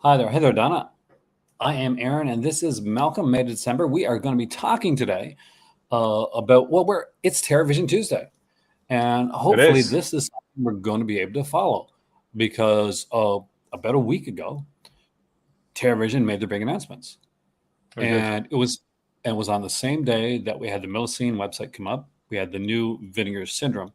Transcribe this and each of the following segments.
Hi there. Hey there, Donna. I am Aaron, and this is Malcolm May December. We are going to be talking today about it's Terrorvision Tuesday, and It hopefully is. this is something we're going to be able to follow because about a week ago, Terrorvision made their big announcements, We did. and it was on the same day that we had the Millicene website come up. We had the new Vinegar Syndrome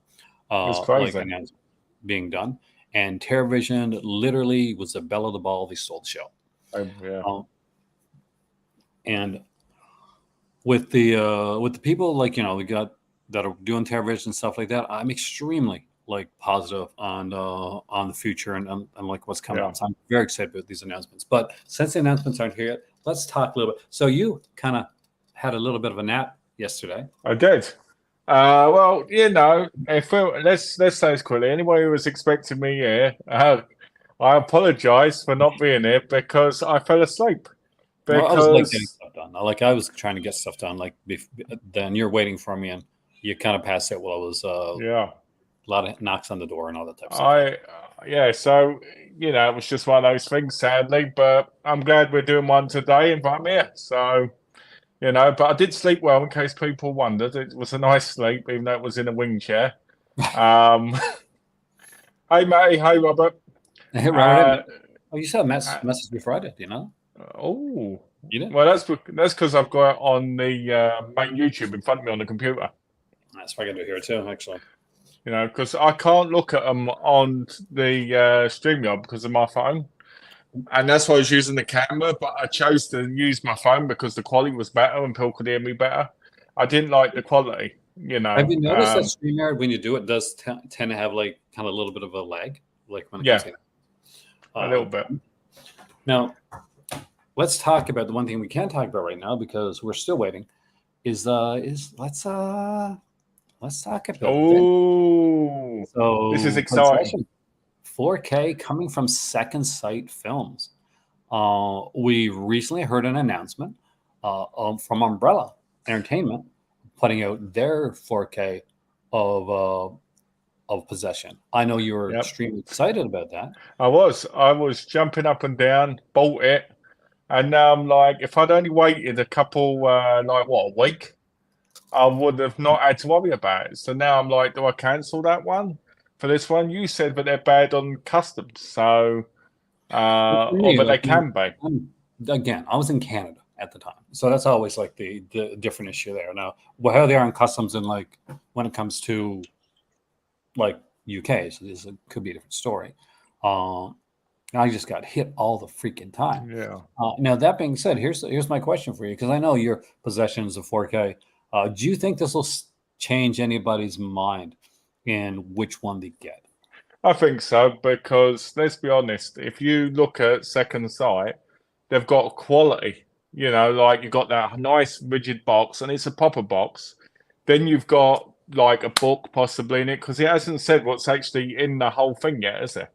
It was like crazy. announcement being done, and Terrorvision literally was the belle of the ball. They stole the show. Yeah. Um, and with the people we got that are doing television and stuff like that, I'm extremely like positive on the future and like what's coming Yeah. up. So I'm very excited about these announcements. But since the announcements aren't here yet, let's talk a little bit. So you kind of had a little bit of a nap yesterday. I did. Well, if let's say this quickly. Anyone who was expecting me here, I apologise for not being here because I fell asleep. Well, I was like getting Because stuff done. Like I was trying to get stuff done. Then you're waiting for me, and you kind of passed out while I was yeah, a lot of knocks on the door and all that type of stuff. I yeah. So it was just one of those things, sadly. But I'm glad we're doing one today, and I'm here. So. But I did sleep well in case people wondered. It was a nice sleep, even though it was in a wing chair. Um, hey, Matty. Hey, Robert. Hey, Robert. Uh, Hey, oh, you saw a uh, message before I did. You know, oh, you did. well, that's because I've got it on the main YouTube in front of me on the computer. That's probably gonna do here too. Actually, Because I can't look at them on the StreamYard because of my phone. And that's why I was using the camera, but I chose to use my phone because the quality was better and people could hear me better. I didn't like the quality, you have know. you noticed that StreamYard when you do it does tend to have like kind of a little bit of a lag, like when it comes Yeah, to a little okay. bit. Now let's talk about the one thing we can talk about right now because we're still waiting. Is let's talk about Vin. Oh, this is So exciting. Possession 4K coming from Second Sight Films. We recently heard an announcement from Umbrella Entertainment putting out their 4K of Possession. I know you were Yep, extremely excited about that. I was jumping up and down, bought it, and now I'm like, if I'd only waited a couple, a week, I would have not had to worry about it. So now I'm like, do I cancel that one for this one? You said, but they're bad on customs, so But for or me, but they like can be. again, I was in Canada at the time, so that's always like the different issue there. Now, well, how they are in customs and like when it comes to like UK, so this could be a different story. Um, I just got hit all the freaking time. Yeah. Now that being said, here's my question for you because I know your possessions of 4K. Do you think this will change anybody's mind in which one they get? I think so because let's be honest, if you look at Second Sight, they've got quality. Like you've got that nice rigid box, and it's a proper box. Then you've got like a book possibly in it because it hasn't said what's actually in the whole thing yet, is it?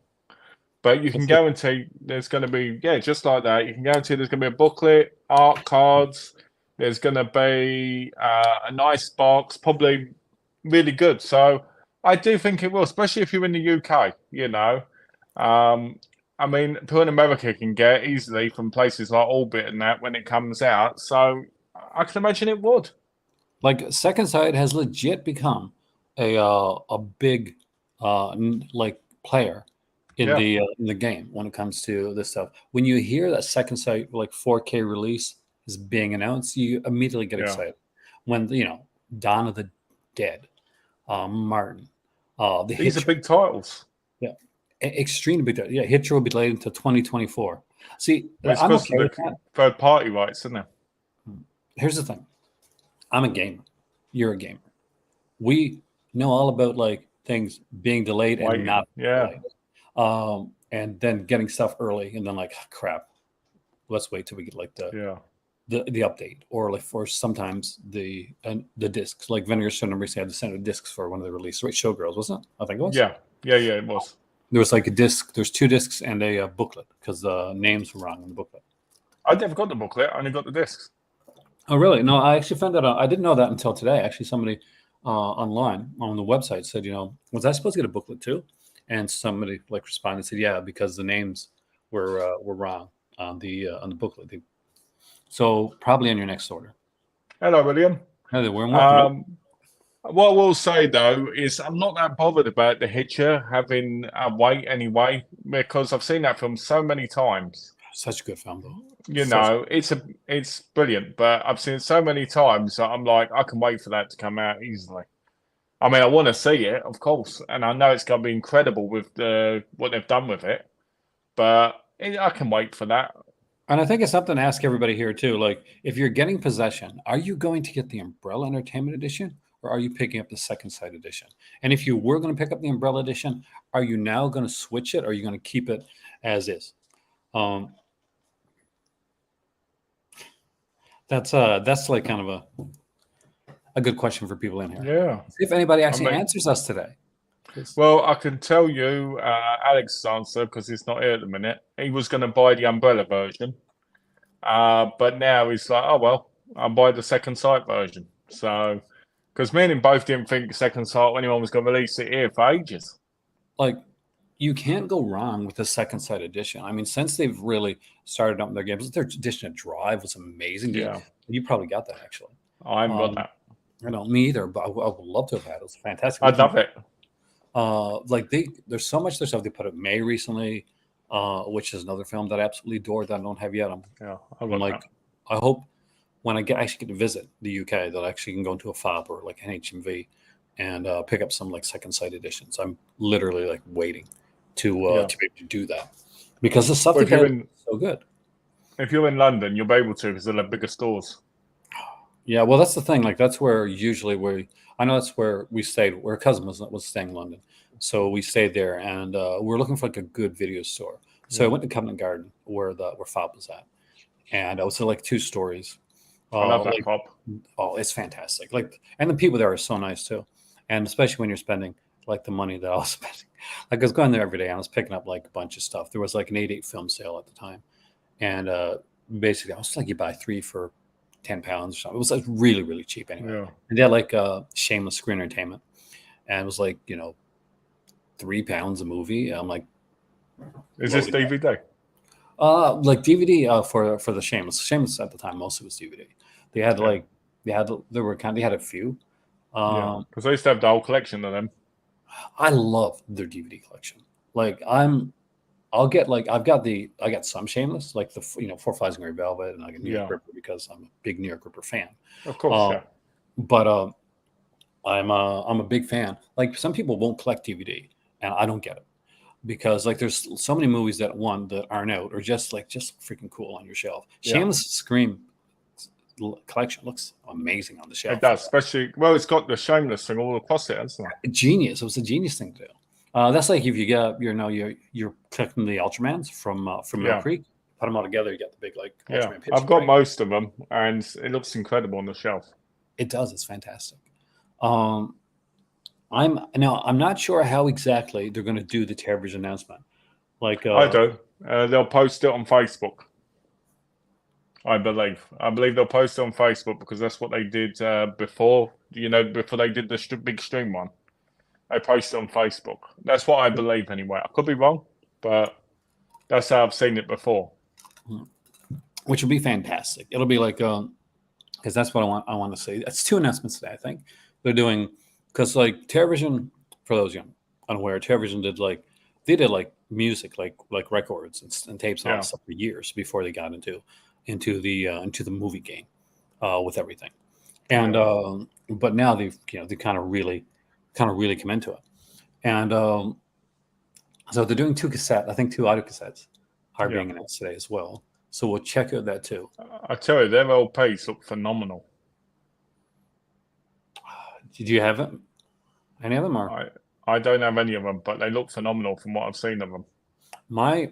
But you can Let's see. guarantee there's going to be, yeah, just like that. You can guarantee there's going to be a booklet, art cards. There's going to be a nice box, probably really good. So I do think it will, especially if you're in the UK. Um, I mean, people in America can get easily from places like Orbit and that when it comes out. So I can imagine it would. Like Second Sight has legit become a big like player Yeah, in the game when it comes to this stuff. When you hear that Second Sight like 4K release is being announced, you immediately get yeah. excited. When Dawn of the Dead, Martin, the These are Hitcher, big titles. yeah, extremely big. Yeah, Hitcher will be delayed until 2024. See, Well, it's I'm because of okay the with that. third party rights, isn't it? Here's the thing: I'm a gamer. You're a gamer. We know all about like things being delayed and Waiting. not Yeah, delayed, and then getting stuff early, and then like crap. Let's wait till we get like yeah. the update, or like for sometimes the discs. Like Vinegar Syndrome recently had to send discs for one of the releases. Right, Showgirls, wasn't it? I think it was. Yeah, it was. There was like a disc. There's two discs and a booklet because the names were wrong in the booklet. I never got the booklet, I only got the discs. Oh, really? No, I actually found that out. I didn't know that until today. Actually, somebody online on the website said, was I supposed to get a booklet too? And somebody like responded and said, yeah, because the names were wrong. on the booklet. So probably on your next order. Hello, William. No, they weren't welcome. What I will say though is I'm not that bothered about The Hitcher having a wait anyway, because I've seen that film so many times. Such a good film, though. You know, it's brilliant, but I've seen it so many times that I'm like, I can wait for that to come out easily. I mean, I want to see it, of course, and I know it's going to be incredible with what they've done with it, but I can wait for that. And I think it's something to ask everybody here too. Like, if you're getting Possession, are you going to get the Umbrella Entertainment Edition, or are you picking up the Second Sight Edition? And if you were going to pick up the Umbrella Edition, are you now going to switch it, or are you going to keep it as is? That's like kind of a good question for people in here. Yeah. See if anybody actually answers us today. Well, I can tell you Alex's answer, because he's not here at the minute. He was going to buy the Umbrella version, but now he's like, oh well, I'll buy the Second Sight version. So, because me and him both didn't think Second Sight anyone was going to release it here for ages. Like, you can't go wrong with the Second Sight edition. I mean, since they've really started up their games, their edition of Drive was amazing. Yeah, you probably got that actually. I haven't got that. I don't, me either, but I would love to have had it. It was fantastic. I'd love it. Like there's so much their stuff. They put up May recently, which is another film that I absolutely adore that I don't have yet. I'm like, I hope when I actually get to visit the UK that I actually can go into a fob or like an HMV and pick up some like Second Sight editions. I'm literally like waiting to be able to do that because the stuff is so good. If you're in London, you'll be able to because they'll have bigger stores. Yeah, well, that's the thing. Like, that's where usually I know that's where we stayed. Where a cousin was staying in London, so we stayed there, and we're looking for like a good video store. So I went to Covent Garden, where Fob was at, and I was like 2 stories. I love that Fob. Oh, it's fantastic. Like, and the people there are so nice too, and especially when you're spending like the money that I was spending. Like, I was going there every day, and I was picking up like a bunch of stuff. There was like an 8/8 film sale at the time, and basically I was like, you buy 3 for £10 or something. It was like really, really cheap anyway. Yeah. And they had like Shameless Screen Entertainment, and it was like £3 a movie. I'm like, is this DVD? Like DVD for the Shameless. Shameless at the time mostly was DVD. They had they had a few. Because I used to have the whole collection of them. I love their DVD collection. Like I've got some Shameless, like the Four Flies and Grey Velvet, and I get New York Ripper because I'm a big New York Ripper fan. Of course, But I'm a big fan. Like, some people won't collect DVD, and I don't get it because like there's so many movies that aren't out or just freaking cool on your shelf. Shameless Scream collection looks amazing on the shelf. It does, especially it's got the Shameless thing all across it, hasn't it? Genius. It was a genius thing to do. That's like if you get you're collecting the Ultramans from Mill Creek, put them all together, you get the big like Ultraman picture. I've got most of them, and it looks incredible on the shelf. It does. It's fantastic. I'm not sure how exactly they're going to do the Terrorvision announcement. Like I do. They'll post it on Facebook. I believe they'll post it on Facebook because that's what they did before. Before they did the big stream one. I posted on Facebook. That's what I believe anyway. I could be wrong, but that's how I've seen it before. Which will be fantastic. It'll be like because that's what I want to see. It's 2 announcements today, I think. They're doing because like Terrorvision, for those unaware, Terrorvision did like music, like records and tapes and all that stuff for years before they got into the movie game with everything. And but now they've kind of really come into it. And so they're doing 2 audio cassettes are being announced today as well. So we'll check out that too. I tell you, their LPs look phenomenal. Did you have it? Any of them? Or? I don't have any of them, but they look phenomenal from what I've seen of them. My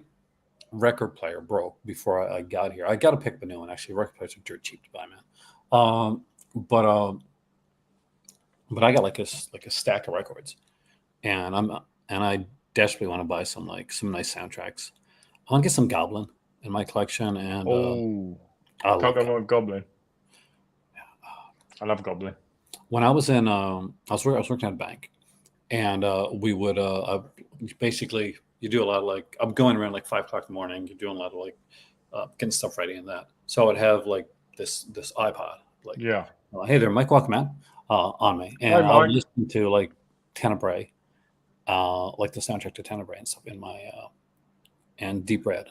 record player broke before I got here. I got to pick up a new one. Actually, record players are dirt cheap to buy, man. But I got like a stack of records, and I desperately want to buy some nice soundtracks. I want to get some Goblin in my collection, and talk about Goblin. I love Goblin. When I was in, I was working at a bank, and we would basically you do a lot of like I'm going around like 5 o'clock in the morning. You're doing a lot of like getting stuff ready in that. So I'd have like this iPod, like, Yeah. hey there, Mike, welcome man, on me, and Hey, I would Mike. listen to like Tenebrae, like the soundtrack to Tenebrae and stuff in my and Deep Red,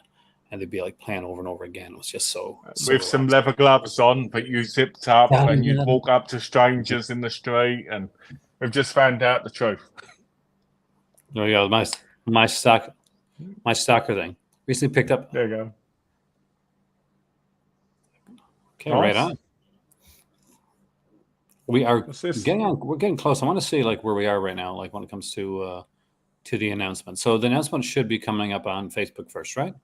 and they'd be like playing over and over again. It was just so With some relaxing. leather gloves on, but you zipped up Yeah, and you'd yeah. walk up to strangers in the street, and we've just found out the truth. There we go. My stalker thing. Recently picked up. There you go. Okay, right Nice. on. We are What's this? getting on. We're getting close. I want to see like where we are right now, like when it comes to the announcement. So the announcement should be coming up on Facebook first, right?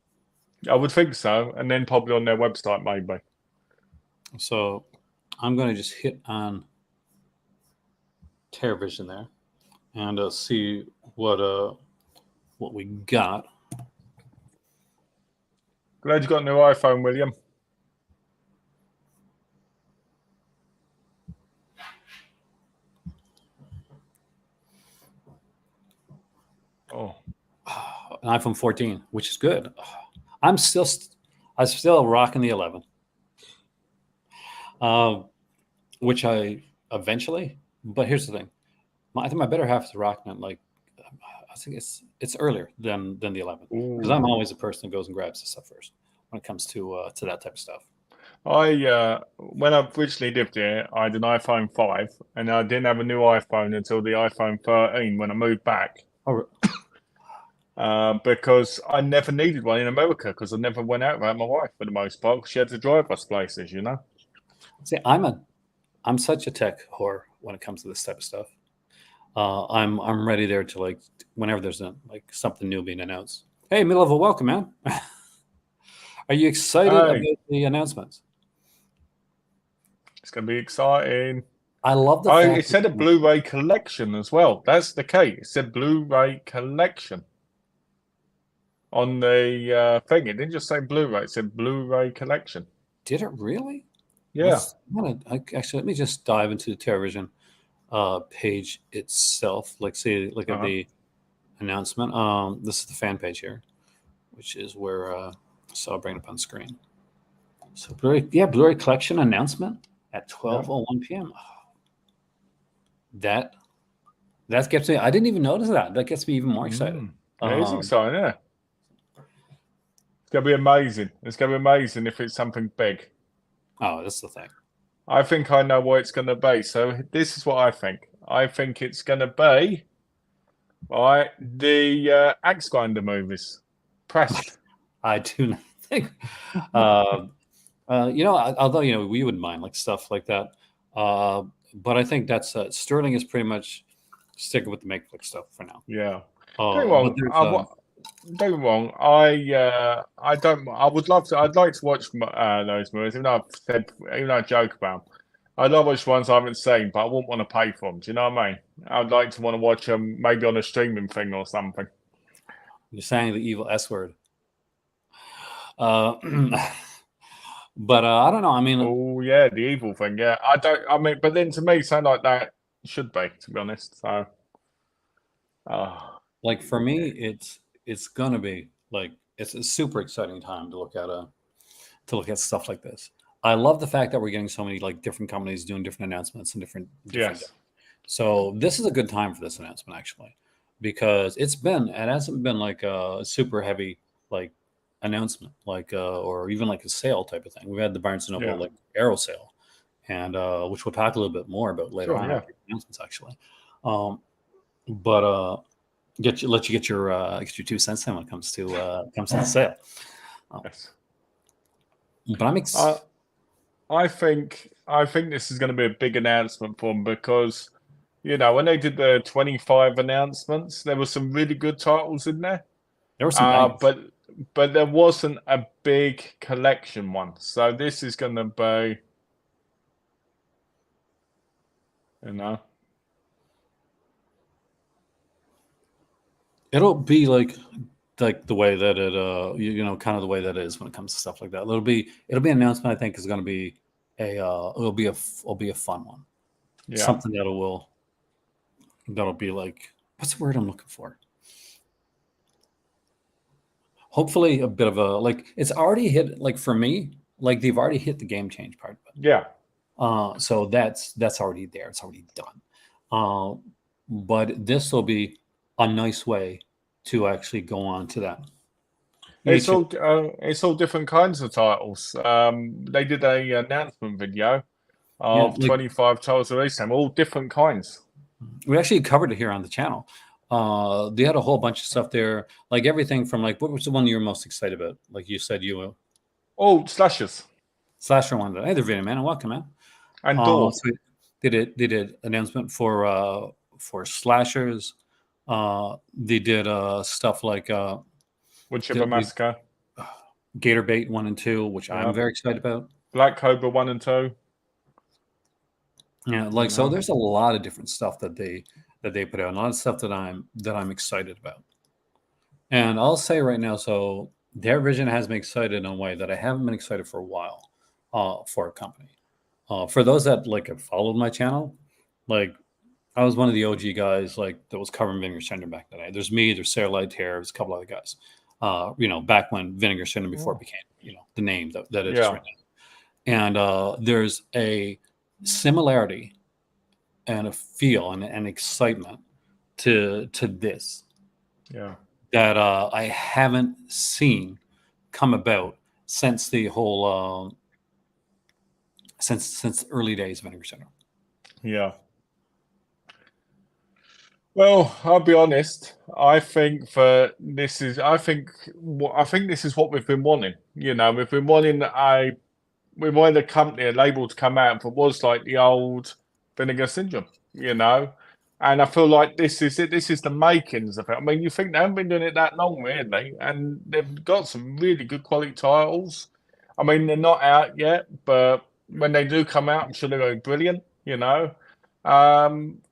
I would think so, and then probably on their website, maybe. So I'm going to just hit on Terrorvision there and see what we got. Glad you got a new iPhone, William. Oh, An iPhone 14, which is good. I'm still rocking the 11, which I eventually. But here's the thing, I think my better half is rocking it. Like, I think it's earlier than the 11, because I'm always the person that goes and grabs the stuff first when it comes to that type of stuff. When I originally lived here, I had an iPhone 5, and I didn't have a new iPhone until the iPhone 13 when I moved back. Oh, Because I never needed one in America because I never went out without my wife for the most part. 'Cause she had to drive us places, you know. see, I'm such a tech whore when it comes to this type of stuff. I'm ready there to like whenever there's like something new being announced. Hey, middle of a welcome, man. Are you excited about the announcements? It's going to be exciting. I love the fact it said a Blu-ray collection as well. That's the key. It said Blu-ray collection on the thing. It didn't just say Blu-ray. It said Blu-ray collection. Did it really? Yeah. Actually, let me just dive into the Terrorvision page itself. Like, see, look at the announcement. This is the fan page here, which is where so I'll bring it up on screen. So Blu-ray collection announcement at 12:01 p.m. That gets me. I didn't even notice that. That gets me even more excited. It is exciting, yeah. It's gonna be amazing. It's gonna be amazing if it's something big. Oh, that's the thing. I think I know what it's gonna be. So this is what I think. I think it's gonna be the Axe Grinder movies. Pressed. I do not think. Although we wouldn't mind like stuff like that. But I think that's Sterling is pretty much sticking with the make-flick stuff for now. Yeah. Don't get me wrong. I don't. I would love to. I'd like to watch those movies. Even though I joke about them, I'd love to watch ones I haven't seen, but I wouldn't want to pay for them. Do you know what I mean? I'd like to want to watch them maybe on a streaming thing or something. You're saying the evil S word. But I don't know. I mean, oh yeah, the evil thing. Yeah, I don't. I mean, but then to me, something like that should be, to be honest. So, like for me, it's gonna be like it's a super exciting time to look at stuff like this. I love the fact that we're getting so many like different companies doing different announcements and different. Yes. So this is a good time for this announcement actually, because it hasn't been like a super heavy like announcement or even like a sale type of thing. We've had the Barnes & Noble like Arrow sale, and which we'll talk a little bit more about later on announcements actually. But let you get your 2 cents in when it comes to the sale. Yes. But I'm excited. I think this is going to be a big announcement for them because, when they did the 25 announcements, there were some really good titles in there. There were some but there wasn't a big collection one. So this is going to be, it'll be like the way that it kind of the way that it is when it comes to stuff like that. It'll be an announcement I think is going to be it'll be a fun one. Yeah. Something that'll be like, what's the word I'm looking for? hopefully a bit of a like it's already hit like for me like they've already hit the game change part of it. Yeah. So that's already there. It's already done. Uh, but this will be a nice way to actually go on to that. It's Each of, all different kinds of titles. They did a announcement video yeah, of like 25 titles released, them all different kinds. we actually covered it here on the channel. They had a whole bunch of stuff there, like everything from like what was the one you were most excited about? Like you said, you All slashers slasher one. Hey, there, video man, and welcome, man. and Door, So they did announcement for slashers. They did stuff like Wood Chipper the Massacre, Gator Bait 1 and 2, which I'm yeah, very excited about. Black Cobra 1 and 2. Yeah, You like so know, there's a lot of different stuff that they put out, and a lot of stuff that I'm excited about. And I'll say right now, so their vision has me excited in a way that I haven't been excited for a while for a company. For those that like have followed my channel, like I was one of the OG guys like that was covering Vinegar Syndrome back then. There's me, there's Sarah Light Hair, there's a couple other guys. Back when Vinegar Syndrome before it became, the name that it is yeah, right now. And there's a similarity and a feel and an excitement to this yeah. that I haven't seen come about since the whole since early days of Vinegar Syndrome. Yeah. Well, I'll be honest. I think that this is. I think this is what we've been wanting. We've been wanting we wanted a company, a label to come out that was like the old Vinegar Syndrome. And I feel like this is it. This is the makings of it. I mean, you think they haven't been doing it that long, really, and they've got some really good quality titles. I mean, they're not out yet, but when they do come out, I'm sure they're going to be brilliant.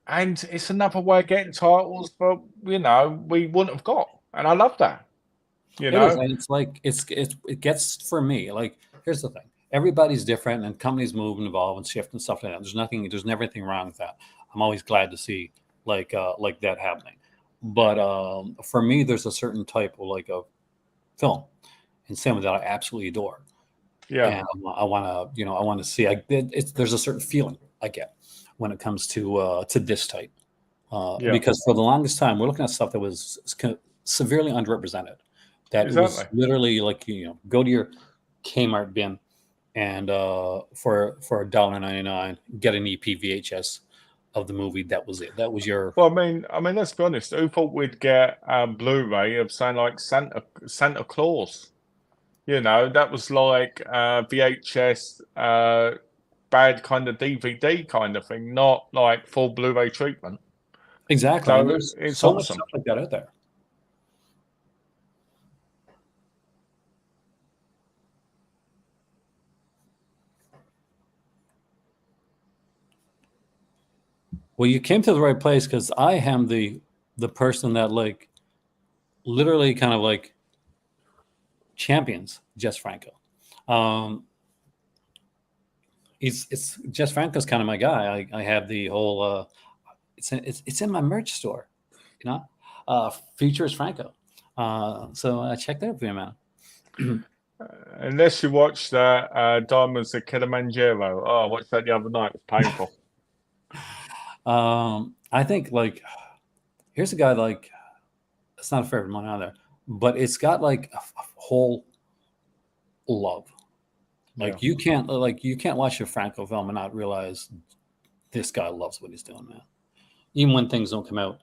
And it's another way of getting titles that we wouldn't have got, and I love that. You It is, know, and it's like it gets for me. Like, here's the thing: everybody's different, and companies move and evolve and shift and stuff like that. There's never anything wrong with that. I'm always glad to see like that happening. But for me, there's a certain type of like of film and cinema that I absolutely adore, yeah, and I want to I want to see. There's a certain feeling I get when it comes to this type, yeah, because for the longest time we're looking at stuff that was severely underrepresented. That it was exactly. literally like go to your Kmart bin and for $1.99 get an EP VHS of the movie. That was it. That was your Well, I mean, let's be honest. Who thought we'd get Blu-ray of something like Santa Claus? That was like VHS, bad kind of DVD kind of thing, not like full Blu-ray treatment. exactly. And So there's it's so much awesome. stuff like that out there. Well, you came to the right place because I am the person that like literally kind of like champions Jess Franco. Um, it's Jess Franco's kind of my guy. I have the whole it's in my merch store, features Franco. So check that out for you, man. Unless you watch that Diamonds of Kilimanjaro. Oh, I watched that the other night. It was painful. I think like here's a guy like it's not a favorite one either, but it's got like a whole love. Yeah, Like you can't watch a Franco film and not realize this guy loves what he's doing, man. Even when things don't come out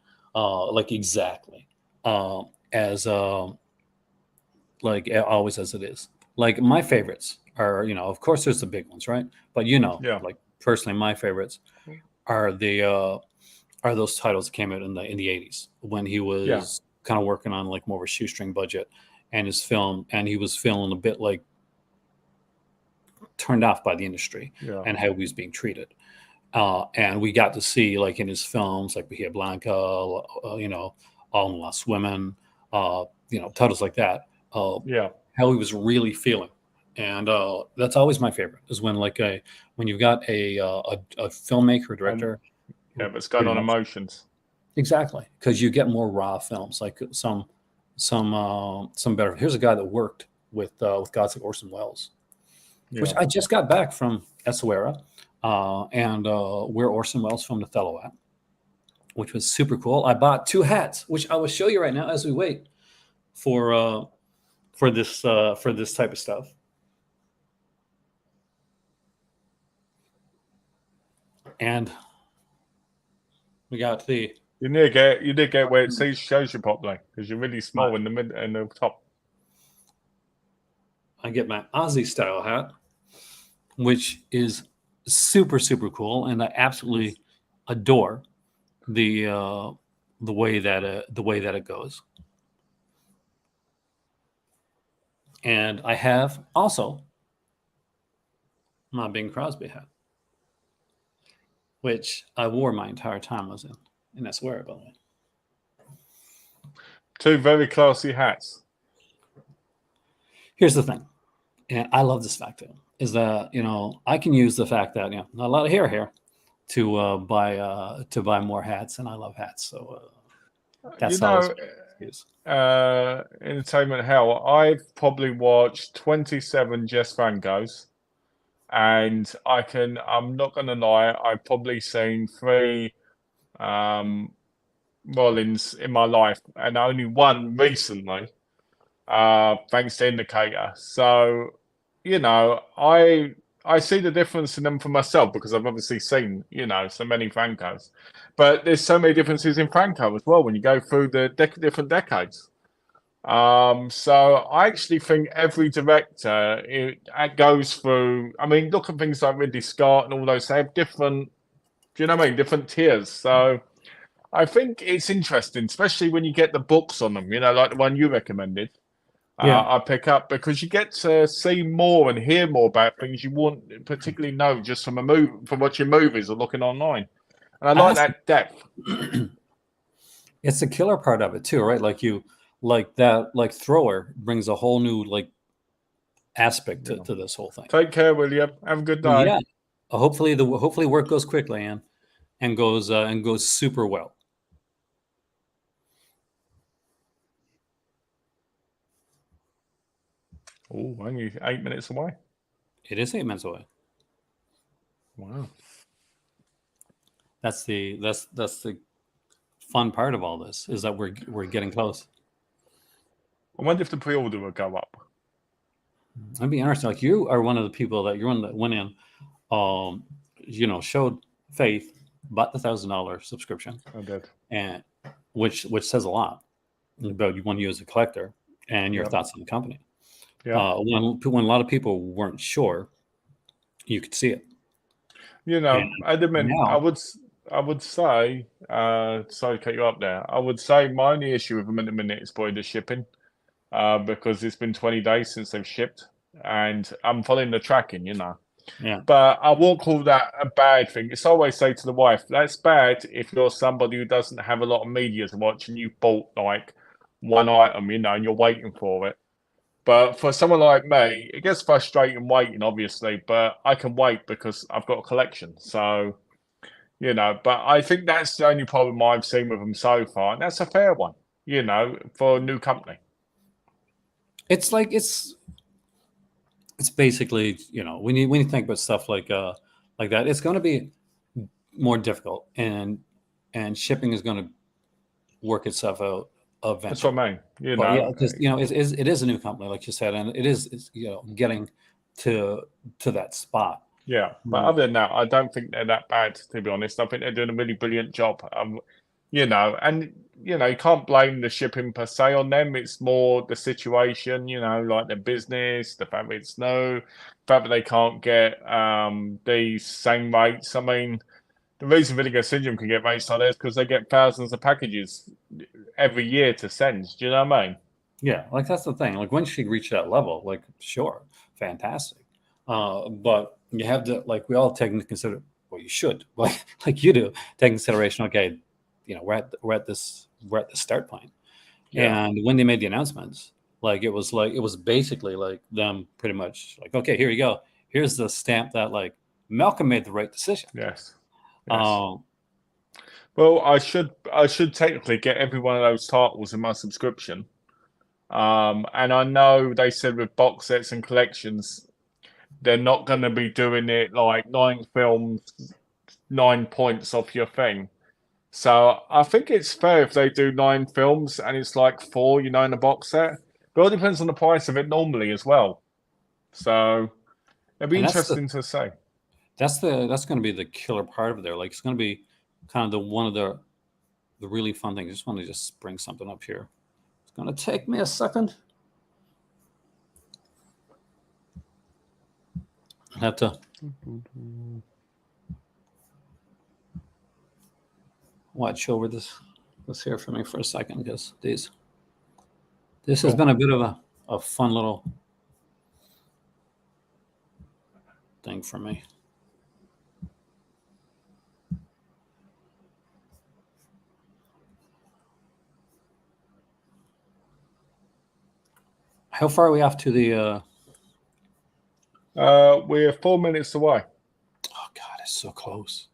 like exactly as like always as it is. Like my favorites are, of course there's the big ones, right? But yeah, like personally my favorites are the are those titles that came out in the 80s when he yeah, was kind of working on like more of a shoestring budget and he was feeling a bit like turned off by the industry yeah, and how he was being treated. And we got to see like in his films like Bahia Blanca, All in the Last Women, titles like that, yeah. how he was really feeling. And that's always my favorite is when you've got a filmmaker, And director, yeah, who but it's going pretty on much emotions. exactly because you get more raw films like some some better. Here's a guy that worked with guys like Orson Welles, which Yeah. I just got back from Essaouira, and where Orson Welles filmed Othello at, which was super cool. I bought 2 hats, which I will show you right now as we wait for this type of stuff. And we got the. You need to get where it shows you properly, because you're really small in the mid and the top. I get my Aussie style hat, which is super cool, and I absolutely adore the way that it goes. And I have also my Bing Crosby hat, which I wore my entire time I was in Essaouira, by the way. 2 very classy hats. Here's the thing, and I love this fact too, is that I can use the fact that not a lot of hair here to buy more hats, and I love hats, so that's how it's entertainment hell. I've probably watched 27 Jess Francos, and I'm not gonna lie, I've probably seen 3 Rollins in my life, and only one recently, thanks to Indicator. So, I see the difference in them for myself, because I've obviously seen, so many Francos. But there's so many differences in Franco as well when you go through the different decades. So I actually think every director it goes through. I mean, look at things like Ridley Scott and all those. They have different, do you know what I mean? Different tiers. So I think it's interesting, especially when you get the books on them. Like the one you recommended. I pick up, because you get to see more and hear more about things you wouldn't particularly know just from from watching movies or looking online. And I like that depth. It's the killer part of it too, right? Like Thrower brings a whole new aspect to this whole thing. Take care, William. Have a good day. Yeah. Hopefully work goes quickly and goes super well. Oh, only 8 minutes away. It is 8 minutes away. Wow. That's the fun part of all this, is that we're getting close. I wonder if the pre-order will go up. That'd be interesting. Like, you're one of that went in, showed faith, bought the $1,000 subscription. I did. And which says a lot about you as a collector and your thoughts on the company. Yeah. When a lot of people weren't sure, you could see it. I'd admit, I would say, sorry to cut you up there. I would say my only issue with them at the minute is probably the shipping, because it's been 20 days since they've shipped, and I'm following the tracking, Yeah. But I won't call that a bad thing. It's always say to the wife, that's bad if you're somebody who doesn't have a lot of media to watch and you bought like one item, and you're waiting for it. But for someone like me, it gets frustrating waiting, obviously, but I can wait because I've got a collection. So, but I think that's the only problem I've seen with them so far. And that's a fair one, for a new company. It's basically, when you think about stuff like that, it's going to be more difficult, and shipping is going to work itself out eventually. That's what I mean. Because it is a new company, like you said, and it is getting to that spot. Yeah, but other than that, I don't think they're that bad, to be honest. I think they're doing a really brilliant job. And you can't blame the shipping per se on them. It's more the situation, like their business, the fact that it's new, the fact that they can't get these same rates. I mean, the reason Vinegar Syndrome can get rates like this is because they get thousands of packages every year to send. Do you know what I mean? Yeah, that's the thing. Like, when she reached that level, sure, fantastic. But you have to, we all take into consideration. Well, you should, like you do, take consideration. Okay, we're at the start point. Yeah. And when they made the announcements, it was basically them pretty much okay, here you go. Here's the stamp that Malcolm made the right decision. Yes. Well, I should technically get every one of those titles in my subscription, And I know they said with box sets and collections, they're not going to be doing it like 9 films, 9 points off your thing. So I think it's fair if they do 9 films and it's like 4, in a box set. But it all depends on the price of it normally as well. So it'll be And interesting to see. that's going to be the killer part of it there. Like it's going to be kind of one of the really fun things. I just want to bring something up here. It's going to take me a second. I have to watch over this here for me for a second, because this has been a bit of a fun little thing for me. How far are we off to the? We're 4 minutes away. Oh God, it's so close.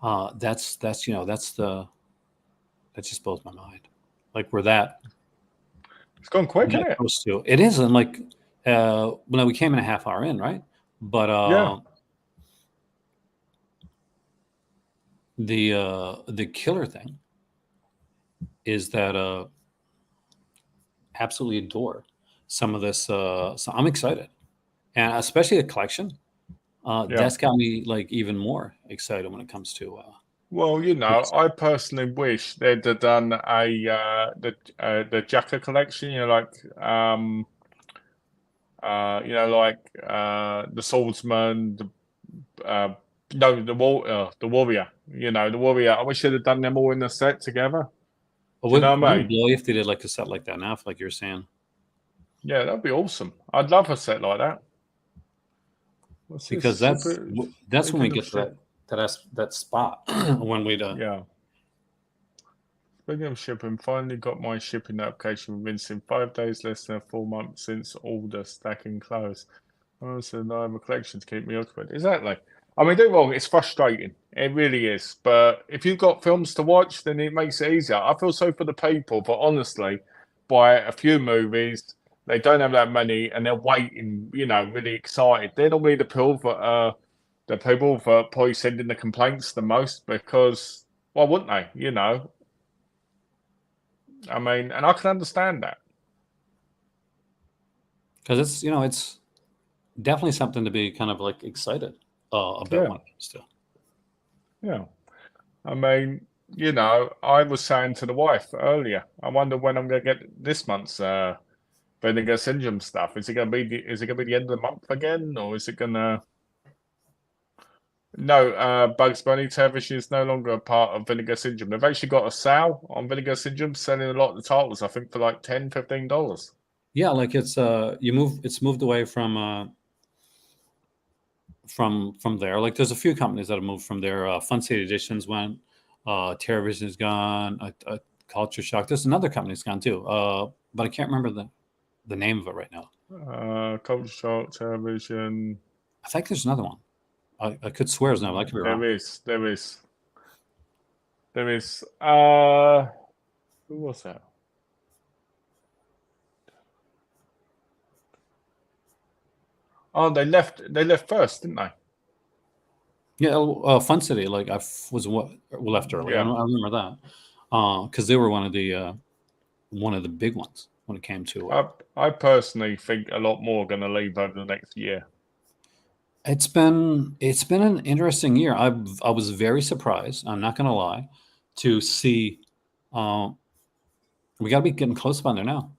That just blows my mind. Like we're that. It's gone quick, isn't it? Close to it is, and like, we came in a half hour in, right? But Yeah. The killer thing is that absolutely adore some of this. So I'm excited, and especially the collection. That's got me like even more excited when it comes to. Well, I personally wish they'd have done the Jacker collection. The Swordsman, the Warrior. The Warrior. I wish they'd have done them all in the set together. You know what I mean? Blow if they did like a set like that now, like you're saying. Yeah, that'd be awesome. I'd love a set like that. Because that's when we get to that spot when we do. Yeah. Speaking of shipping, finally got my shipping notification within 5 days, less than 4 months since order stacking closed. So I have a collection to keep me occupied. Exactly. I mean, don't get me wrong, it's frustrating. It really is. But if you've got films to watch, then it makes it easier. I feel so for the people, but honestly, by a few movies, they don't have that many, and they're waiting, really excited. They're normally the people that probably sending the complaints the most, because why wouldn't they? I mean, and I can understand that. Because it's definitely something to be kind of like excited about when it comes to. Yeah. I mean, I was saying to the wife earlier, I wonder when I'm going to get this month's Vinegar Syndrome stuff. Is it going to be the end of the month again, or is it going to? No, Bugs Bunny Terrorvision is no longer a part of Vinegar Syndrome. They've actually got a sale on Vinegar Syndrome, selling a lot of the titles, I think, for like $10, $15. Yeah, like it's moved away from there. Like there's a few companies that have moved from there. Fun City Editions went. Terrorvision is gone. Culture Shock. There's another company that's gone too. But I can't remember the name of it right now. Culture Shock, Terrorvision. I think there's another one. I could swear it's not. I could be wrong. There is. Who was that? Oh, they left first, didn't they? Yeah, Fun City. Like I was left early. Yeah. I remember that because they were one of the big ones when it came to. I personally think a lot more are going to leave over the next year. It's been an interesting year. I was very surprised. I'm not going to lie, to see. We got to be getting close by there now.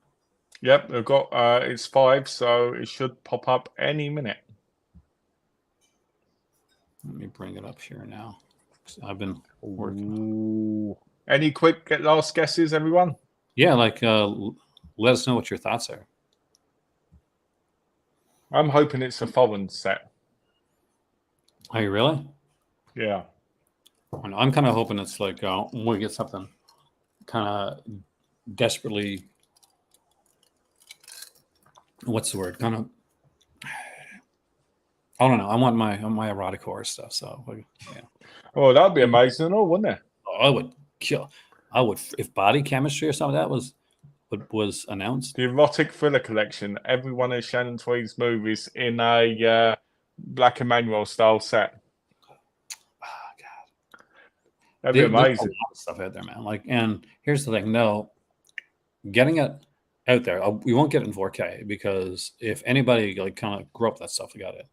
Yep, they've got it's 5, so it should pop up any minute. Let me bring it up here now. I've been working. Ooh. Any quick last guesses, everyone? Yeah, like let us know what your thoughts are. I'm hoping it's a foreign set. Are you really? Yeah. I'm kind of hoping it's like we get something kind of desperately. What's the word? Kind of. I don't know. I want my erotic horror stuff. So yeah. Oh, that'd be amazing, wouldn't it? I would kill. I would if body chemistry or something that was was announced. The erotic thriller collection. Every one of Shannon Tweed's movies in a Black Emmanuel style set. Oh, God. That'd be There's a amazing. lot of stuff out there, man. Like, and here's the thing: no, getting it out there, we won't get it in 4K because if anybody like kind of grew up that stuff, we got it.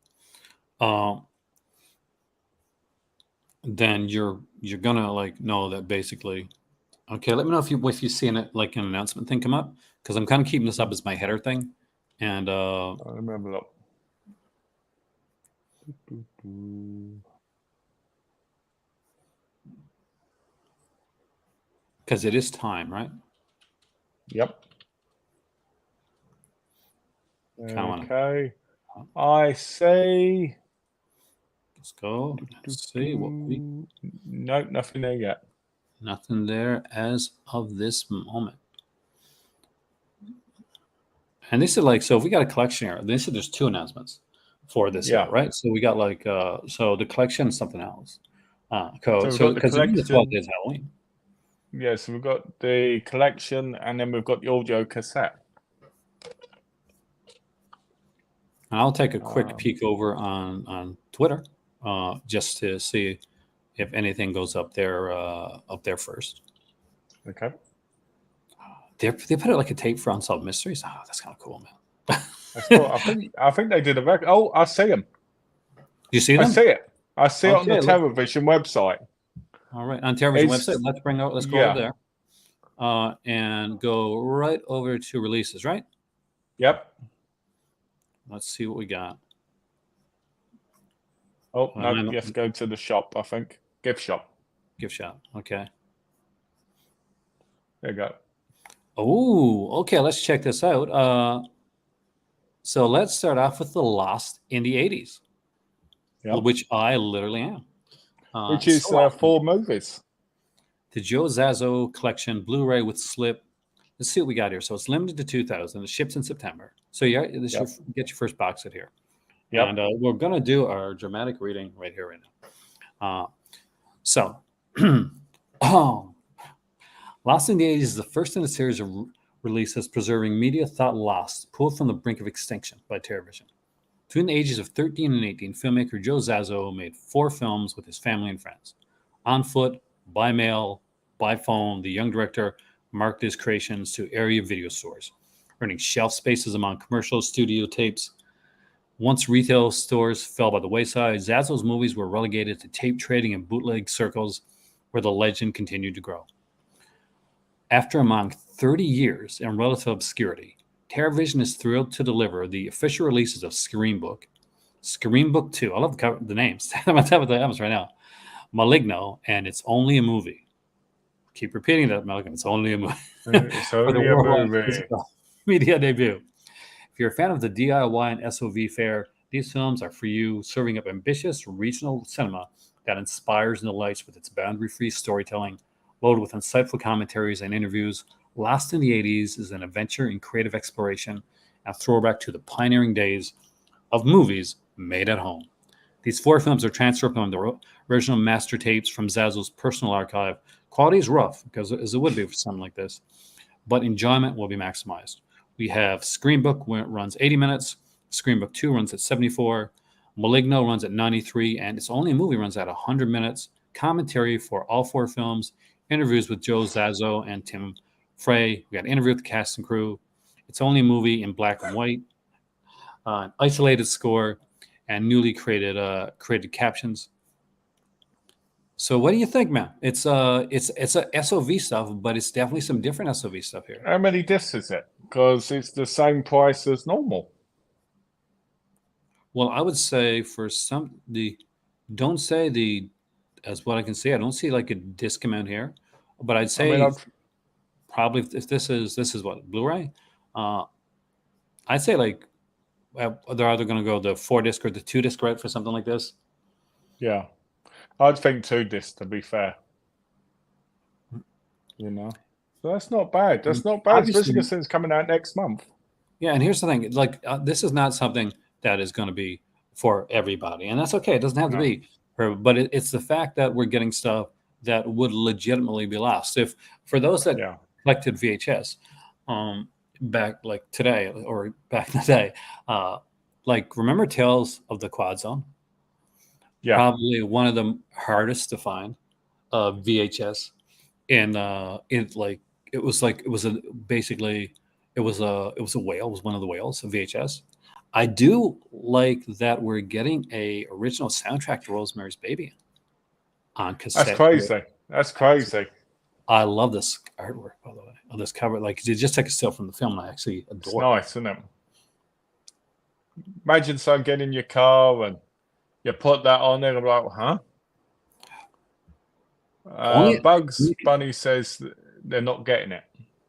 Then you're gonna like know that basically. Okay, let me know if you've seen it like an announcement thing come up because I'm kind of keeping this up as my header thing, and I remember that. because it is time, right? Yep. Kinda Okay. I say. let's go. Let's see what we. Nope, nothing there yet. Nothing there as of this moment. And they said like, so if we got a collection here, they said there's 2 announcements for this year, right? So we got like, so the collection is something else. So we've got the because it is 12 collection. days Halloween. Yeah, so we've got the collection, and then we've got the audio cassette. And I'll take a quick peek over on Twitter just to see if anything goes up there first. Okay. They put it like a tape for Unsolved Mysteries. Oh, that's kind of cool, man. That's cool. I think they did a record. Oh, I see them. You see them? I see it. I see it on the Okay, Terrorvision website. All right, on Terrorvision website. Let's go over there and go right over to releases, right? Yep. Let's see what we got. Oh, no, you have to go to the shop, I think. Gift shop. Gift shop. Okay. There you go. Oh, okay. Let's check this out. So let's start off with The Lost in the 80s, which I literally am. Which is 4 movies. The Joe Zazzo collection, Blu-ray with slip. Let's see what we got here. So it's limited to 2,000. It ships in September. So you get your first box set here. Yep. And we're going to do our dramatic reading right here, right now. Lost in the 80s is the first in a series of releases preserving media thought lost, pulled from the brink of extinction by Terrorvision. Between the ages of 13 and 18, filmmaker Joe Zazzo made 4 films with his family and friends. On foot, by mail, by phone, the young director marketed his creations to area video stores, earning shelf spaces among commercial studio tapes. Once retail stores fell by the wayside, Zazzo's movies were relegated to tape trading and bootleg circles where the legend continued to grow. After among 30 years in relative obscurity, Terrorvision is thrilled to deliver the official releases of Scream Book 2, I love the names, I'm on top of the heavens right now, Maligno, and It's Only a Movie. Keep repeating that, Malcolm, it's only a movie. It's only a movie. Media debut. If you're a fan of the DIY and SOV fare, these films are for you, serving up ambitious regional cinema that inspires and delights with its boundary-free storytelling, loaded with insightful commentaries and interviews. Lost in the 80s is an adventure in creative exploration and throwback to the pioneering days of movies made at home. These 4 films are transferred from the original master tapes from Zazzo's personal archive. Quality is rough, because as it would be for something like this, but enjoyment will be maximized. We have Scream Book, where it runs 80 minutes. Scream Book 2 runs at 74. Maligno runs at 93, and It's Only a Movie runs at 100 minutes. Commentary for all 4 films. Interviews with Joe Zazzo and Tim Frey. We got an interview with the cast and crew. It's Only a Movie in black and white. An isolated score and newly created captions. So what do you think, man? It's a SOV stuff, but it's definitely some different SOV stuff here. How many discs is it? Because it's the same price as normal. Well, I would say for some don't say the as what I can see, I don't see like a disc amount here, but I'd say probably if this is what Blu-ray, I'd say like they're either going to go the 4 disc or the 2 disc, right, for something like this. Yeah, I'd think 2 discs to be fair. You know, so that's not bad. That's not bad, especially since it's coming out next month. Yeah, and here's the thing: like this is not something that is going to be for everybody, and that's okay. It doesn't have to be. But it's the fact that we're getting stuff that would legitimately be lost. If for those that collected VHS, back like today or back in the day. Like remember Tales of the Quad Zone? Yeah, Probably one of the hardest to find VHS in like it was a basically it was a whale, it was one of the whales of VHS. I do like that we're getting a original soundtrack to Rosemary's Baby on that's cassette here. crazy. That's crazy. I love this artwork, by the way, of this cover. Like, you just take a still from the film, and I actually It's adore it. nice, isn't it? Imagine someone getting in your car and you put that on there and be like, huh? Only Bugs Bunny says they're not getting it.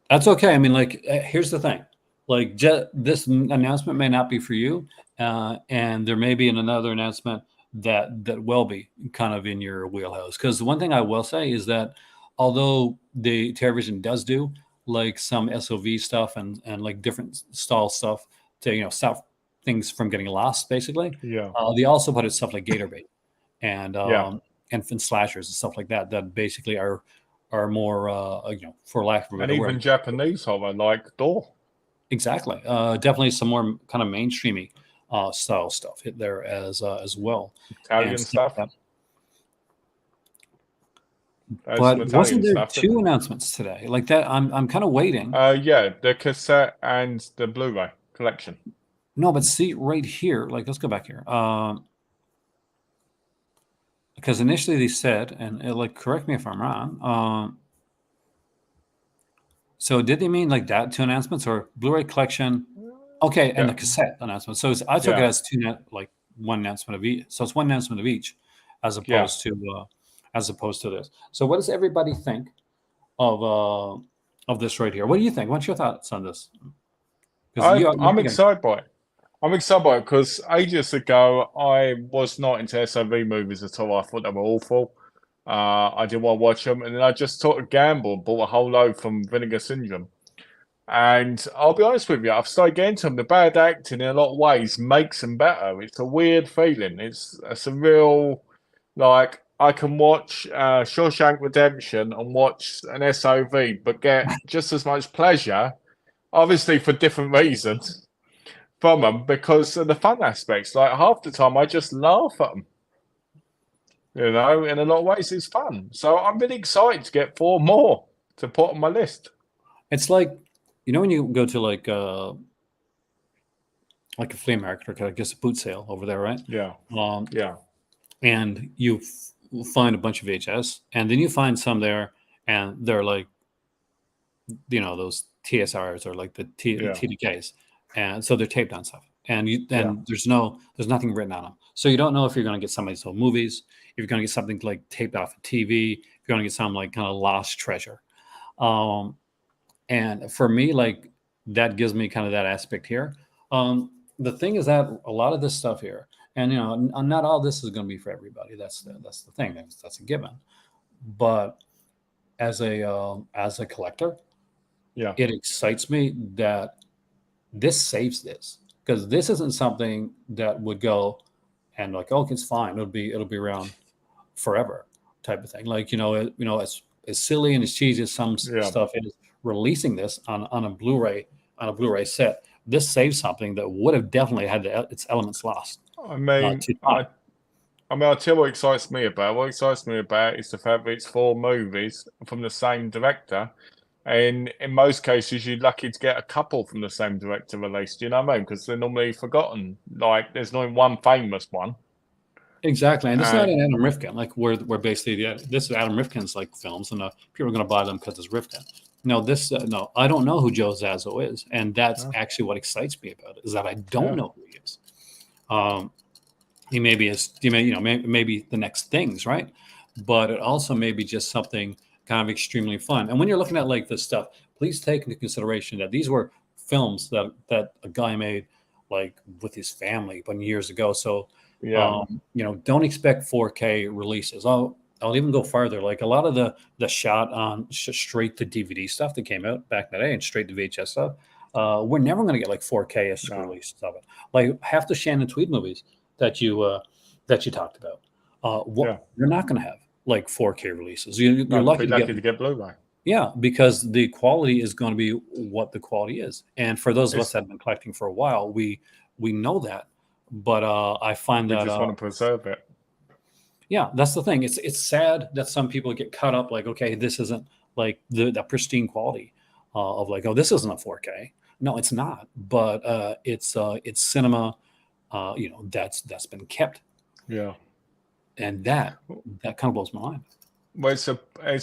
that's okay. I mean, like, here's the thing: like, this announcement may not be for you, and there may be another announcement that will be kind of in your wheelhouse. Because the one thing I will say is that although the Terrorvision does do like some SOV stuff and like different stall stuff to stop things from getting lost, basically, Yeah, they also put out stuff like Gator Bait and yeah. slashers and stuff like that that basically are more for lack of a And better word. even Japanese horror like Door. Exactly. Definitely some more kind of mainstreamy style stuff hit there as well, and Italian stuff stuff. like that. There's some But wasn't Italian there stuff. two announcements today like that? I'm kind of waiting. Yeah, the cassette and the Blu-ray collection. No, but see right here, like let's go back here. Because initially they said, and like correct me if I'm wrong. So did they mean like that two announcements or Blu-ray collection? Okay, and the Yeah, cassette announcement. So I took it yeah, as like one announcement of each. So it's one announcement of each, as yeah. opposed to this. So what does everybody think of this right here? What do you think? What's your thoughts on this? Because I'm excited by it. I'm excited by it because ages ago I was not into SOV movies at all. I thought they were awful. I didn't want to watch them, and then I just took a gamble and bought a whole load from Vinegar Syndrome. And I'll be honest with you, I've started getting to them. The bad acting in a lot of ways makes them better. It's a weird feeling. It's a real like I can watch Shawshank Redemption and watch an SOV, but get just as much pleasure, obviously for different reasons, from them because of the fun aspects. Like half the time, I just laugh at them. In a lot of ways, it's fun. So I'm really excited to get 4 more to put on my list. it's like when you go to like a flea market or I guess a boot sale over there, right? Yeah, Um, yeah, and you find a bunch of VHS, and then you find some there, and they're like those TSRs or like the yeah, TDKs, and so they're taped on stuff, and yeah. there's nothing written on them, so you don't know if you're going to get somebody sold movies, if you're going to get something like taped off a TV, if you're going to get some like kind of lost treasure, um, and for me, like that gives me kind of that aspect here. The thing is that a lot of this stuff here, and not all this is going to be for everybody. That's the thing. That's a given. But as a collector, Yeah. it excites me that this saves this because this isn't something that would go and like, okay, it's fine. It'll be around forever type of thing. Like as silly and as cheesy as some Yeah. stuff is, releasing this on a Blu-ray set, this saves something that would have definitely had its elements lost I mean, to time. I, I'll tell you what excites me about. What excites me about is the fact that it's 4 movies from the same director. And in most cases, you're lucky to get a couple from the same director released. You know what I mean? Because they're normally forgotten. Like, there's not one famous one. Exactly, and this is not And an Adam Rifkin. Like we're basically this is Adam Rifkin's like films, and people are going to buy them because it's Rifkin. No, no, I don't know who Joe Zazo is, and that's actually what excites me about it is that I don't yeah, know who he is. He maybe is, maybe the next things, right? But it also may be just something kind of extremely fun. And when you're looking at like this stuff, please take into consideration that these were films that a guy made like with his family, but years ago. So yeah, don't expect 4K releases. I'll even go farther. Like a lot of the shot on straight to DVD stuff that came out back in the day and straight to VHS stuff, we're never going to get like 4K no, releases of it. Like half the Shannon Tweed movies that you talked about, yeah. you're not going to have like 4K releases. You're No, lucky be to get lucky to get Blu-ray. Yeah, because the quality is going to be what the quality is. And for those of us It's that have been collecting for a while, we know that. But I find we that just want to preserve it. yeah, that's the thing. It's sad that some people get caught up like, okay, this isn't like the pristine quality of like, oh, this isn't a 4K. No, it's not. But it's cinema, that's been kept, Yeah. and that kind of blows my mind. Well, it's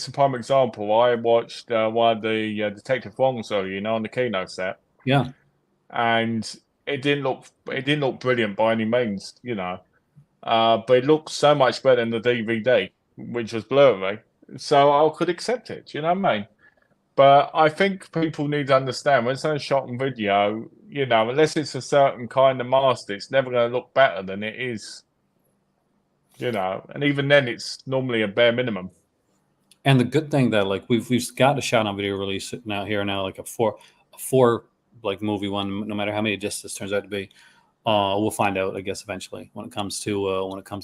a prime example. I watched one of the Detective Wrongs, on the Kino set, Yeah, and it didn't look brilliant by any means, but it looked so much better than the DVD, which was blurry, so I could accept it. You know what I mean? But I think people need to understand when something's shot on video, unless it's a certain kind of master, it's never going to look better than it is. And even then, it's normally a bare minimum. and the good thing that like we've got a shot on video release now like a four like movie one, no matter how many discs this turns out to be. We'll find out, I guess, eventually when it comes to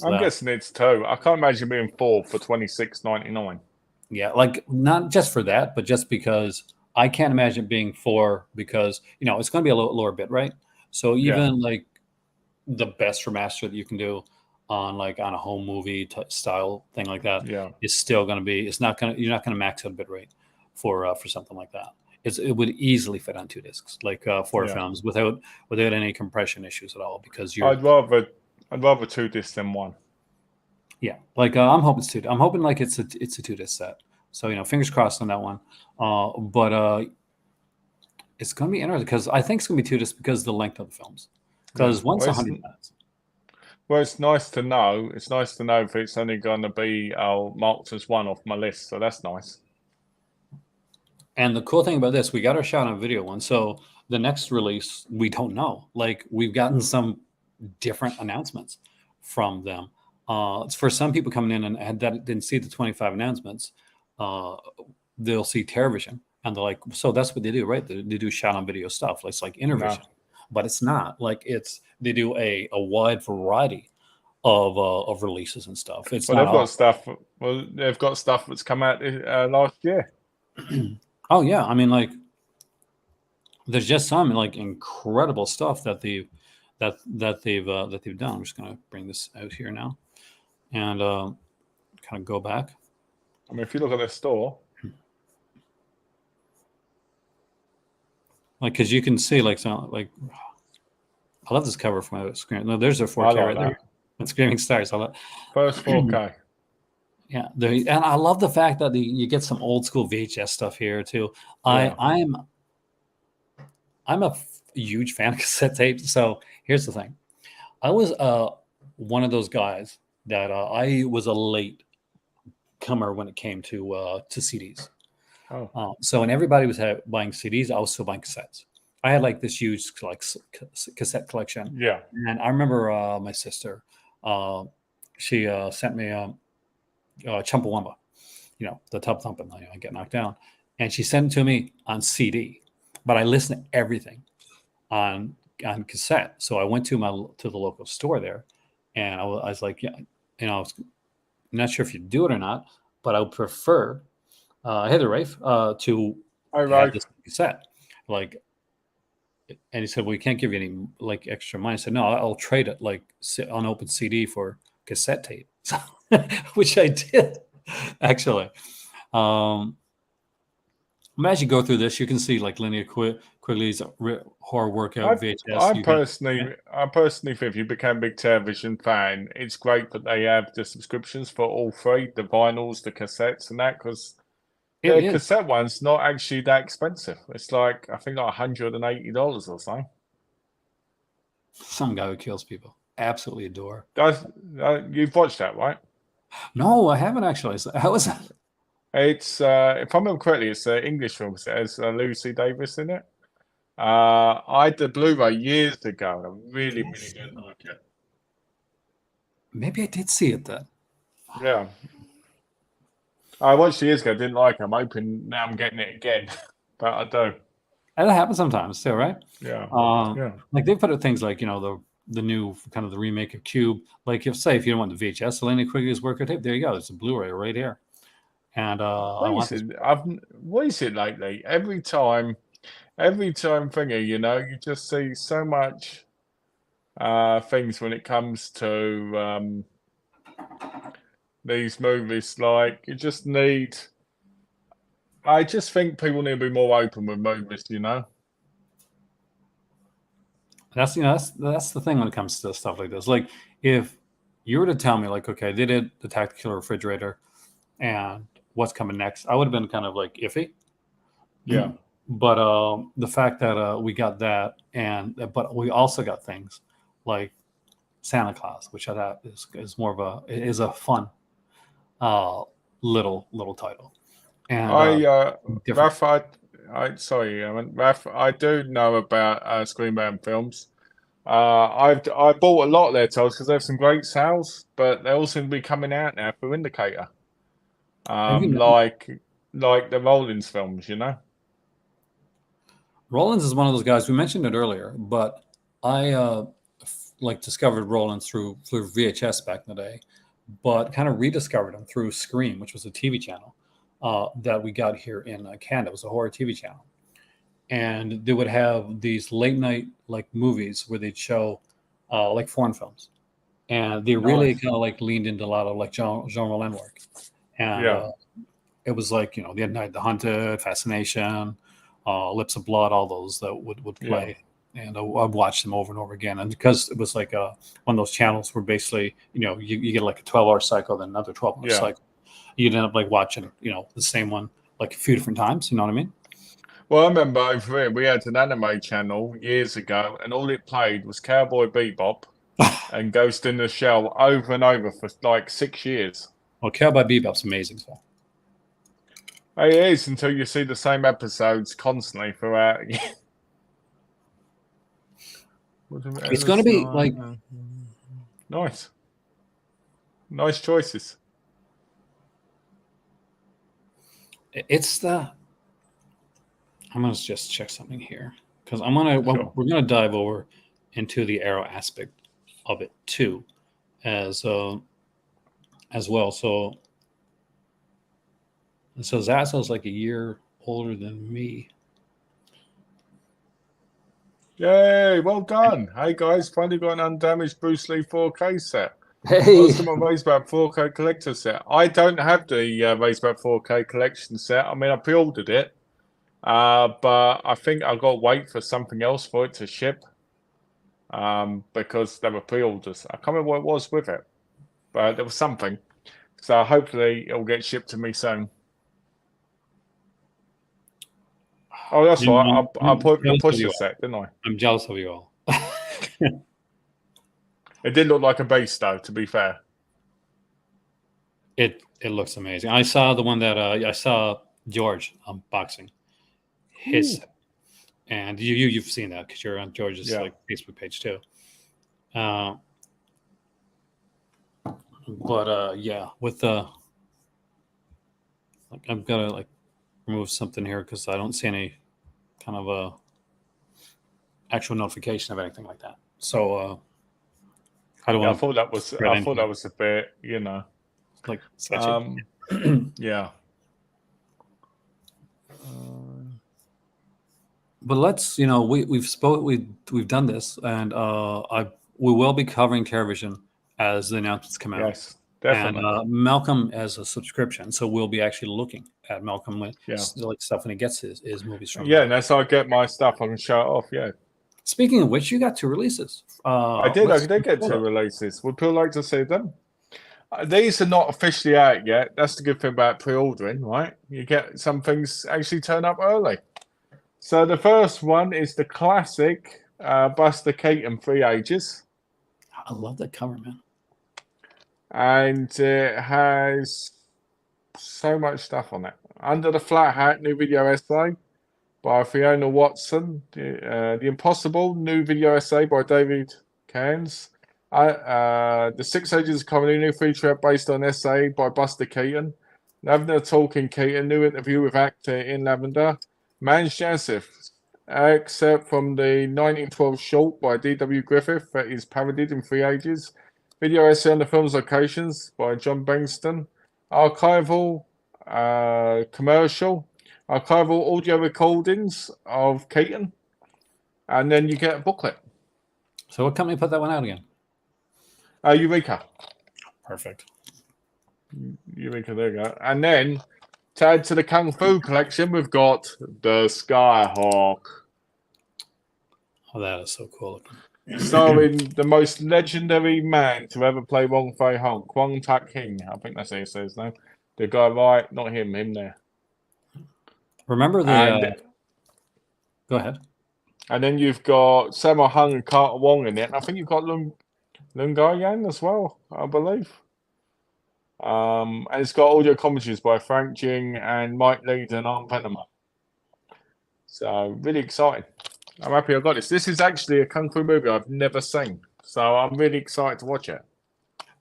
I'm that. guessing it's two. I can't imagine being four for 26.99. Yeah, like not just for that, but just because I can't imagine it being four because it's going to be a lower bit, right? So Yeah, even like the best remaster that you can do on a home movie style thing like that yeah, is still going to be. It's not going to You're not going to max out bit rate for something like that. It would easily fit on two discs, like four yeah. films without any compression issues at all, because you're I'd rather I'd rather two discs than one. yeah, like I'm hoping like it's a two disc set. So fingers crossed on that one. But it's going to be interesting because I think it's going to be two discs because of the length of the films. Yeah. Because once 100 minutes, It's nice to know. It's nice to know if it's only going to be marked as one off my list. So that's nice. and the cool thing about this, we got our shot on video one. So the next release, we don't know. Like we've gotten some different announcements from them. It's for some people coming in and that didn't see the 25 announcements. Uh, they'll see Terrorvision and they're like, so that's what they do, right? They do shot on video stuff. It's like No. Intervision, but it's not like they do a wide variety of releases and stuff. It's Well, not they've got all. stuff. Well, they've got stuff that's come out last year. Oh yeah, I mean like there's just some like incredible stuff that they've done. I'm just gonna bring this out here now and kind of go back. I mean, if you look at their store, Like because you can see like some like I love this cover from my screen. No, there's a 4K I like right there. that. It's Screaming Stars. I love, First 4K. yeah, and I love the fact that you get some old school VHS stuff here too. Yeah. I'm a huge fan of cassette tapes. So here's the thing: I was one of those guys that I was a late comer when it came to CDs. Oh, So when everybody was buying CDs, I was still buying cassettes. I had like this huge like cassette collection, yeah. and I remember my sister. She sent me Chumpawamba, the tub thumping, I get knocked down, and she sent it to me on CD, but I listened to everything on cassette. So I went to the local store there, and I was like, yeah, I was not sure if you do it or not, but I would prefer Heather Rafe to Hi, have Rafe. this cassette. Like, and he said, well, we can't give you any like extra money. I said, no, I'll trade it like on open CD for cassette tape, which I did actually. Um, as you go through this, you can see like Linnea Quigley's horror workout I VHS. I You got personally I personally think if you become a big television fan, it's great that they have the subscriptions for all three, the vinyls, the cassettes, and that because it the is cassette one's not actually that expensive. It's like I think like $180 or something. some guy who kills people. Absolutely adore. You've watched that, right? No, I haven't actually. How was that? It's if I remember correctly, it's an English film. It has Lucy Davis in it. I had the Blu-ray years ago. I really, really didn't like it. Maybe I did see it then. Yeah, I watched it years ago. Didn't like it. I'm hoping now I'm getting it again, but I do. And that happens sometimes too, right? Yeah, yeah, Like they put out things like the new kind of the remake of Cube. Like if you don't want the VHS, Elena Quigley's work tape, there you go. There's a Blu-ray right here. and I What want is this. it? What is it lately? Every time thingy, you just see so much things when it comes to these movies. Like you just need. I just think people need to be more open with movies. That's that's the thing when it comes to stuff like this. Like if you were to tell me like, okay, they did the tactical refrigerator and what's coming next, I would have been kind of like iffy. Yeah. But the fact that we got that, and but we also got things like Santa Claus, which I thought is more of a fun uh, little title and different. Raf, sorry, Raf, I do know about Screenbound Films. I bought a lot of their titles because they have some great sales, but they all seem to be coming out now for Indicator. Have you known, Like the Rollins films. Rollins is one of those guys we mentioned it earlier, but I like discovered Rollins through VHS back in the day, but kind of rediscovered him through Scream, which was a TV channel that we got here in Canada. It was a horror TV channel, and they would have these late night like movies where they'd show like foreign films, and they really Nice. kind of like leaned into a lot of like Jean Rollin work, and Yeah, it was like the Night the Hunted, Fascination, Lips of Blood, all those that would yeah, play, and I'd watch them over and over again, and because it was like one of those channels where basically you get like a 12-hour cycle, then another 12-hour yeah. cycle, you'd end up like watching the same one like a few different times. You know what I mean? Well, I remember over here we had an anime channel years ago, and all it played was Cowboy Bebop and Ghost in the Shell over and over for like 6 years. Well, Cowboy Bebop's amazing. So It is until you see the same episodes constantly throughout. it's going to be like Nice, nice choices. it's the. I'm gonna just check something here because I'm gonna Sure. we're gonna dive over into the arrow aspect of it too, as well. So Zasso's like a year older than me. Yay, well done. Hey guys, finally got an undamaged Bruce Lee 4K set. Hey, Ultimate Razorback 4K collector set. I don't have the Razorback 4K collection set. I mean, I pre-ordered it, but I think I've got to wait for something else for it to ship because there were pre-orders. I can't remember what it was with it, but there was something. So hopefully it'll get shipped to me soon. Oh, that's right. I put the pusher set, didn't I? I'm jealous of you all. It did look like a base, though, to be fair. It looks amazing. I saw the one that I saw George unboxing his, and you've seen that because you're on George's like Facebook page too. But yeah, with the like, I'm gonna like remove something here because I don't see any kind of a actual notification of anything like that. So how do I thought that was a bit, like sketchy. Yeah. But let's we've done this, and we will be covering Terrorvision as the announcements come out. Yes, definitely. And Malcolm as a subscription, so we'll be actually looking at Malcolm like stuff when he gets his movies from. Yeah, and that's how I get my stuff. I can show it off. Yeah. Speaking of which, you got 2 releases. I did get 2 releases. Would people like to see them? These are not officially out yet. That's the good thing about pre-ordering, right? You get some things actually turn up early. So the first one is the classic Buster Keaton 3 Ages. I love that cover, man. And it has so much stuff on it. Under the Flat Hat, new video essay by Fiona Watson. The Impossible, new video essay by David Cairns. The 6 Ages of Comedy, new feature based on essay by Buster Keaton. Lavender Talking Keaton, new interview with actor in Lavender. Man's Joseph, except from the 1912 short by D.W. Griffith that is parodied in 3 Ages. Video essay on the film's locations by John Bengston. Archival commercial, archival audio recordings of Keaton, and then you get a booklet. So what company put that one out again? Eureka. Perfect. Eureka, there you go. And then to add to the Kung Fu collection, we've got the Skyhawk. Oh, that is so cool. Starring the most legendary man to ever play Wong Fei Hung, Kwang Tak King. I think that's how he says his name. The guy, right? Not him, him there. Remember the... And, go ahead. And then you've got Sammo Hung and Carter Wong in it. And I think you've got Lung Gai Yan as well, I believe. And it's got audio commentaries by Frank Jing and Mike Leeds and Arm Panama. So really exciting. I'm happy I got this. This is actually a Kung Fu movie I've never seen. So I'm really excited to watch it.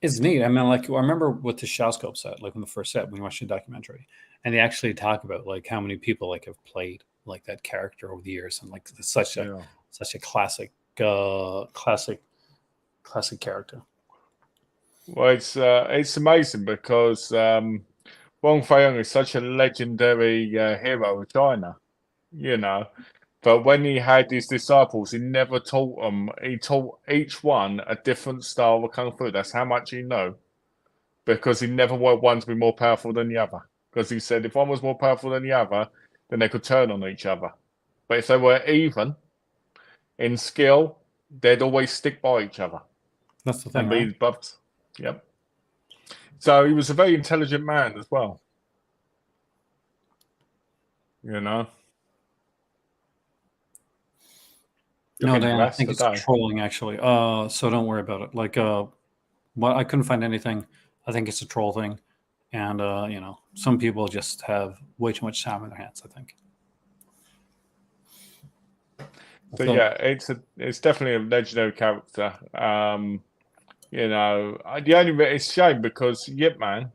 It's neat. I mean, like, I remember with the Shawscope set, like in the first set, when we watched the documentary, and they actually talk about like how many people like have played like that character over the years, and like it's such a classic character. Well, it's amazing because Wong Fei Hung is such a legendary hero of China, you know. But when he had his disciples, he never taught them. He taught each one a different style of Kung Fu. That's how much he knew. Because he never wanted one to be more powerful than the other. Because he said if one was more powerful than the other, then they could turn on each other. But if they were even in skill, they'd always stick by each other. That's the thing, and right? be buffed. Yep. So he was a very intelligent man as well. You know? No, Dan, I think it's trolling actually. So don't worry about it. Like, well, I couldn't find anything. I think it's a troll thing, and you know, some people just have way too much time in their hands, I think. So yeah, it's definitely a legendary character. You know, the only bit it's a shame because Yip Man,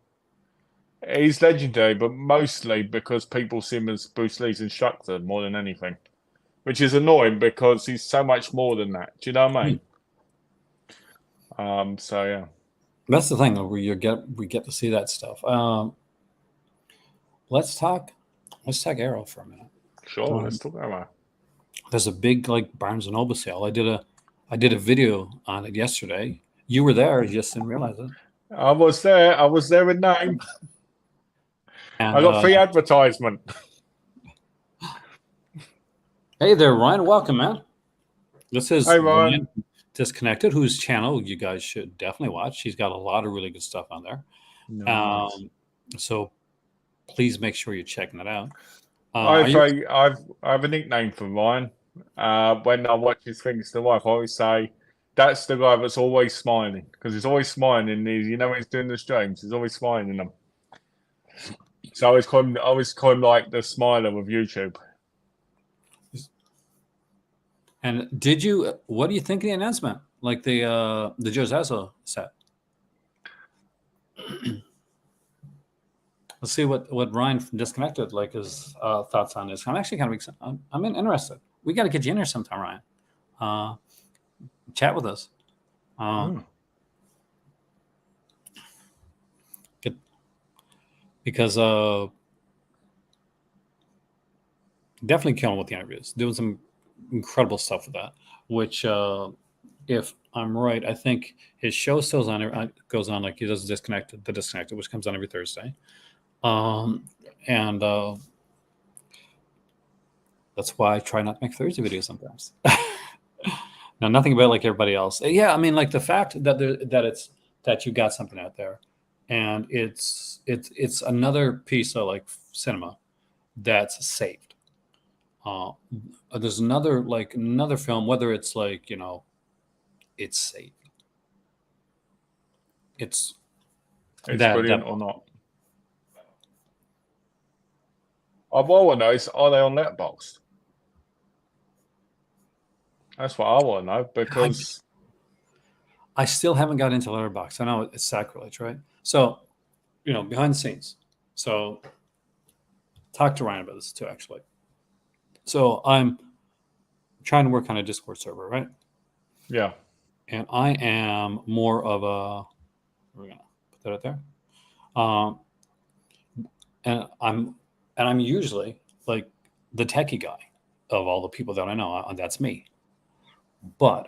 he's legendary, but mostly because people see him as Bruce Lee's instructor more than anything. Which is annoying because he's so much more than that. Do you know what I mean? So yeah, that's the thing. Where we get to see that stuff. Let's talk Arrow for a minute. Sure, let's talk about it. There's a big like Barnes and Noble sale. I did a video on it yesterday. You were there. You just didn't realize it. I was there. I was there in name. And, I got free advertisement. Hey there, Ryan. Welcome, man. This is Ryan Disconnected, whose channel you guys should definitely watch. He's got a lot of really good stuff on there. Nice. So please make sure you're checking it out. I have a nickname for Ryan. When I watch his things to wife, I always say that's the guy that's always smiling because he's always smiling in these. You know when he's doing the streams, he's always smiling in them. So I always call him like the smiler of YouTube. And what do you think of the announcement? Like the Josazzo set? Let's see what Ryan from Disconnected like his thoughts on this. I'm actually kind of excited. I'm interested. We got to get you in here sometime, Ryan. Chat with us. Because definitely killing with the interviews, doing some incredible stuff with that. Which, if I'm right, I think his show still goes on like he does the Disconnected, which comes on every Thursday. And that's why I try not to make Thursday videos sometimes. Now, nothing about like everybody else. Yeah, I mean, like the fact that you got something out there, and it's another piece of like cinema that's saved. There's another film, whether it's like, you know, it's saved. It's brilliant or not. What I want to know is, are they on Letterboxd? That's what I want to know because I still haven't got into Letterboxd. I know it's sacrilege, right? So, you know, behind the scenes. So, talk to Ryan about this too, actually. So I'm trying to work on a Discord server, right? Yeah. And I am more of a. We're gonna put that out there. and I'm usually like the techie guy of all the people that I know. That's me. But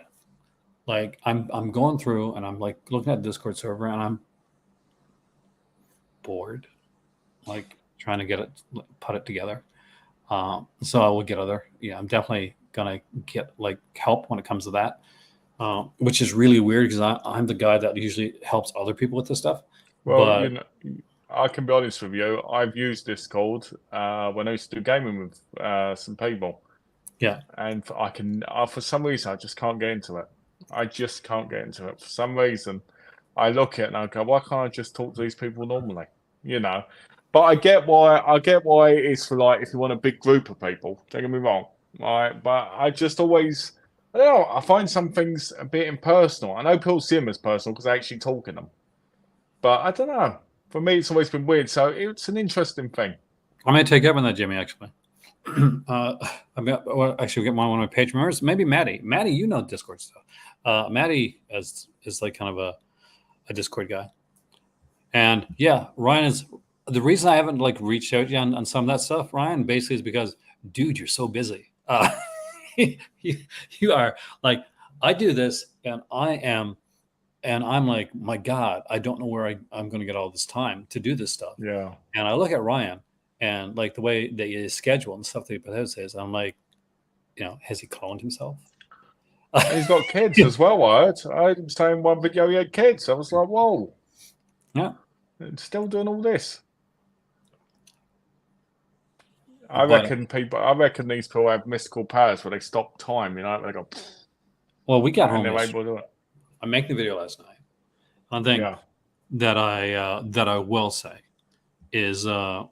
like I'm going through and I'm like looking at Discord server and I'm bored, like trying to get it put it together. So I will get other. Yeah, I'm definitely gonna get like help when it comes to that, which is really weird because I'm the guy that usually helps other people with this stuff. Well, But I can be honest with you. I've used Discord when I used to do gaming with some people, yeah, and I can for some reason I just can't get into it. I just can't get into it for some reason. I look at it and I go, why can't I just talk to these people normally? You know. But I get why it is for like if you want a big group of people. Don't get me wrong, right? But I just always I don't know. I find some things a bit impersonal. I know people see them as personal because I actually talk in them, but I don't know. For me, it's always been weird. So it's an interesting thing. I may take up on that, Jimmy. Actually, actually get one of my page members. Maybe Maddie. Maddie, you know Discord stuff. Maddie is like kind of a Discord guy. And yeah, Ryan is the reason I haven't like reached out yet on some of that stuff, Ryan, basically is because, dude, you're so busy. You, you are like, I do this and I'm like, my God, I don't know where I'm going to get all this time to do this stuff. Yeah. And I look at Ryan and like the way that he schedule and stuff that he puts is, I'm like, has he cloned himself? And he's got kids as well, I heard. I heard him saying one video he had kids. I was like, whoa. Yeah. And still doing all this. I But reckon these people have mystical powers where they stop time, they go, well, we got and home they're yesterday. able to do it. I make the video last night. One thing Yeah. that I will say is that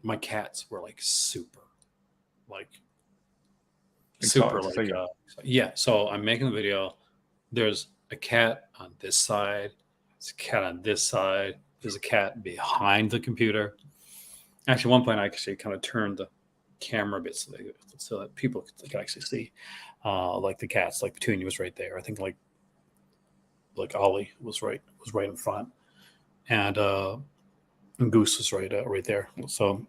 my cats were like super Excited to see like you. yeah. So I'm making the video. There's a cat on this side. There's a cat on this side. There's a cat behind the computer. Actually, at one point I actually kind of turned the camera a bit so that people could actually see like the cats. Like Petunia was right there. I think like Ollie was right in front, and Goose was right there. So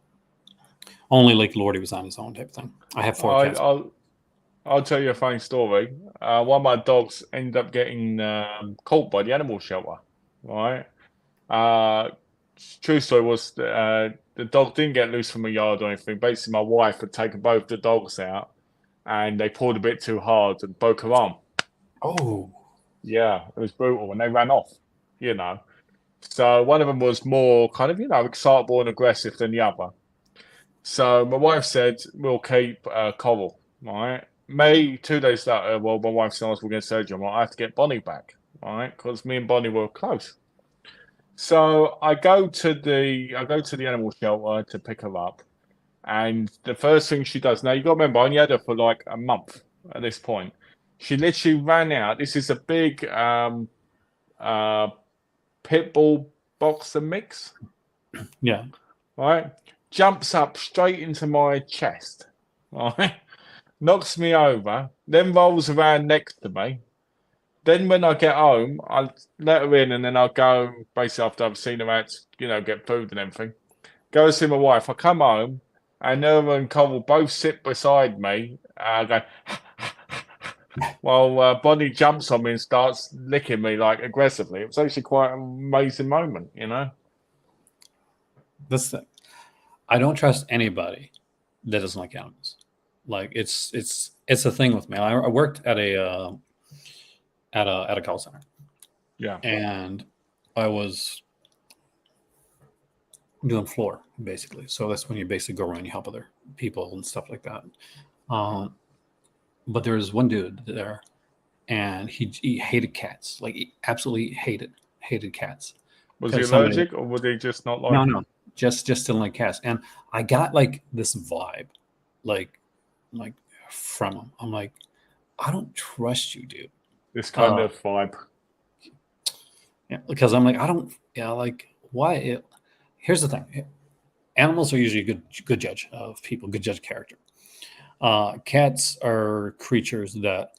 only like Lordy was on his own type of thing. I have 4 cats. I'll tell you a funny story. One of my dogs ended up getting caught by the animal shelter, right? True story was the dog didn't get loose from a yard or anything. Basically, my wife had taken both the dogs out and they pulled a bit too hard and broke her arm. Oh, Yeah, it was brutal and they ran off. So one of them was more kind of, excitable and aggressive than the other. So my wife said, we'll keep Coral, right? 2 days later, well, my wife said we're going to surgery. I have to get Bonnie back, right? Because me and Bonnie were close. So I go to the animal shelter to pick her up, and the first thing she does. Now you got to remember, I only had her for like a month at this point. She literally ran out. This is a big pit bull boxer mix. yeah. Right, jumps up straight into my chest. Right, knocks me over, then rolls around next to me. Then when I get home, I let her in, and then I'll go basically after I've seen her out, get food and everything. Go see my wife. I come home, and her and Cole both sit beside me. Go while Bonnie jumps on me and starts licking me like aggressively. It was actually quite an amazing moment. That's the I don't trust anybody that doesn't like animals. Like it's a thing with me. I worked at a call center. Yeah. And I was doing floor basically. So that's when you basically go around, you help other people and stuff like that. But there was one dude there, and he hated cats. Like he absolutely hated cats. Was he allergic, or would he just not like? No, just didn't like cats. And I got like this vibe, like from him. I'm like, I don't trust you, dude. This kind of vibe. Yeah, because I'm like, I don't. Yeah, like why? Here's the thing: animals are usually a good judge of people, good judge of character. Cats are creatures that,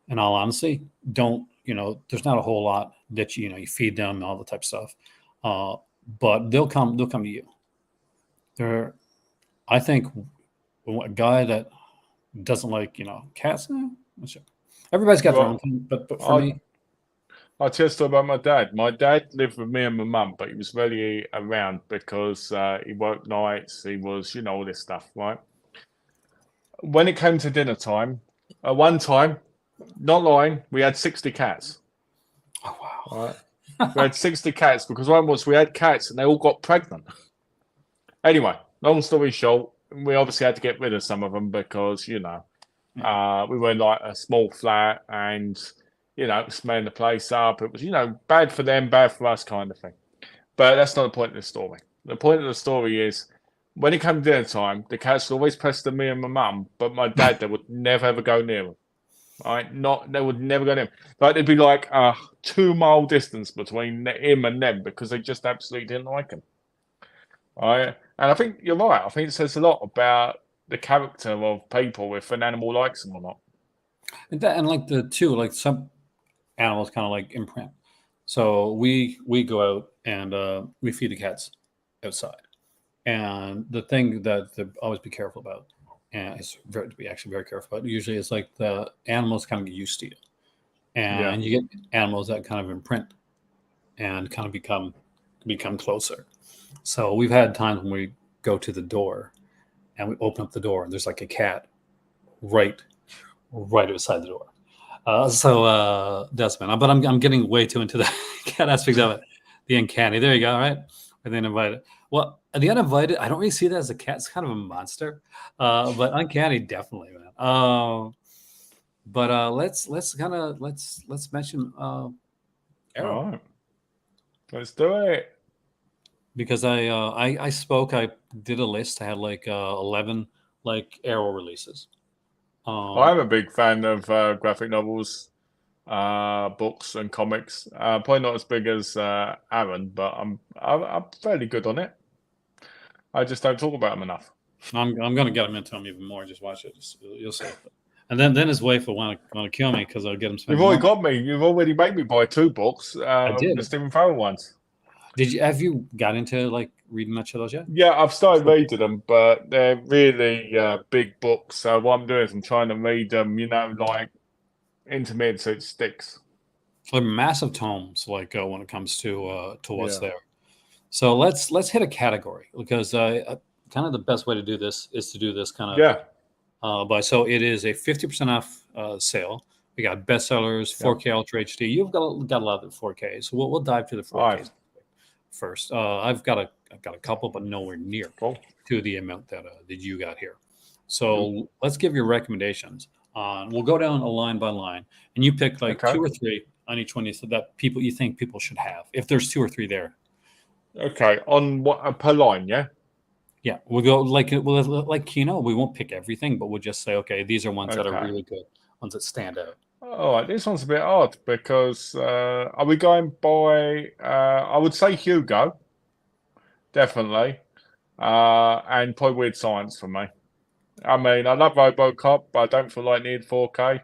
in all honesty, don't. There's not a whole lot that you feed them and all the type of stuff. but they'll come. They'll come to you. They're, I think, a guy that doesn't like cats. Sure. Everybody's got their own Well, thing, but for I me, I'll tell you a story about my dad. My dad lived with me and my mum, but he was rarely around because he worked nights. He was, all this stuff, right? When it came to dinner time, at one time, not lying, we had 60 cats. oh Right? We wow. had 60 cats because one was we had cats and they all got pregnant. Anyway, long story short, we obviously had to get rid of some of them because, Yeah. we were in like a small flat and, smelling the place up. It was, bad for them, bad for us kind of thing. But that's not the point of the story. The point of the story is when it came dinner time, the cats would always pester me and my mum, but my dad, they would never ever go near them. Right? They would never go near them. Like there'd be like a 2 mile distance between him and them because they just absolutely didn't like him. Right? And I think you're right. I think it says a lot about the character of people if an animal likes them or not. And like the two, like some animals kind of like imprint. So we go out and we feed the cats outside. And the thing that to always be careful about, and it's very, to be actually very careful about, usually it's like the animals kind of get used to you, Yeah. and you get animals that kind of imprint and kind of become closer. So we've had times when we go to the door and we open up the door and there's like a cat right right outside the door. That's been, but I'm getting way too into the cat aspect of it. The uncanny. There you go. All right. And then invited. Well, the uninvited, I don't really see that as a cat. It's kind of a monster. But uncanny, definitely, man. But let's mention Arrow All right. Let's do it. because I spoke. I did a list. I had like 11 like Arrow releases. I'm a big fan of graphic novels, books, and comics. Probably not as big as Aaron, but I'm fairly good on it. I just don't talk about them enough. I'm gonna get him into him even more. Just watch it. You'll see. And then his wife will want to kill me because I'll get him You've spending already more. got me. You've already made me buy 2 books, I the did. Stephen Farrell ones. Did you have you got into like reading much of those yet? Yeah, I've started reading them, but they're really big books. So what I'm doing is I'm trying to read them, like intermittent so it sticks. Like massive tomes, like when it comes to what's Yeah. there. So let's hit a category because kind of the best way to do this is to do this kind of Yeah. by so it is a 50% off sale. We got bestsellers, Yep. 4K Ultra HD. You've got a lot of the 4K, so we'll dive to the All right. 4Ks first. I've got a couple, but nowhere near Cool. to the amount that you got here. So let's give your recommendations. We'll go down a line by line, and you pick like Okay. 2 or 3 on each one so that you think people should have. If there's 2 or 3 there, Okay. On what per line? Yeah. yeah, we'll go like Kino. We won't pick everything, but we'll just say, okay, these are ones that are Okay. really good, ones that stand out. All right. This one's a bit odd because are we going by? I would say Hugo, definitely, and probably Weird Science for me. I mean, I love RoboCop, but I don't feel like I need 4K.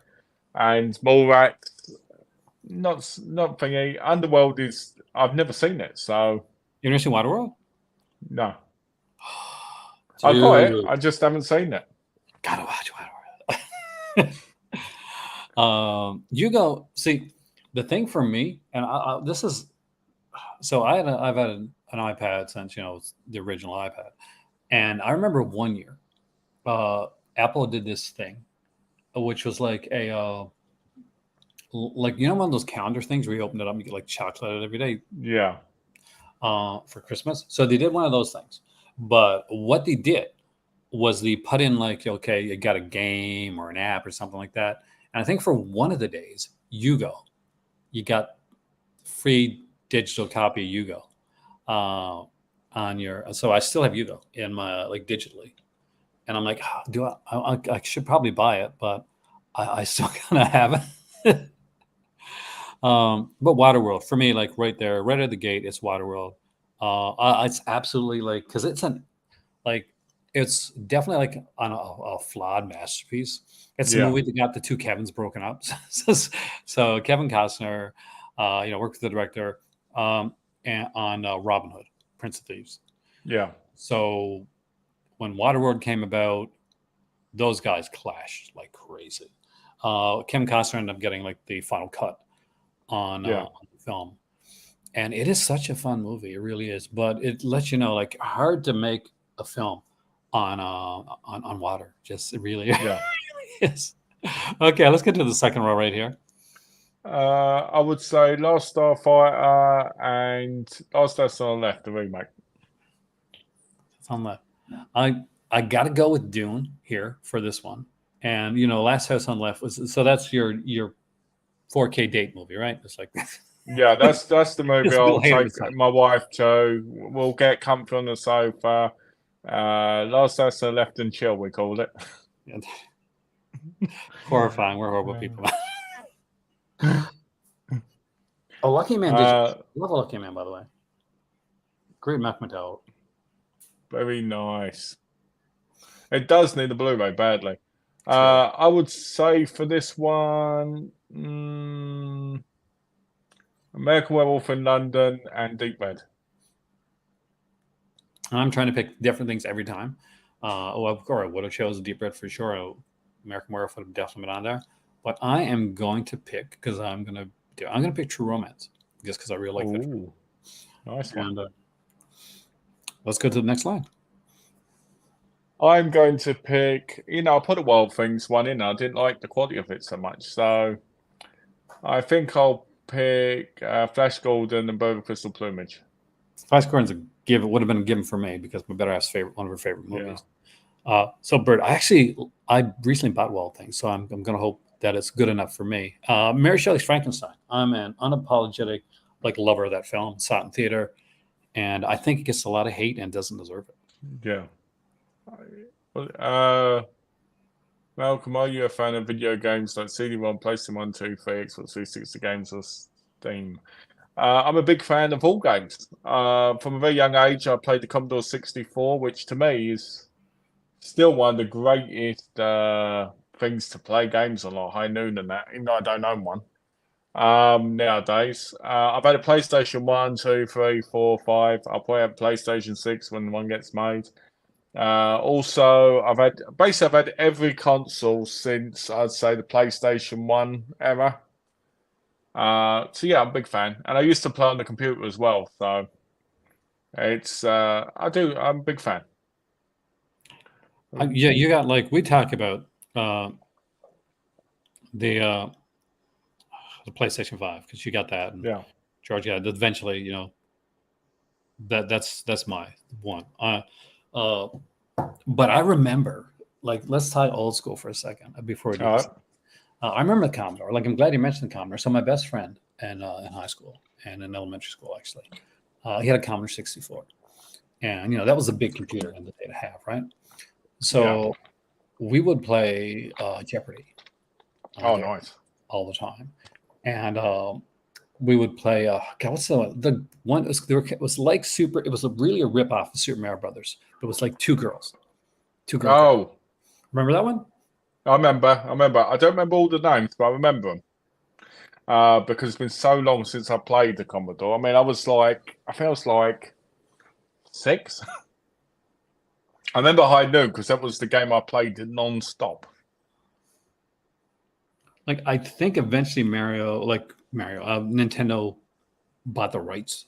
And Mallrats, not thingy. Underworld is I've never seen it, so You ever seen Waterworld? no. I got it. Dude, I just haven't seen it. gotta watch Waterworld. You go see the thing for me, and this is so I've had an iPad since the original iPad, and I remember one year, Apple did this thing, which was like a like one of those calendar things where you open it up and you get like chocolate every day Yeah. for Christmas. So they did one of those things, but what they did was they put in like, okay, you got a game or an app or something like that. And I think for one of the days, you got free digital copy of Yugo on your. So I still have Yugo in my like digitally, and I'm like, do I should probably buy it, but I still kind of have it. But Waterworld for me, like right there, right at the gate, it's Waterworld. It's absolutely like because like it's definitely like on a flawed masterpiece. It's a Yeah. movie that got the 2 Kevins broken up. So Kevin Costner, worked with the director and on Robin Hood, Prince of Thieves. Yeah. So when Waterworld came about, those guys clashed like crazy. Kim Costner ended up getting like the final cut on the film, and it is such a fun movie. It really is, but it lets you know like hard to make a film on water. Just it really, Yeah. is. Okay, let's get to the second row right here. I would say Last Starfighter and Last House on the Left, the remake. It's on left. I got to go with Dune here for this one, and Last House on Left was so that's your 4K date movie, right? It's like Yeah, that's the movie It's I'll Bill Hader take side. my wife to. We'll get comfy on the sofa. Last House on the Left and chill, we called it. Horrifying. We're horrible people. Oh, Lucky Man! Love Lucky Man, by the way. Great mathematical. Very nice. It does need a Blu-ray badly. I would say for this one, American Werewolf in London and Deep Red. I'm trying to pick different things every time. Of course, I would have chosen Deep Red for sure. American Werewolf would have definitely been on there. But I am going to pick because I'm gonna pick True Romance just because I really like that. Ooh, nice one. And, let's go to the next line. I'm going to pick. I put a Wild Things one in. I didn't like the quality of it so much, so I think I'll pick Flash Gordon and Bird of Crystal Plumage. Flash Gordon's it would have been a given for me because my better half's one of her favorite movies. So Bird, I recently bought Wild Things, so I'm going to hope that it's good enough for me. Mary Shelley's Frankenstein. I'm an unapologetic lover of that film. Saw it in theater, and I think it gets a lot of hate and doesn't deserve it. Yeah. Malcolm, are you a fan of video games like CD-ROM, PlayStation 1, 2, 3, Xbox 360 games, or Steam? I'm a big fan of all games. From a very young age, I played the Commodore 64, which to me is still one of the greatest things to play games on, like High Noon and that, even though I don't own one nowadays. I've had a PlayStation 1, 2, 3, 4, 5. I'll probably have a PlayStation 6 when one gets made. Also, I've had every console since I'd say the PlayStation 1 era. So yeah, I'm a big fan, and I used to play on the computer as well. So it's I'm a big fan. Yeah, you got we talk about the PlayStation 5 because you got that, and George got it. Eventually, that's my one. But I remember, let's tie old school for a second before we do this. I remember the Commodore. I'm glad you mentioned the Commodore. So my best friend in high school and in elementary school, actually, he had a Commodore 64, and that was a big computer in the day to have, right? So we would play Jeopardy. Nice. All the time, and we would play. What's the one? It was like Super. It was really a rip off of Super Mario Brothers. It was like two girls. Oh, remember that one? I remember. I don't remember all the names, but I remember them because it's been so long since I played the Commodore. I mean, I think I was like 6. I remember High Noon because that was the game I played non-stop. I think eventually Nintendo bought the rights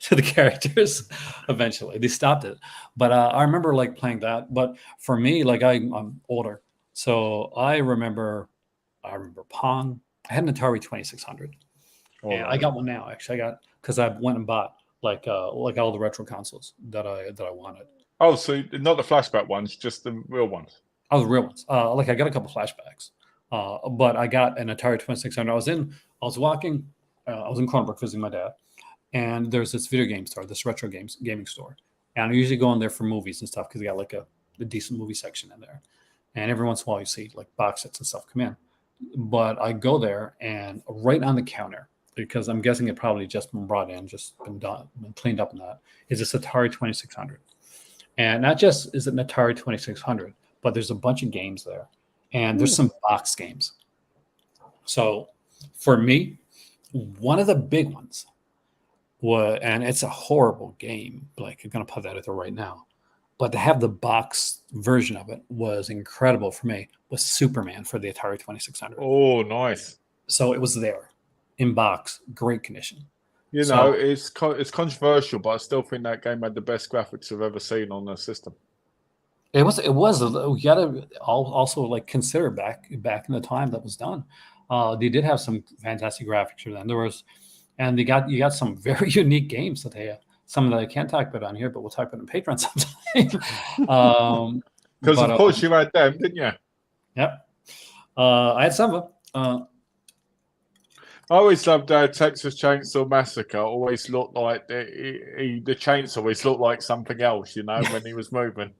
to the characters. Eventually, they stopped it. But I remember playing that. But for me, I'm older, so I remember Pong. I had an Atari 2600, and I got one now. Actually, because I went and bought all the retro consoles that I wanted. Oh, so not the flashback ones, just the real ones. Oh, the real ones. I got a couple flashbacks. But I got an Atari 2600. I was in Cronenberg visiting my dad, and there's this video game store, this retro gaming store, and I usually go in there for movies and stuff because they got a decent movie section in there, and every once in a while you see box sets and stuff come in. But I go there, and right on the counter, because I'm guessing it probably just been brought in, just been done, been cleaned up, and that is this Atari 2600, and not just is it an Atari 2600, but there's a bunch of games there. And there's some box games. So for me, one of the big ones and it's a horrible game. Like, I'm gonna put that out there right now. But to have the box version of it was incredible for me. Was Superman for the Atari 2600. Oh, nice. So it was there in box, great condition. You know, So it's controversial, but I still think that game had the best graphics I've ever seen on the system. it was you gotta also like consider back in the time that was done. They did have some fantastic graphics for then. There was, and you got some very unique games that they some that I can't talk about on here, but we'll talk about on Patreon sometime. Because of course you had them, didn't you? Yep. I had some of them. I always loved Texas Chainsaw Massacre. Always looked like the chainsaw always looked like something else, you know, when he was moving.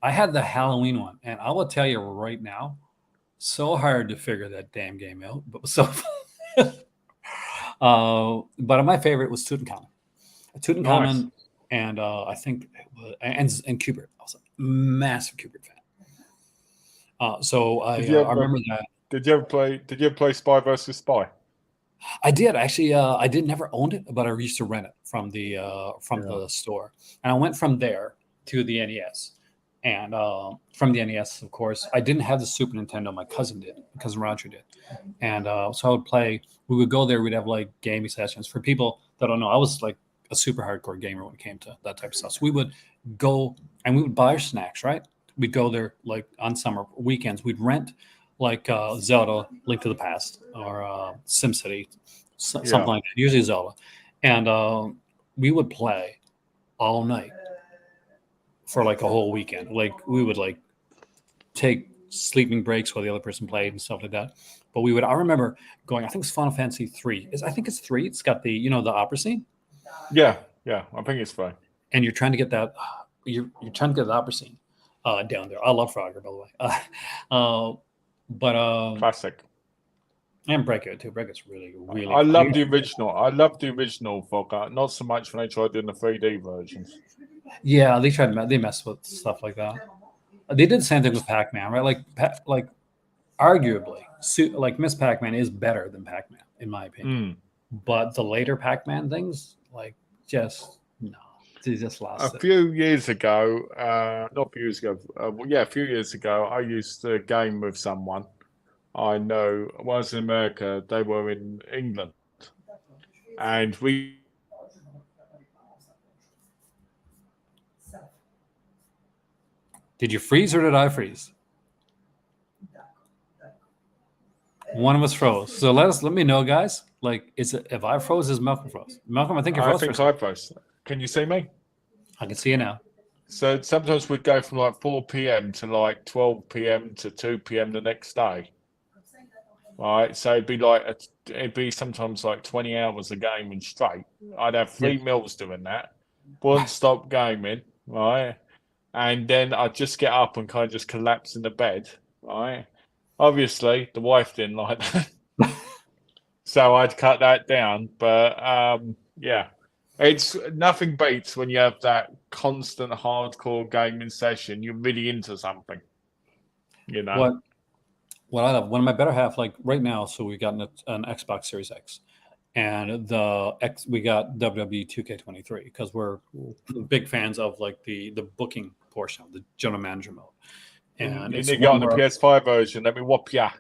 I had the Halloween one, and I will tell you right now, so hard to figure that damn game out, but so. But my favorite was Tutankhamun. Tutankhamun, Nice. and I think it was, and Kubrick. I was a massive Kubrick fan. So I remember that. Did you ever play Spy versus Spy? I did actually. I did never owned it, but I used to rent it from the store, and I went from there to the NES, and from the NES, of course, I didn't have the Super Nintendo. My cousin did, cousin Roger did, and so I would play. We would go there. We'd have like gaming sessions. For people that don't know, I was like a super hardcore gamer when it came to that type of stuff. So we would go and we would buy our snacks. Right, we'd go there like on summer weekends. We'd rent like Zelda, Link to the Past, or SimCity, something like that. Usually Zelda, and we would play all night for like a whole weekend. Like we would like take sleeping breaks while the other person played and stuff like that. But we would. I remember going. I think it's Final Fantasy 3. I think it's 3. It's got the the opera scene. Yeah. I think it's fine. And you're trying to get that. You're trying to get the opera scene down there. I love Frogger, by the way. But Classic. and Breakout too. Breakout's really. I love the original. I love the original Frogger. Not so much when they tried doing the 3D versions. Yeah, they mess with stuff like that. They did the same thing with Pac-Man, right? Like arguably, like Miss Pac-Man is better than Pac-Man in my opinion. But the later Pac-Man things, like, just no, they just lost a few years ago, not a few years ago, a few years ago, I used to game with someone I know. I was in America, they were in England, and we. Did you freeze or did I freeze? One of us froze. So let me know, guys. Like, if I froze, is Malcolm froze? Malcolm, I think you're froze. I think I froze. Can you see me? I can see you now. So sometimes we'd go from like 4 p.m. to like 12 p.m. to 2 p.m. the next day. Right, so it'd be sometimes like 20 hours a game in straight. I'd have 3 meals doing that. Wouldn't stop gaming, right? And then I'd just get up and kind of just collapse in the bed, right? Obviously, the wife didn't like that. So I'd cut that down. But yeah, it's nothing beats when you have that constant hardcore gaming session. You're really into something, you know. What I love, one of my better half, like right now, so we got an Xbox Series X, and we got WWE 2K23 because we're big fans of like the booking portion of the general manager mode. And you need to get on the PS5 version. Let me whoop ya.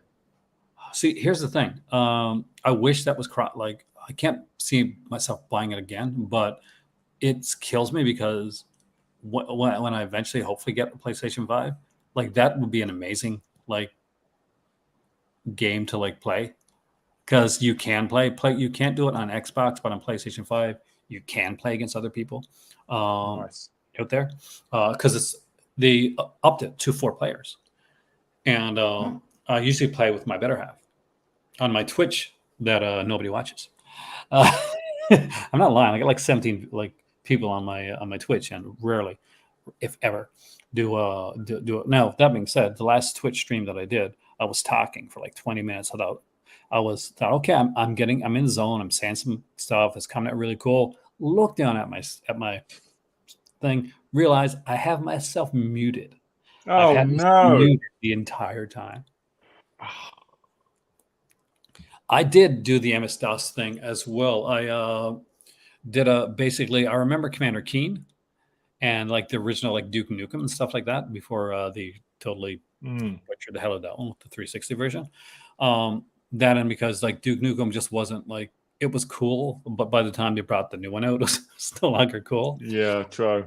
See, here's the thing. I wish that was like, I can't see myself buying it again, but it kills me because when I eventually hopefully get a PlayStation 5, like that would be an amazing like game to like play, because you can play. You can't do it on Xbox, but on PlayStation 5 you can play against other people Nice. out there, because they upped it to 4 players, and I usually play with my better half on my Twitch that nobody watches. I'm not lying. I got like 17 like people on my Twitch, and rarely, if ever, do it. Now that being said, the last Twitch stream that I did, I was talking for like 20 minutes. Thought, okay, I'm in zone. I'm saying some stuff. It's coming out really cool. Look down at my thing. Realize I have myself muted. Oh, I've had no. muted the entire time. I did do the MS-DOS thing as well. did basically. I remember Commander Keen and like the original like Duke Nukem and stuff like that before they totally butchered the hell out of that one with the 360 version. That and because like Duke Nukem just wasn't like it was cool, but by the time they brought the new one out, it was still no longer cool. Yeah, true.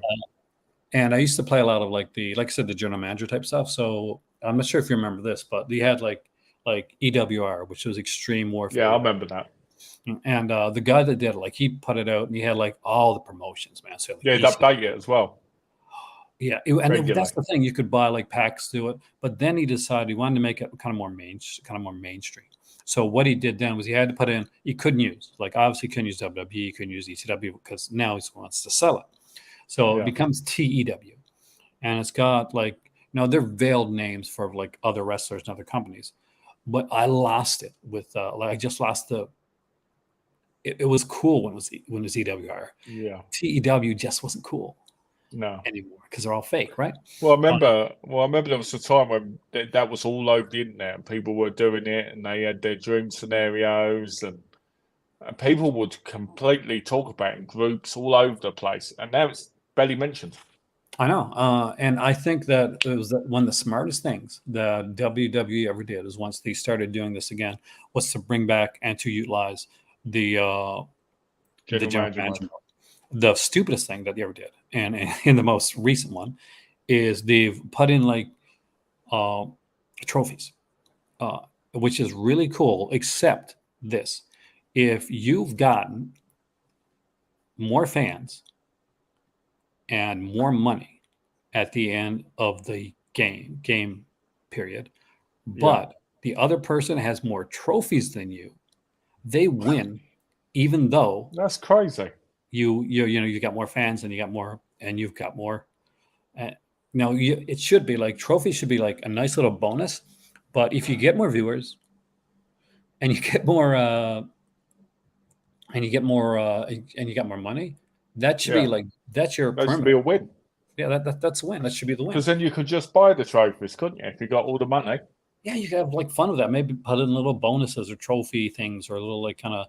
And I used to play a lot of like I said, the general manager type stuff. So I'm not sure if you remember this, but they had like EWR, which was Extreme Warfare. Yeah, I remember that. And the guy that did it, like he put it out and he had like all the promotions, man. So like, Yeah, he'd update it as well. Yeah, that's the thing. You could buy like packs to it, but then he decided he wanted to make it kind of more mainstream. So what he did then was he had to put in. He couldn't use obviously couldn't use WWE, he couldn't use ECW because now he wants to sell it. So it becomes TEW, and it's got they're veiled names for like other wrestlers and other companies, but I lost it with I just lost the. It was cool when it was EWR. Yeah, TEW just wasn't cool. No. Anymore because they're all fake, right? Well, I remember there was a time when that was all over the internet and people were doing it and they had their dream scenarios and people would completely talk about it in groups all over the place. And now it's barely mentioned. I know. And I think that it was one of the smartest things that WWE ever did is once they started doing this again, was to bring back and to utilize the general management. The stupidest thing that they ever did, and in the most recent one, is they've put in like trophies, which is really cool. Except this: if you've gotten more fans and more money at the end of the game period, but the other person has more trophies than you, they win, even though that's crazy. You got more fans and you've got more. It should be like trophies should be like a nice little bonus, but if you get more viewers and you get more and you got more money, that should be like that's your that should be a win. Yeah, that's a win. That should be the win. Because then you could just buy the trophies, couldn't you? If you got all the money. Yeah, you could have like fun with that. Maybe put in little bonuses or trophy things or a little like kind of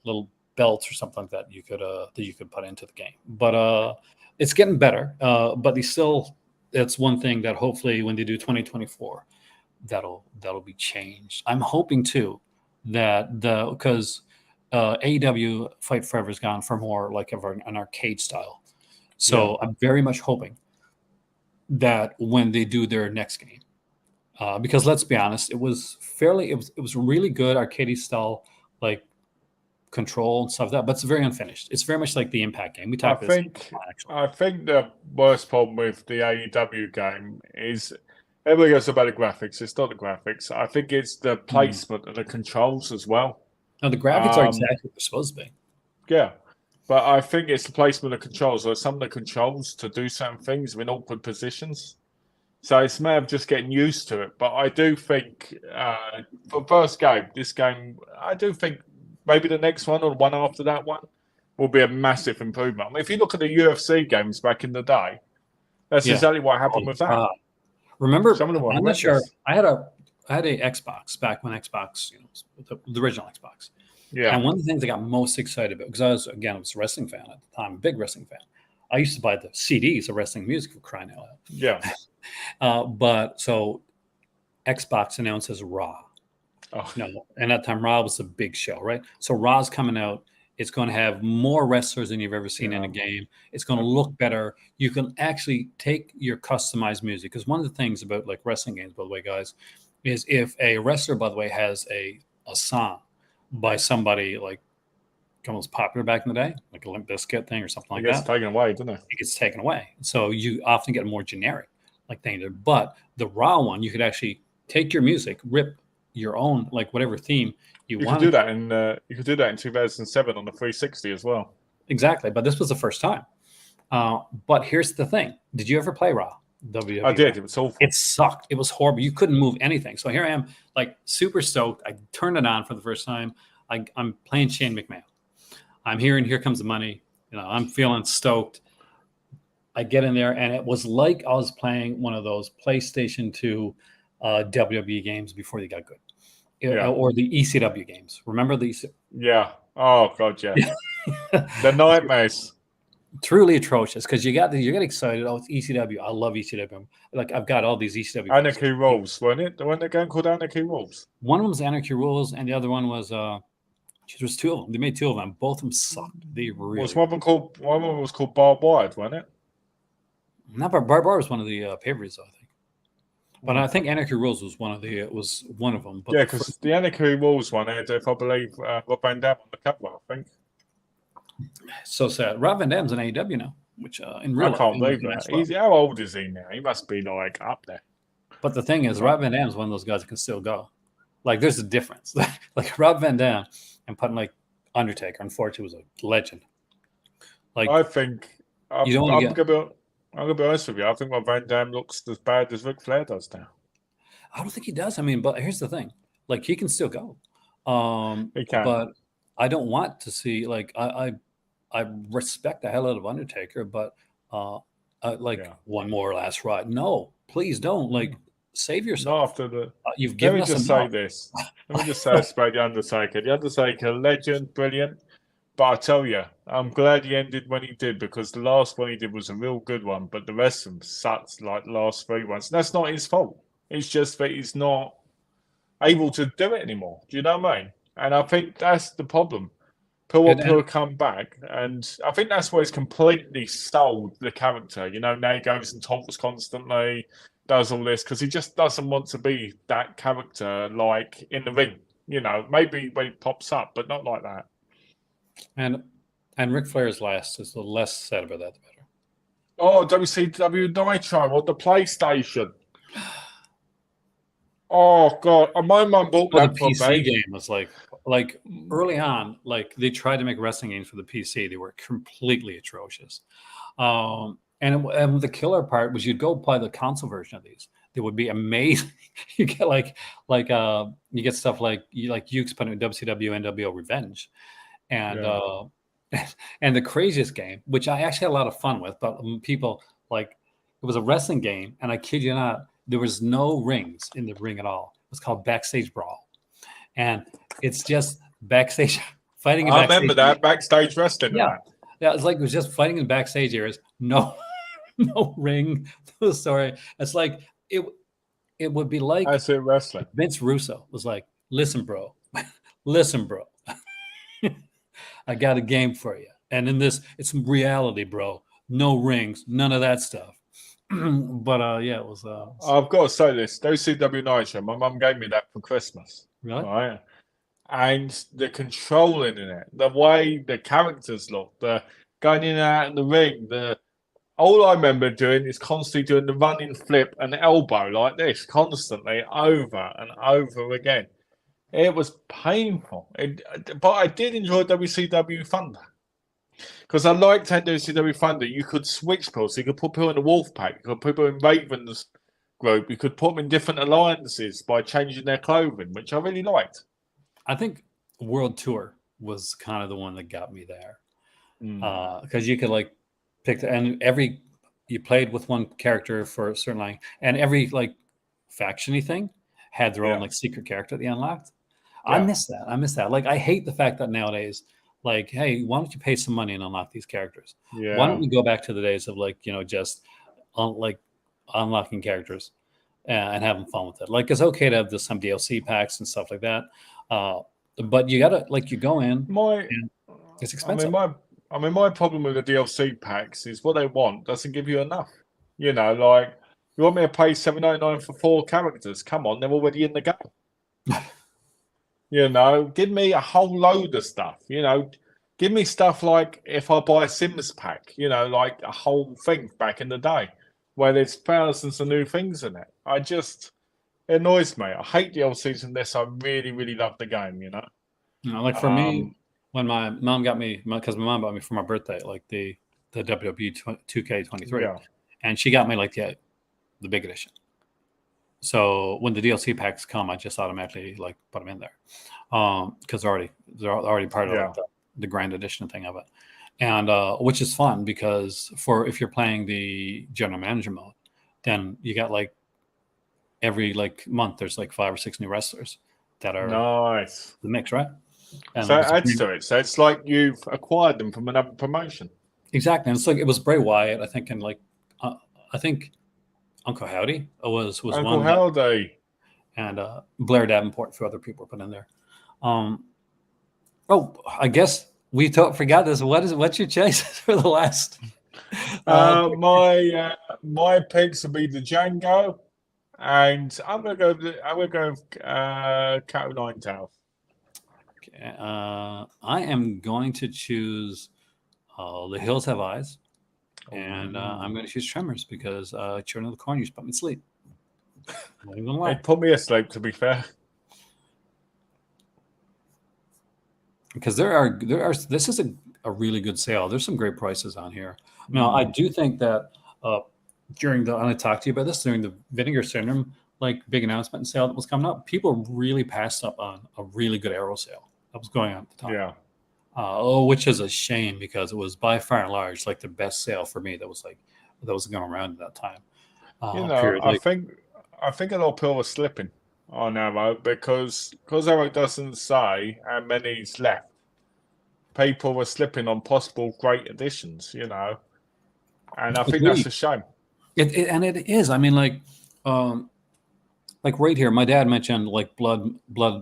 little belts or something like that you could put into the game. But it's getting better. But it's one thing that hopefully when they do 2024, that'll be changed. I'm hoping too that because AEW Fight Forever has gone for more like an arcade style. So I'm very much hoping that when they do their next game, because let's be honest, it was really good arcade style, like control and stuff like that, but it's very unfinished. It's very much like the Impact game. I think the worst problem with the AEW game is everybody goes about the graphics. It's not the graphics. I think it's the placement of the controls as well. No, the graphics are exactly what they're supposed to be. Yeah. But I think it's the placement of controls. Like some of the controls to do certain things in awkward positions. So it's a matter of just getting used to it. But I do think for first game, this game, I do think maybe the next one or the one after that one will be a massive improvement. I mean, if you look at the UFC games back in the day, that's exactly what happened with that. Remember, some of them I'm not sure. I had a Xbox back when Xbox, the original Xbox. Yeah. And one of the things I got most excited about, because I was a wrestling fan at the time, a big wrestling fan. I used to buy the CDs of wrestling music for crying out loud. Yeah. But so Xbox announces Raw. Oh. And at that time, Raw was a big show, right? So Raw's coming out. It's going to have more wrestlers than you've ever seen in a game. It's going to look better. You can actually take your customized music. Because one of the things about like wrestling games, by the way, guys, is if a wrestler, by the way, has a song by somebody like almost popular back in the day, like a Limp Bizkit thing or something like that. It gets taken away, doesn't it? It gets taken away. So you often get a more generic like thing. But the Raw one, you could actually take your music, rip your own like whatever theme you want. You could do that in 2007 on the 360 as well. Exactly, but this was the first time. But here's the thing: did you ever play Raw? WWE? I did. It was awful. It sucked. It was horrible. You couldn't move anything. So here I am, like super stoked. I turned it on for the first time. I'm playing Shane McMahon. I'm here, and here comes the money. I'm feeling stoked. I get in there, and it was like I was playing one of those PlayStation 2 WWE games before they got good. Yeah. or the ECW games. Remember these? Yeah. Oh God, yeah. The nightmares. Truly atrocious because you get excited. Oh, it's ECW. I love ECW. Like I've got all these ECW games. Anarchy Rules, wasn't it? The one they're going called Anarchy Rules. One of them was Anarchy Rules, and the other one was there's two of them. They made two of them. Both of them sucked. They really. Was one of them was called Barbed Wired, wasn't it? Not Bar was one of the pay-per-views, I think. But I think Anarchy Rules was one of them. But yeah, because the Anarchy Rules one had, if I believe, Rob Van Dam on the cover, I think. So sad. Rob Van Dam's in AEW now, which in real I can't believe that. How old is he now? He must be like up there. But the thing is, Rob Van Dam's one of those guys that can still go. Like, there's a difference. Like Rob Van Dam and putting like Undertaker, unfortunately, was a legend. Like, I think I'm you don't want to get. I'm gonna be honest with you. I think Rob Van Dam looks as bad as Ric Flair does now. I don't think he does. I mean, but here's the thing: like, he can still go. He can. But I don't want to see like I respect the hell out of Undertaker, but one more last ride. No, please don't. Like, save yourself. Not after the. You've given Let me us just say this. Let me just say this about the Undertaker. The Undertaker, legend, brilliant. But I tell you, I'm glad he ended when he did because the last one he did was a real good one. But the rest of them sucked like the last three ones. And that's not his fault. It's just that he's not able to do it anymore. Do you know what I mean? And I think that's the problem. People come back, and I think that's where he's completely stole the character. You know, now he goes and taunts constantly, does all this because he just doesn't want to be that character like in the ring. You know, maybe when he pops up, but not like that. And Ric Flair's last is the less said about that, the better. Oh, WCW Nitro on the PlayStation. Oh God, my mum bought that the for PC me. game was like early on, like they tried to make wrestling games for the PC. They were completely atrocious. And the killer part was you'd go play the console version of these. They would be amazing. You get you get stuff like Ukes putting WCW NWO Revenge. And and the craziest game, which I actually had a lot of fun with, but people it was a wrestling game, and I kid you not, there was no rings in the ring at all. It was called Backstage Brawl, and it's just backstage fighting. I remember that backstage wrestling. Yeah, it's like it was just fighting in backstage areas. No, no ring. No story. It's like it would be like I see wrestling. Vince Russo was like, "Listen, bro, listen, bro." I got a game for you. And in this, it's reality, bro. No rings, none of that stuff. But it was. I've got to say this. WCW Nitro, my mum gave me that for Christmas. Really? Right? And the controlling in it, the way the characters look, the going in and out in the ring, all I remember doing is constantly doing the running flip and elbow like this, constantly over and over again. It was painful, but I did enjoy WCW Thunder because I liked how WCW Thunder. You could switch people, so you could put people in the Wolf Pack, you could put people in Raven's group, you could put them in different alliances by changing their clothing, which I really liked. I think World Tour was kind of the one that got me there because you could pick and you played with one character for a certain line, and every faction-y thing had their own secret character that they unlocked. I miss that. Like, I hate the fact that nowadays, hey, why don't you pay some money and unlock these characters? Yeah. Why don't we go back to the days of just unlocking characters and having fun with it? Like, it's okay to have some DLC packs and stuff like that, but you gotta you go in. And it's expensive. My problem with the DLC packs is what they want doesn't give you enough. You know, you want me to pay $7.99 for 4 characters? Come on, they're already in the game. You know, give me a whole load of stuff. You know, give me stuff like if I buy a Sims pack, you know, like a whole thing back in the day where there's thousands of new things in it. It annoys me. I hate DLCs unless I really, really love the game, you know? For me, when my mom got me, because my mom bought me for my birthday, the WWE 2K23, and she got me the big edition. So when the DLC packs come, I just automatically put them in there because they're already part of the grand edition thing of it, and which is fun because if you're playing the general manager mode, then you got every month there's 5 or 6 new wrestlers that are Nice. the mix, right? And So like it adds to it. So it's like you've acquired them from another promotion. exactly, and it's like it was Bray Wyatt, I think, and like I think Uncle Howdy was Uncle one that, Howdy. and Blair Davenport, a few other people were put in there. Oh, I guess we forgot this. What's your choice for the last? My picks would be the Django, and I'm gonna go Cat O' Nine Tails. I am going to choose The Hills Have Eyes, and I'm going to choose Tremors because Children of the Corn used to put me to sleep. Not even gonna lie. It put me asleep, to be fair. Because there are this is a really good sale. There's some great prices on here. Now I do think that during the, and I talked to you about this during the Vinegar Syndrome like big announcement and sale that was coming up, people really passed up on a really good Arrow sale that was going on at the time. Yeah. Which is a shame because it was by far and large like the best sale for me that was going around at that time. I think a lot of people were slipping on Arrow because Arrow doesn't say how many's left. People were slipping on possible great additions, and I think that's a shame. And it is. I mean, like right here, my dad mentioned like blood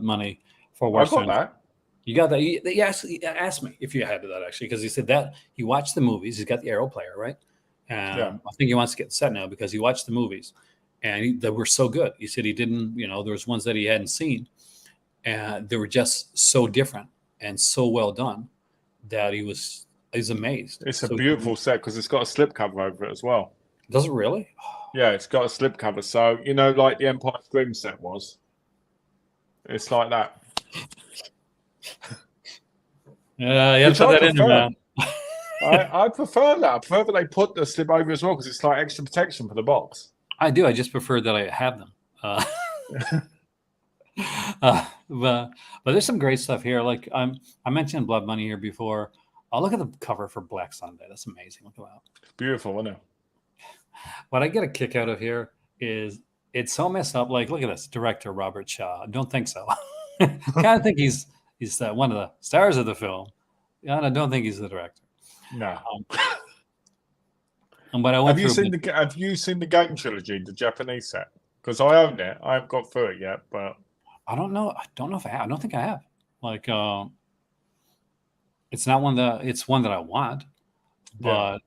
money for Western. I got that. You got that? He asked me if you had that actually because he said that he watched the movies. He's got the Arrow player, right? And Yeah. I think he wants to get the set now because he watched the movies and they were so good. He said he didn't, there was ones that he hadn't seen and they were just so different and so well done that he's amazed. It's a beautiful set because it's got a slipcover over it as well. Does it really? Yeah, it's got a slipcover. So, like the Empire Scream set was. It's like that. Yeah, you have to put that in there, man. I prefer that. I prefer that they put the slip over as well because it's like extra protection for the box. I do. I just prefer that I have them. But there's some great stuff here. Like I mentioned Blood Money here before. I'll look at the cover for Black Sunday. That's amazing. Look at that. It's beautiful, isn't it? What I get a kick out of here is it's so messed up. Like, look at this director Robert Shaw. I don't think so. I kind of think he's one of the stars of the film. And I don't think he's the director. No. But have you seen the game trilogy, the Japanese set? Because I own it. I haven't got through it yet, but I don't know. I don't know if I have. I don't think I have. Like, it's not one that it's one that I want, but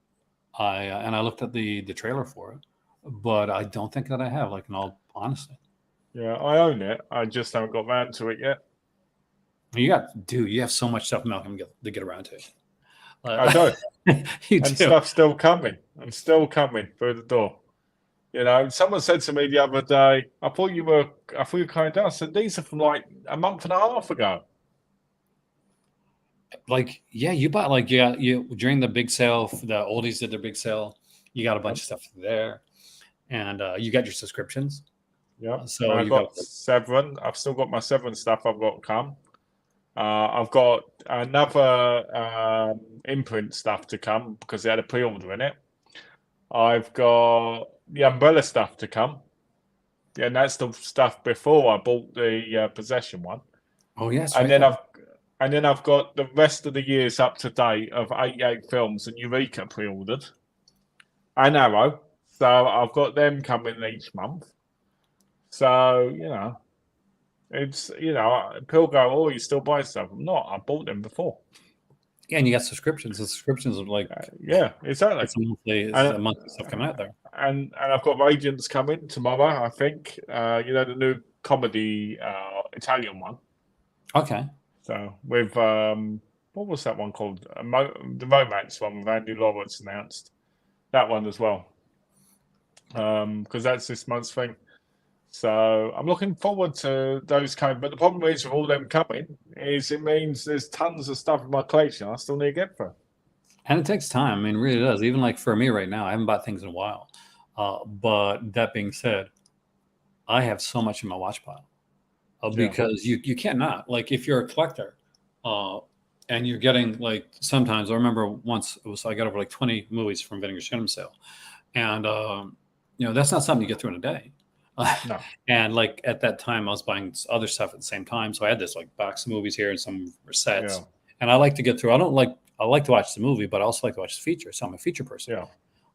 I looked at the trailer for it, but I don't think that I have. Like, in all honesty. Yeah, I own it. I just haven't got around to it yet. You have so much stuff, Malcolm, to get around to. I do. You and do. Stuff's still coming. I'm still coming through the door. Someone said to me the other day, I thought you were coming down. I said, these are from like a month and a half ago. Like, yeah, you bought you during the big sale, the oldies did their big sale. You got a bunch of stuff there. And you got your subscriptions. Yeah. So I got Severin. I've still got my Severin stuff I've got to come. I've got another imprint stuff to come because they had a pre-order in it. I've got the Umbrella stuff to come. Yeah, and that's the stuff before I bought the Possession one. Oh yes, and then I've got the rest of the years up to date of 88 films and Eureka pre-ordered, and Arrow. So I've got them coming each month. So it's people go, oh, you still buy stuff? I'm not. I bought them before. Yeah, and you got subscriptions. The subscriptions are like yeah, exactly. It's a monthly stuff coming out there. And I've got Radiance coming tomorrow. I think the new comedy Italian one. Okay. So with what was that one called? The romance one with Andy Lawrence announced. That one as well. Because that's this month's thing. So I'm looking forward to those coming. But the problem is with all them coming is it means there's tons of stuff in my collection I still need to get through. And it takes time. I mean, it really does. Even like for me right now, I haven't bought things in a while. But that being said, I have so much in my watch pile because you can't not. Like if you're a collector and you're getting like sometimes I remember once I got over like 20 movies from Vinegar Syndrome sale. And, that's not something you get through in a day. No. And like at that time, I was buying other stuff at the same time, so I had this like box of movies here and some were Yeah. sets. And I like to get through. I like to watch the movie, but I also like to watch the feature. So I'm a feature person.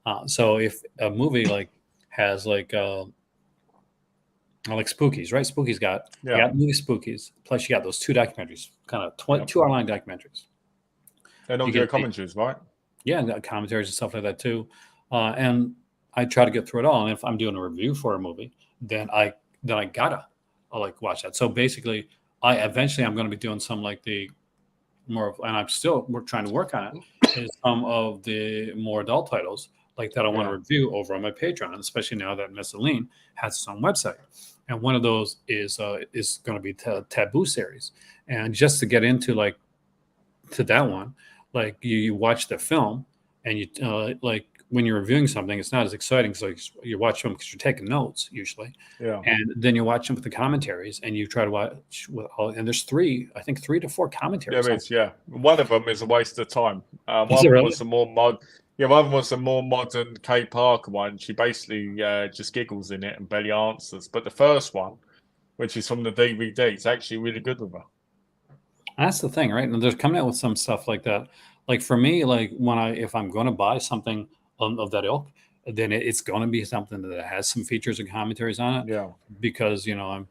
Yeah. So if a movie like has like Spookies, right? Spookies got you Yeah. got movie Spookies, plus you got those two documentaries, kind of Yeah. 2 hour long documentaries. They don't You do get commentaries, right? yeah, and got commentaries and stuff like that too. And I try to get through it all. And if I'm doing a review for a movie, then I gotta like watch that. So basically, I'm going to be doing some like the more of, and I'm still we're trying to work on it. Is some of the more adult titles like that I want to Yeah. review over on my Patreon, especially now that Misceline has its own website. And one of those is going to be Taboo series. And just to get into like to that one, like you watch the film and you like when you're reviewing something, it's not as exciting because like you watch them because you're taking notes usually, Yeah. and then you watch them with the commentaries and you try to watch with all. And there's I think 3 to 4 commentaries. There is, yeah. One of them is a waste of time. Is One it of them really? was a more mod. Yeah, one of them was a more modern Kate Parker one. She basically just giggles in it and barely answers. But the first one, which is from the DVD, is actually really good with her. That's the thing, right? And they're coming out with some stuff like that. Like for me, like if I'm going to buy something of that ilk, then it's going to be something that has some features and commentaries on it, Yeah. because I'm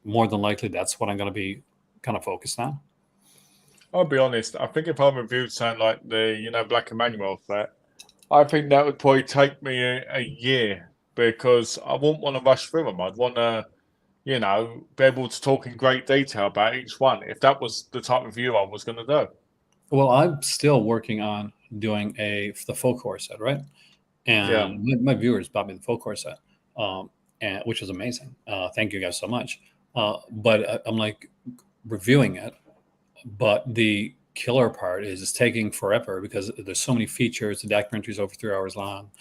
more than likely that's what I'm going to be kind of focused on. I'll be honest. I think if I reviewed something like the Black Emmanuel set, I think that would probably take me a year because I wouldn't want to rush through them. I'd want to, be able to talk in great detail about each one if that was the type of review I was going to do. Well, I'm still working on doing the full horror set, right? Yeah. And my viewers bought me the full horror set, and which was amazing. Thank you guys so much. But I'm like reviewing it, but the killer part is it's taking forever because there's so many features. The documentary is over 3 hours long.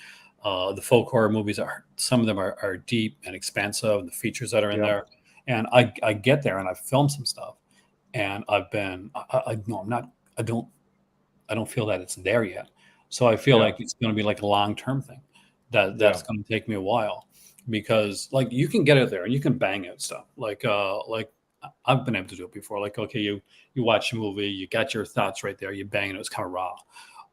The folk horror movies some of them are deep and expansive. The features that are in Yeah. there, and I get there and I film some stuff, and I've been I no I'm not I don't feel that it's there yet. So I feel Yeah. like it's going to be like a long-term thing that's Yeah. going to take me a while, because like you can get out there and you can bang out stuff like I've been able to do it before. Like, okay, you watch a movie, you got your thoughts right there, you bang it, it's kind of raw.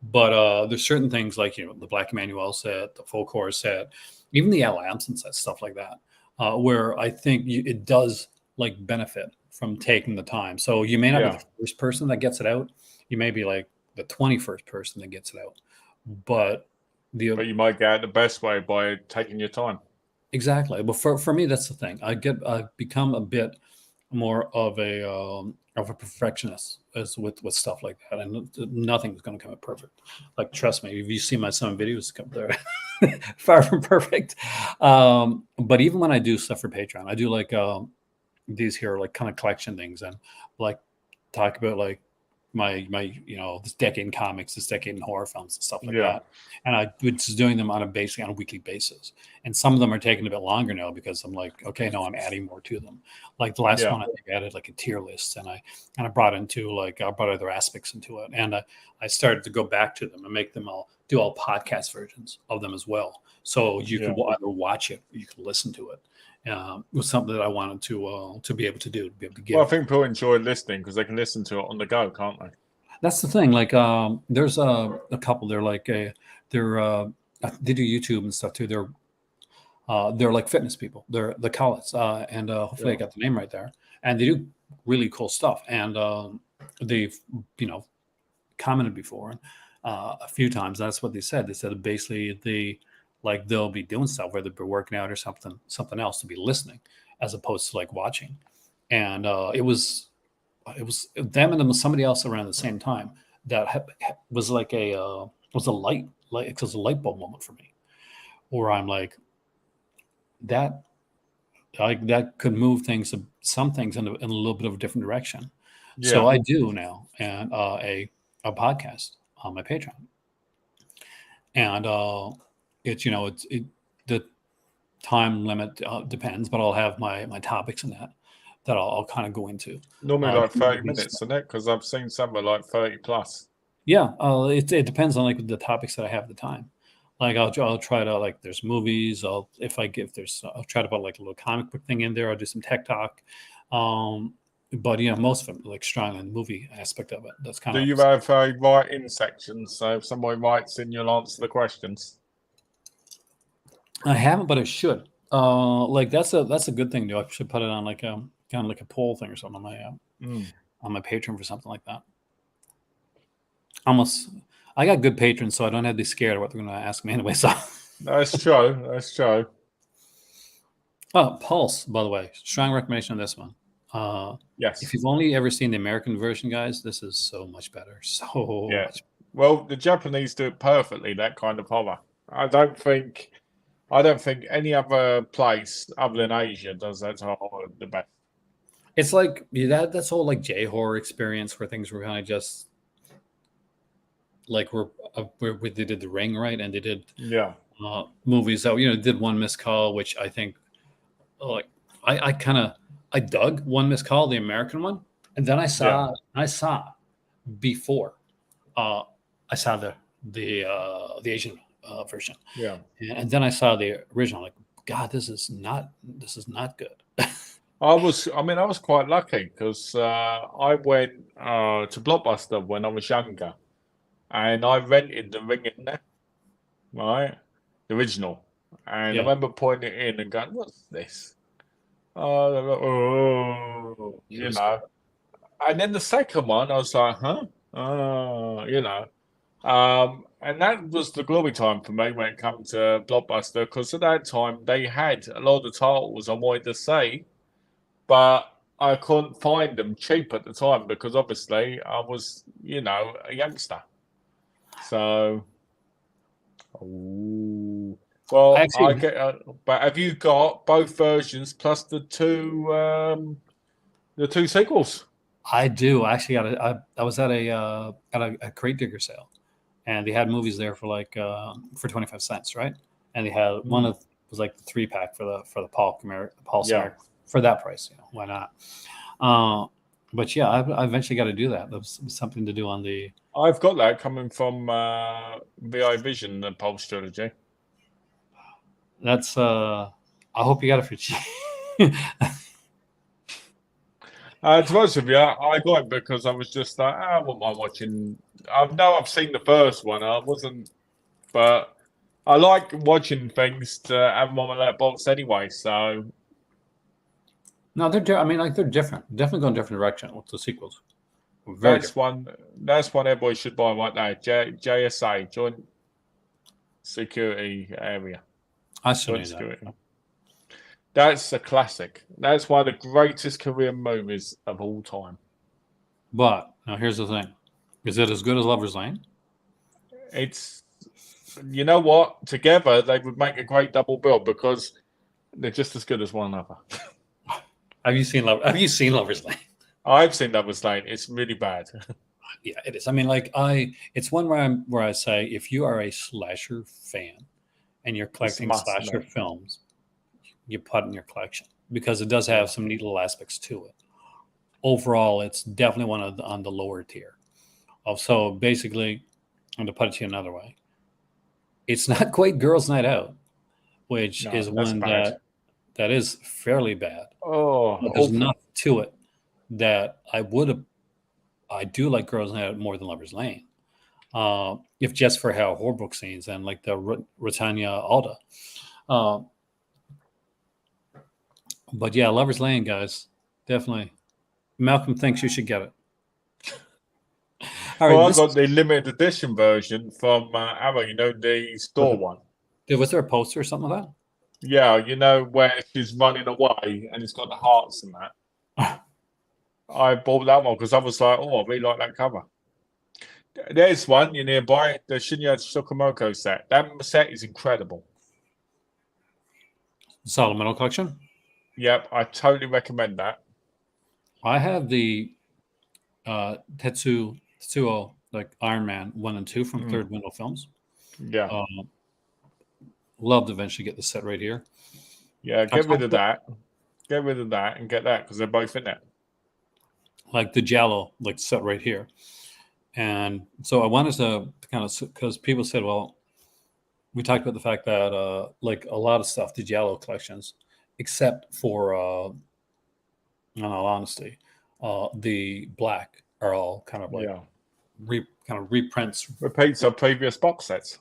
But there's certain things like the Black Emmanuel set, the folk horror set, even the Al Amson set, stuff like that, where I think it does like benefit from taking the time. So you may not be Yeah. the first person that gets it out. You may be like the 21st person that gets it out, but But you might get it the best way by taking your time. exactly. But for me, that's the thing. I've become a bit more of a perfectionist as with stuff like that, and nothing's going to come out perfect. Like trust me, if you see my some videos, they're far from perfect. But even when I do stuff for Patreon, I do like these here like kind of collection things, and like talk about like my this decade in comics, this decade in horror films and stuff like Yeah. that. And I was doing them on a weekly basis. And some of them are taking a bit longer now because I'm like, okay, no, I'm adding more to them. Like the last Yeah. one, I think I added like a tier list, and I brought other aspects into it, and I started to go back to them and make them do all podcast versions of them as well. So you Yeah. could either watch it or you could listen to it. It was something that I wanted to be able to do, to be able to give. Well, I think people enjoy listening because they can listen to it on the go, can't they? That's the thing. Like, there's a couple. They do YouTube and stuff too. They're like fitness people. The Collets, and hopefully I Yeah. got the name right there. And they do really cool stuff. And they've commented before a few times. That's what they said. They said basically they'll be doing stuff, whether they're working out or something else, to be listening as opposed to like watching. And it was them and then somebody else around the same time that was like was a it was a light bulb moment for me, where I'm like that that could move some things in a little bit of a different direction. So Yeah. I do now, and a podcast on my Patreon, and it's the time limit depends, but I'll have my topics in that I'll kind of go into. Normally like 30 These minutes, isn't it? Because I've seen some are like 30 plus. Yeah, it depends on like the topics that I have at the time. Like I'll try to like there's movies. I'll try to put like a little comic book thing in there. I'll do some tech talk. But most of them like strong on the movie aspect of it. That's kind Do of you have a write-in section? So if somebody writes in, you'll answer the questions. I haven't, but I should. Like that's a good thing to do. I should put it on like kind of like a poll thing or something on my Patreon for something like that. Almost, I got good patrons, so I don't have to be scared of what they're going to ask me anyway. So, That's true. That's true. oh, Pulse, by the way, strong recommendation on this one. Yes. If you've only ever seen the American version, guys, this is so much better. So Yeah. much. Well, the Japanese do it perfectly. That kind of horror. I don't think any other place other than Asia does that horror the best. It's like that's whole like J horror experience where things were kind of just like where they did The Ring, right, and they did Yeah. movies that did One Missed Call, which I think like I dug One Missed Call, the American one, and then I saw before I saw the Asian version, Yeah. and then I saw the original. Like, God, this is not good. I was quite lucky because I went to Blockbuster when I was younger, and I rented The Ring in there, right, the original, and I Yeah, remember putting it in and going, "What's this?" Oh, it was good. And then the second one, I was like, "Huh?" And that was the glory time for me when it came to Blockbuster because at that time they had a lot of the titles I wanted to see, but I couldn't find them cheap at the time because obviously I was, a youngster. So, ooh. I Well, I actually get. But have you got both versions plus the two sequels? I do. I actually I was at a crate digger sale, and they had movies there for like for 25 cents, right? And they had one Mm, of was like the 3 pack for the Paul yeah, Samaric for that price. Why not? Uh, but yeah, I eventually got to do that. That was something to do on the. I've got that coming from VI Vision, the Pulse trilogy. That's I hope you got it for cheap. To be honest with you, I got it because I was just like, I wouldn't mind watching. I know I've seen the first one. I wasn't, but I like watching things to have them on my letterbox anyway. So No, I mean, like they're different. Definitely going different direction with the sequels. Very that's different. one. That's one everybody should buy right now. JSA, Joint Security Area, I still Joint need that. Security. That's a classic. That's one of the greatest Korean movies of all time. But now here's the thing: is it as good as Lover's Lane? It's, you know what? Together they would make a great double bill because they're just as good as one another. Have you seen Lover's Lane? I've seen Lover's Lane. It's really bad. Yeah, it is. I mean, it's one where I say if you are a slasher fan and you're It's a collecting must, slasher no. films, you put it in your collection because it does have some neat little aspects to it. Overall, it's definitely one on the lower tier. So basically, I'm going to put it to you another way. It's not quite Girls' Night Out, which No, is that's one bad. that is fairly bad. Oh, But there's awful. enough to it that I do like Girls' Night Out more than Lover's Lane. If just for how horror book scenes and like the Rotania Alda. Uh, but yeah, Lover's Lane, guys, definitely. Malcolm thinks you should get it. All right, Well, I got the limited edition version from Arrow, the store one. was there a poster or something like Yeah, where she's running away and it's got the hearts and that. that? I bought that one because I was like, oh, I really like that cover. There's one you nearby, the Shinya Tsukamoko set. That set is incredible. Solid Metal Collection. Yep, I totally recommend that. I have the Tetsuo, like Iron Man 1 and 2 from Third Window Films. Yeah. Love to eventually get the set right here. Yeah, get rid of that. Get rid of that and get that because they're both in it. Like the Giallo, like set right here. And so I wanted to kind of, because people said, well, we talked about the fact that like a lot of stuff, the Giallo collections, except for in all honesty, the black are all kind of like Yeah. kind of reprints. Repeats of previous box sets.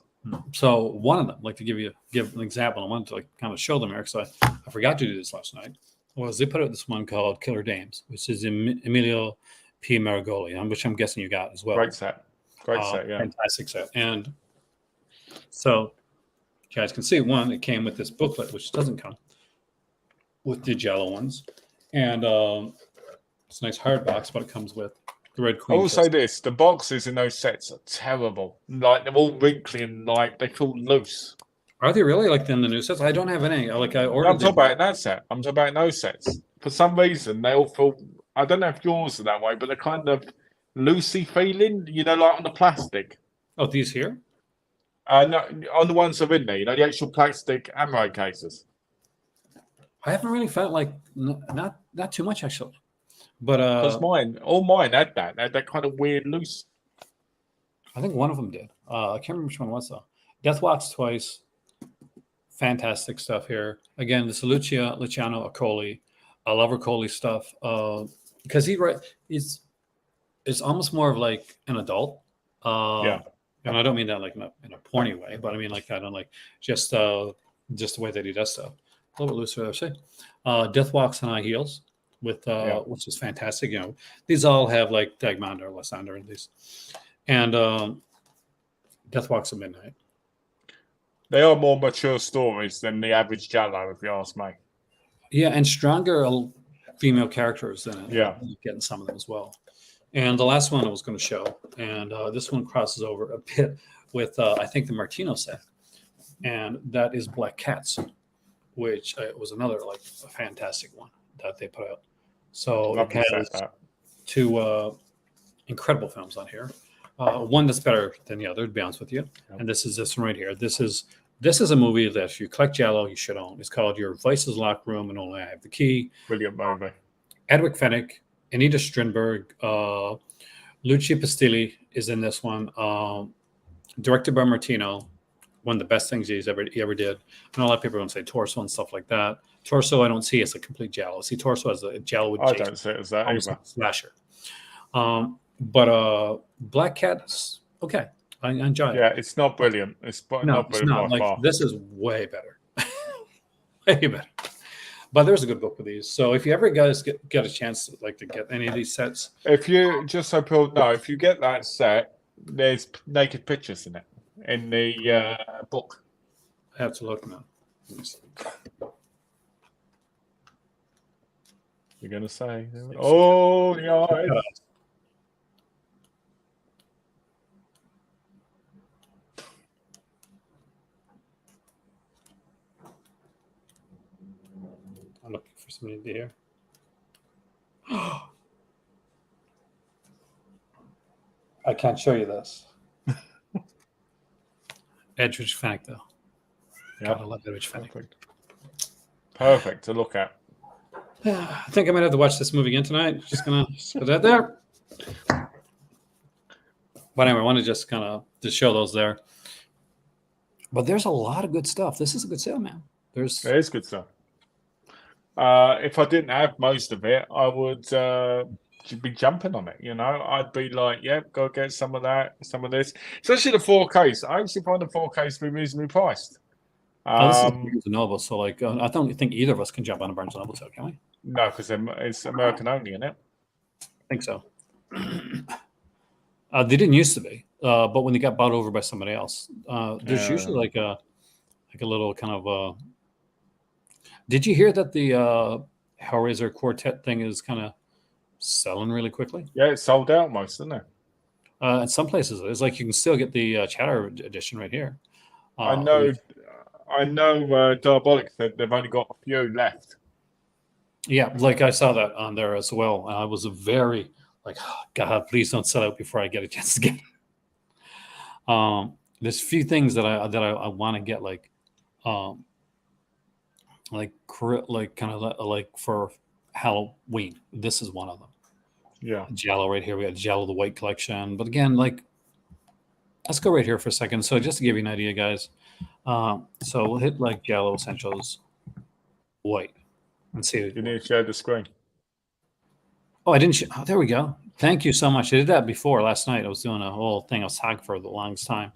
So one of them, like to give an example, I wanted to like kind of show them here because I forgot to do this last night. Was they put out this one called Killer Dames, which is Emilio P. Marigoli, which I'm guessing you got as well. Great set. Great set, yeah. Fantastic set. And so you guys can see one, it came with this booklet, which doesn't come with the Giallo ones. And it's a nice hard box, but it comes with the Red Queen. I will say this, the boxes in those sets are terrible. Like, they're all wrinkly and like they feel loose. Are they really like in the new sets? I don't have any. Like I ordered. I'm talking about that set. I'm talking about those sets. For some reason, they all feel. I don't know if yours are that way, but they're kind of loosey feeling. You know, like on the plastic. Oh, these here? No, on the ones that are in there. You know, the actual plastic ammo cases. I haven't really felt like not too much actually, but because all mine had that. They had that kind of weird loose. I think one of them did. I can't remember which one it was though. Death Walks twice. Fantastic stuff here. Again, this Luciano Accoli. I love Accoli stuff because he's almost more of like an adult. Yeah. And I don't mean that like in a porny way, but I mean like kind of like just the way that he does stuff. A little bit looser, I say. Death Walks on High Heels with which is fantastic. You know, these all have like Dagmander, Lysander, and these, and Death Walks at Midnight. They are more mature stories than the average Giallo, if you ask me. Yeah, and stronger female characters than it. Yeah, getting some of them as well. And the last one I was going to show, and this one crosses over a bit with I think the Martino set, and that is Black Cats, which was another like a fantastic one that they put out. So it has two incredible films on here. One that's better than the other, to be honest with you. Yep. And this is this one right here. This is a movie that if you collect Giallo, you should own. It's called Your Vice's Locked Room and Only I Have the Key. Brilliant movie. Edwig Fenwick, Anita Strindberg, Lucia Pastilli is in this one. Directed by Martino. One of the best things he ever did. And a lot of people don't say Torso and stuff like that. Torso, I don't see as a complete Giallo. I see Torso as a Giallo with Jason. I don't see it as that either. Slasher. But Black Cat's okay. I enjoy it. Yeah, it's not brilliant. It's not brilliant. Like, this is way better. Way better. But there's a good book with these. So if you ever guys get a chance to get any of these sets. If you, just so people know, if you get that set, there's naked pictures in it. In the book. I have to look now. You're going to say, oh, the eyes. I'm looking for something to hear. I can't show you this. Edwig Fenwick, though. Yeah, I love Edwig Fenwick. Perfect to look at. I think I might have to watch this movie again tonight. Just gonna put that there. But anyway, I want to just kind of show those there. But there's a lot of good stuff. This is a good sale, man. There is good stuff. If I didn't have most of it, I would be jumping on it. You know, I'd be like, "Yeah, go get some of that, some of this." Especially the 4Ks. I actually find the 4Ks to be reasonably priced. This is Barnes and Noble, so I don't think either of us can jump on a Barnes and Noble sale, can we? No, because it's American only, isn't it? I think so. They didn't used to be, but when they got bought over by somebody else, there's usually like a little kind of. Did you hear that the Hellraiser Quartet thing is kind of selling really quickly? Yeah, it's sold out almost, isn't it? In some places, it's like you can still get the Chatter edition right here. I know. Diabolic said they've only got a few left. Yeah, like I saw that on there as well. I was very like, oh, God, please don't sell out before I get a chance to get it. There's a few things that I want to get like kind of like for Halloween. This is one of them. Yeah, Giallo right here. We got Giallo the White Collection. But again, like, let's go right here for a second. So just to give you an idea, guys, So we'll hit like Giallo Essentials white and see. You need to share the screen. Oh, I didn't. Oh, there we go. Thank you so much. I did that before last night. I was doing a whole thing. I was talking for the longest time,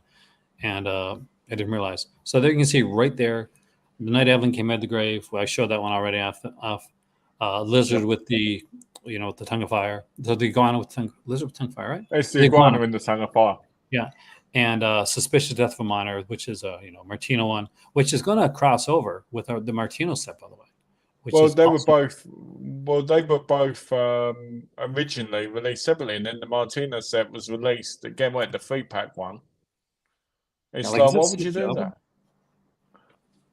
and I didn't realize. So there you can see right there, the night Evelyn came out of the grave. Well, I showed that one already off. Lizard with the, with the tongue of fire. So the iguana with lizard with tongue of fire, right? It's the iguana in the tongue of fire. Yeah, and suspicious death of a minor, which is a Martino one, which is going to cross over with the Martino set, by the way. Well, they were both. Well, they were both originally released separately, and then the Martino set was released again. Went the 3-pack one. It's like, what would you do that?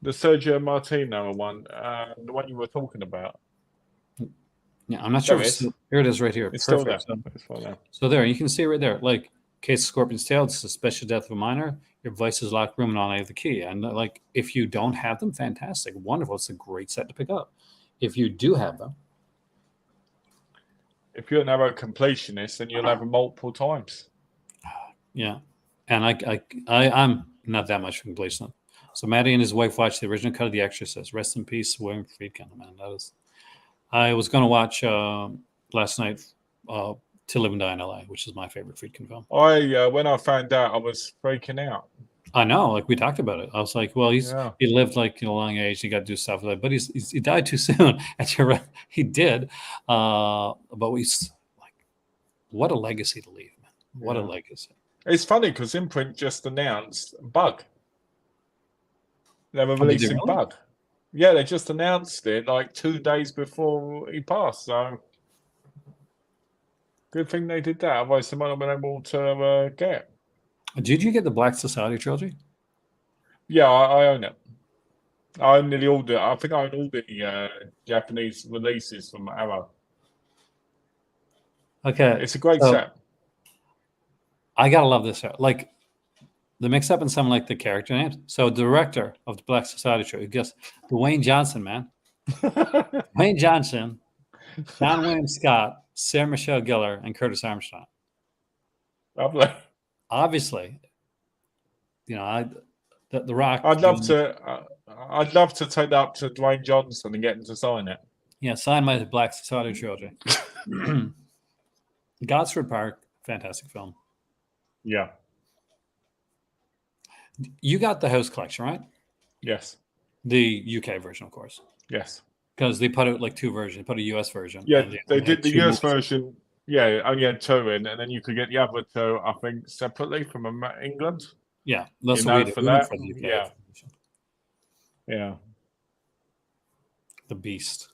The Sergio Martino one, the one you were talking about. Yeah, I'm not sure. Here it is, right here. It's perfect. Still there. So there, you can see right there, like case of Scorpion's tail, it's a special death of a minor. Your vice is locked room and all have the key. And like, if you don't have them, fantastic, wonderful. It's a great set to pick up. If you do have them, if you're an arrow completionist, then you'll have them multiple times. Yeah, and I'm not that much of a completionist. So Maddie and his wife watched the original cut of The Exorcist. Rest in peace, William Friedkin. Man, that is. I was going to watch last night To Live and Die in L.A., which is my favorite Friedkin film. When I found out, I was freaking out. I know, like we talked about it. I was like, well, he lived like a long age. He got to do stuff like that, but he died too soon. And you're right, he did. But like, what a legacy to leave, man! What a legacy. It's funny because Imprint just announced Bug. They were releasing Bug. Yeah, they just announced it like 2 days before he passed. So good thing they did that. Otherwise, they might not have been able to get. Did you get the Black Society trilogy? Yeah, I own it. I own nearly all I think I own all the Japanese releases from Arrow. Okay, it's a great set. I gotta love this set. Like the mix-up in some like the character names. So director of the Black Society trilogy, guess Dwayne Johnson, man. Dwayne Johnson, John William Scott, Sarah Michelle Gellar, and Curtis Armstrong. Lovely. Obviously, the Rock. I'd love to take that up to Dwayne Johnson and get him to sign it. Yeah, sign my Black Society trilogy. Gosford Park, fantastic film. Yeah. You got the House collection, right? Yes. The UK version, of course. Yes. Because they put out like 2 versions. They put a US version. Yeah, they did the US version. Yeah, only had 2 in, and then you could get the other 2, I think, separately from England. Yeah, that's what we did for that. For the UK version. Yeah. The Beast.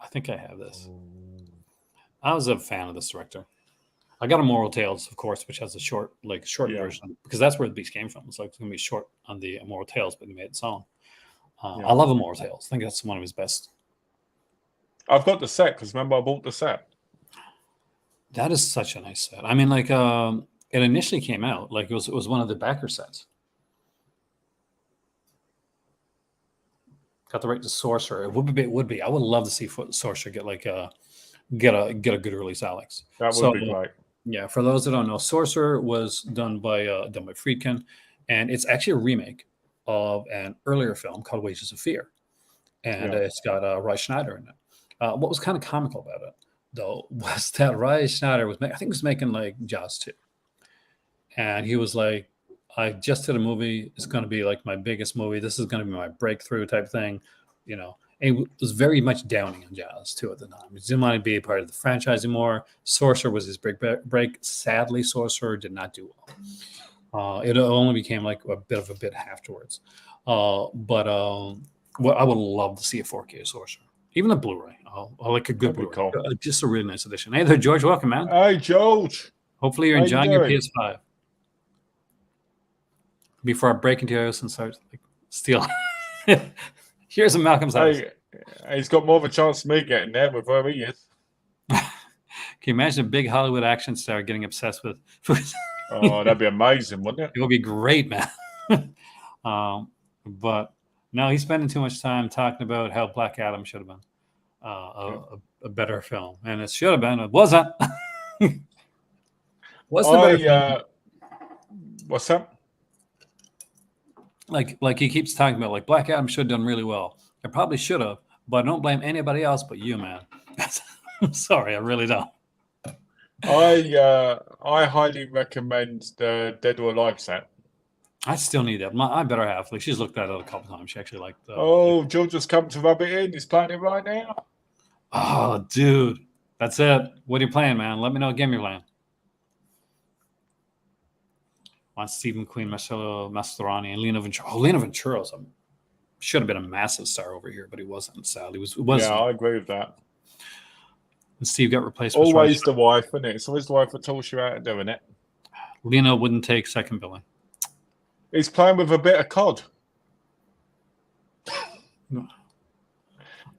I think I have this. I was a fan of this director. I got Immortal Tales, of course, which has a short version, because that's where the Beast came from. It's like it's going to be short on the Immortal Tales, but he made its own. I love Immortal Tales. I think that's one of his best. I've got the set because remember I bought the set. That is such a nice set. I mean, like it initially came out like it was one of the backer sets. Got the right to Sorcerer. It would be. I would love to see Sorcerer get like get a good release, Alex. That would be great. Yeah, for those that don't know, Sorcerer was done by Friedkin, and it's actually a remake of an earlier film called Wages of Fear, and it's got Roy Schneider in it. What was kind of comical about it, though, was that Roy Schneider was making like Jaws 2, and he was like, "I just did a movie. It's going to be like my biggest movie. This is going to be my breakthrough type thing," And he was very much downing on Jaws too at the time. He didn't want to be a part of the franchise anymore. Sorcerer was his big break. Sadly, Sorcerer did not do well. It only became like a bit of a bit afterwards. But I would love to see a 4K Sorcerer, even a Blu-ray. I like a good Blu-ray. Cool. Just a really nice edition. Hey there, George. Welcome, man. Hey, George. Hopefully you're enjoying your PS5. Before I break into your house and start stealing. Here's a Malcolm's house. He's got more of a chance of me getting there with where he is. Can you imagine a big Hollywood action star getting obsessed with? Oh, that'd be amazing, wouldn't it? It would be great, man. But no, he's spending too much time talking about how Black Adam should have been a better film, and it should have been. It wasn't. What's the better film? What's that? like he keeps talking about like Black Adam should have done really well. I probably should have, but I don't blame anybody else but you, man. I'm sorry, I really don't. I highly recommend the Dead or Alive set. I still need that. I better have. Like she's looked at it a couple times. She actually liked. Oh, George has come to rub it in. He's playing it right now. Oh, dude, that's it. What are you playing, man? Let me know what game you're playing. On Stephen Queen, Marcello Mastroianni, and Lena Ventura. Oh, Lena Ventura should have been a massive star over here, but he wasn't. Sadly, it was. Yeah, I agree with that. And Steve got replaced. With Always the wife, isn't it? It's always the wife that talks you out of doing it. Lena wouldn't take second billing. He's playing with a bit of COD.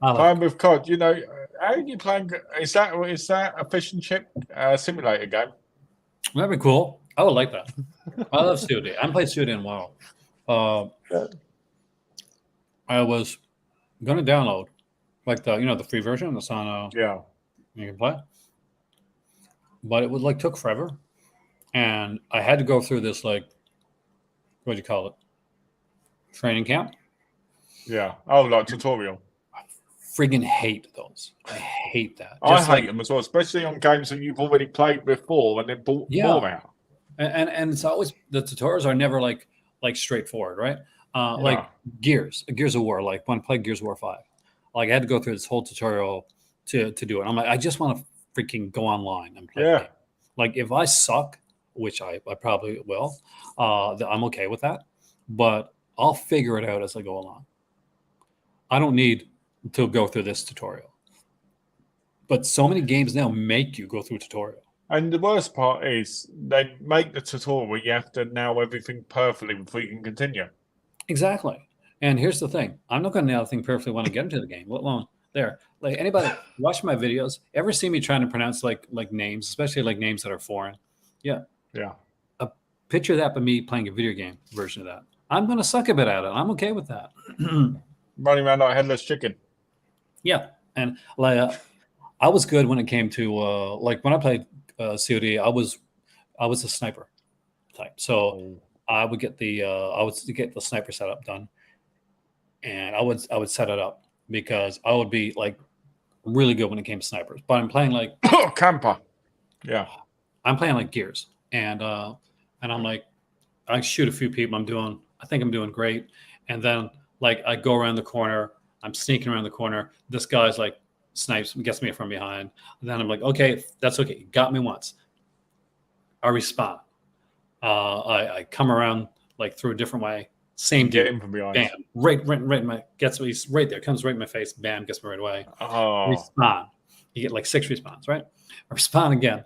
Playing with COD, you know, how are you playing? Is that a fish and chip simulator game? That'd be cool. I would like that. I love COD. I haven't played COD in a while. I was going to download like the free version that's on you can play, but it would like took forever, and I had to go through this like what do you call it, training camp. Yeah. Oh, like tutorial. Friggin' hate those. I hate that. I hate them as well, especially on games that you've already played before and then bought more out. And it's always the tutorials are never like straightforward, right? Like Gears of War. Like when I played Gears of War 5, like I had to go through this whole tutorial to do it. I'm like, I just want to freaking go online and play. Yeah. Like if I suck, which I probably will, I'm okay with that. But I'll figure it out as I go along. I don't need to go through this tutorial. But so many games now make you go through a tutorial. And the worst part is they make the tutorial where you have to nail everything perfectly before you can continue. Exactly. And here's the thing. I'm not going to nail the thing perfectly when I get into the game, let alone there. Like anybody watch my videos, ever see me trying to pronounce like names, especially like names that are foreign? Yeah. Yeah. Picture that, but me playing a video game version of that. I'm going to suck a bit at it. I'm okay with that. Running around like a headless chicken. Yeah. And like I was good when it came to like when I played COD, I was a sniper type. So I would get the sniper setup done, and I would set it up because I would be like really good when it came to snipers. But I'm playing like camper. Yeah. I'm playing like Gears, and I'm like I shoot a few people. I think I'm doing great, and then like I go around the corner. I'm sneaking around the corner. This guy's like snipes, gets me from behind. And then I'm like, okay, that's okay. You got me once. I respawn. I come around like through a different way. Same dude. Get him from behind. Bam. Right gets me right there. Comes right in my face. Bam, gets me right away. Oh. Respawn. You get like 6 respawns, right? I respawn again.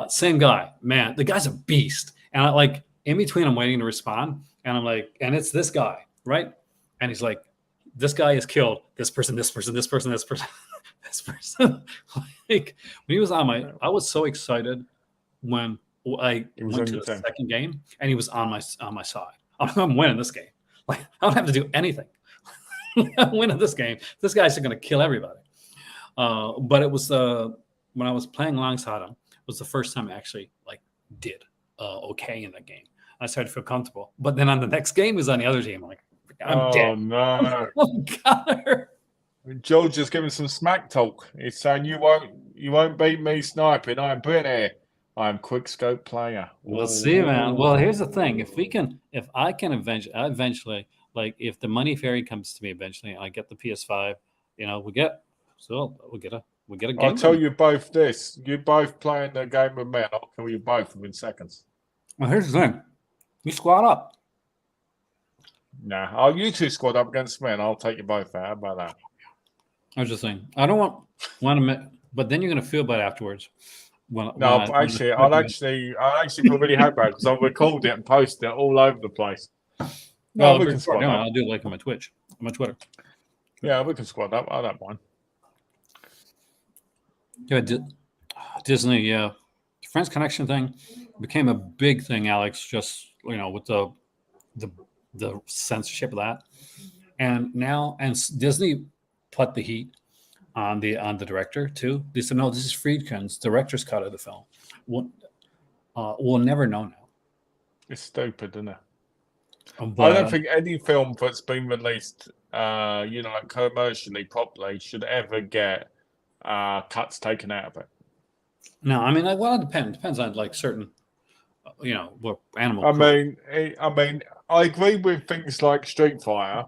Same guy. Man, the guy's a beast. And I like in between I'm waiting to respond. And I'm like, and it's this guy, right? And he's like, this guy has killed this person, this person, this person, this person, this person. Like when he was I was so excited when I went to the second game and he was on my side. I'm winning this game. Like I don't have to do anything. I'm winning this game. This guy's going to kill everybody. But it was when I was playing alongside him, it was the first time I actually like did okay in that game. I started to feel comfortable. But then on the next game, he was on the other team. I'm like, I'm dead. No. Oh, God. George just giving some smack talk. He's saying you won't beat me sniping. I'm pretty. I'm quick scope player. We'll see, man. Well, here's the thing. If I can eventually, like if the money fairy comes to me eventually, I get the PS5, we'll get a game. I'll tell you both this. You both playing the game with me and I'll kill you both within seconds. Well, here's the thing. You squad up. Nah, you two squad up against me and I'll take you both out. How about that? I was just saying, I don't want to, but then you're going to feel bad afterwards. I'll actually feel really happy about it because I'll record it and post it all over the place. No, we can squad up. I'll do it like on my Twitch, on my Twitter. Yeah, we can squad up. I don't mind. Yeah, Disney, yeah. The Friends Connection thing became a big thing, Alex, just, with the censorship of that. And now, Disney put the heat on the director too. They said, no, this is Friedkin's director's cut of the film. We'll never know now. It's stupid, isn't it? I don't But think any film that's been released, like commercially properly, should ever get cuts taken out of it. no, I mean, well, it depends on like certain, what animal I cruelty. mean, I agree with things like Street Fighter,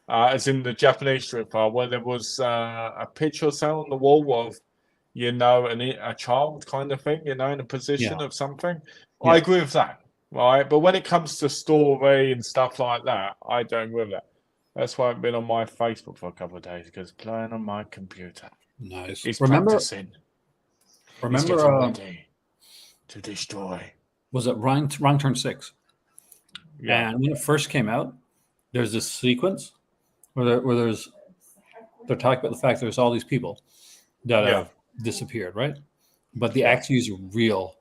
as in the Japanese Street Fighter, where there was a picture or so on the wall of, a child kind of thing, in a position Yeah, of something. I yeah. agree with that, right? But when it comes to story and stuff like that, I don't agree with that. That's why I've been on my Facebook for a couple of days, because playing on my computer. Nice. He's Remember, practicing. He's remember, getting ready to destroy. was it Wrong Turn 6? Yeah, And when it first came out, there's this sequence where they're talking about the fact there's all these people that yeah, have disappeared, right? But they yeah, actually use a real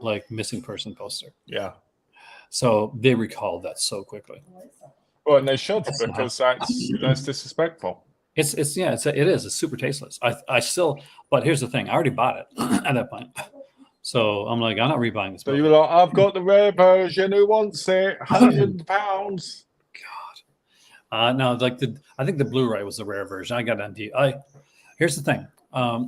like missing person poster, yeah. so they recalled that so quickly. Well, and they should, That's not how. because that's disrespectful. It is. It's super tasteless. I still, but here's the thing. I already bought it at that point, so I'm like, I'm not rebuying this So you were movie. like, I've got the rare version. Who wants it? £100. No, I think the Blu-ray was the rare version. I got it on D. I Here's the thing.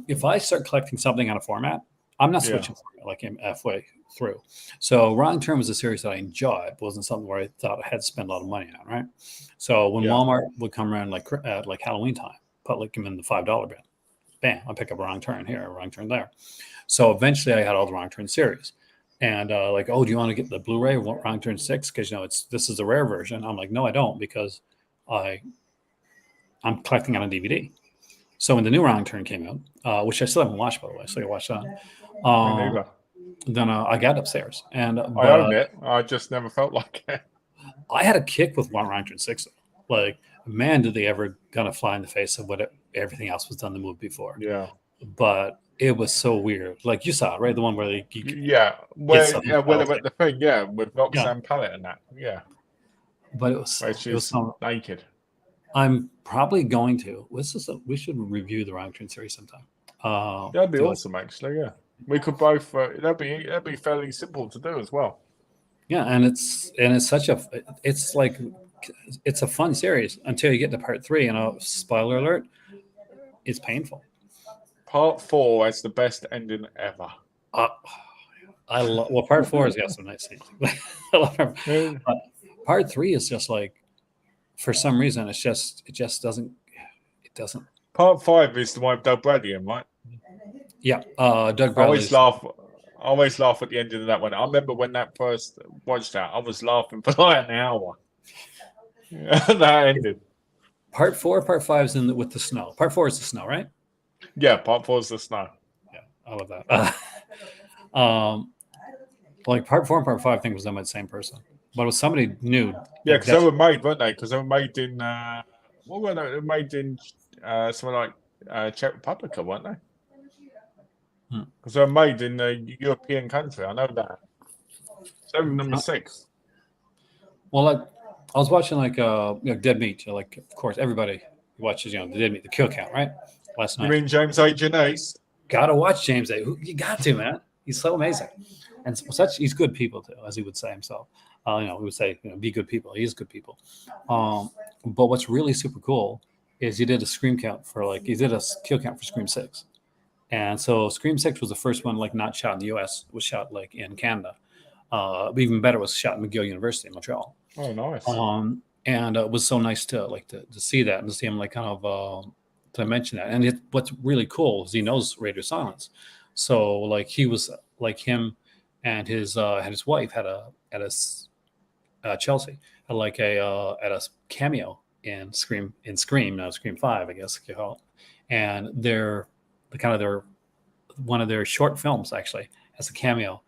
If I start collecting something on a format, I'm not Yeah, switching format like I'm halfway through. So Wrong Turn was a series that I enjoyed. It wasn't something where I thought I had to spend a lot of money on, right? So when yeah. Walmart would come around like Halloween time, put like them in the $5 bin, bam, I pick up a Wrong Turn here, a Wrong Turn there. So eventually I had all the Wrong Turn series. And like, oh, do you want to get the Blu-ray of Wrong Turn 6? Because this is the rare version. I'm like, no, I don't, because I I'm collecting on a DVD. So when the new Wrong Turn came out, which I still haven't watched, by the way, so I watched that. Me Um, neither. then I got upstairs, I own it. I just never felt like it. I had a kick with One Wrong Turn 6. Like, man, did they ever gonna fly in the face of everything else was done the movie before? Yeah, But it was so weird. Like you saw it, right? The one where you yeah. get Where, something. yeah, where they're at the thing. Yeah, with Yeah, Roxanne Pallet and that. Yeah, but where it was she's some. naked. I'm probably going to. We should review the Wrong Turn series sometime. That'd be Do it. awesome, actually. Yeah, we could both. That'd be fairly simple to do as well. Yeah, and it's such a it's like it's a fun series until you get to part 3. Spoiler alert, it's painful. Part 4 has the best ending ever. Uh, I love well, part 4 has got some nice scenes. I love part, Yeah. but part 3 is just like for some reason it just doesn't. Part 5 is the one with Doug Bradley in, right? Yeah, Doug I always Bradley's. laugh. I always laugh at the ending of that one. I remember when that first watched that, I was laughing for like an hour. Yeah, that ended. Part 4, part 5 is with the snow. Part 4 is the snow, right? Yeah, part 4 is the snow. Yeah, I love that. Like part 4 and part 5, I think was done by the same person, but it was somebody new. Yeah, Like because they that's were made, weren't they? Because they were made in what were they? They were made in something like Czech Republic, weren't they? Hmm. Because they were made in a European country. I know that. So number 6. well, like I was watching Dead Meat. Like, of course, everybody watches the Dead Meat, the kill count, right? Last You night, mean James A. Janace? gotta watch James A. You got to, man. He's so amazing, and he's good people too, as he would say himself. We would say, be good people. He is good people. But what's really super cool is he did a kill count for Scream 6, and so Scream 6 was the first one like not shot in the U.S. It was shot like in Canada. But even better, was shot in McGill University in Montreal. Oh, nice. And it was so nice to see that and to see him like kind of to mention that. And what's really cool is he knows Radio Silence, so like he was like him and his wife had Chelsea had like at a cameo in Scream, now Scream 5, I guess you call it. And they're their one of their short films actually as a cameo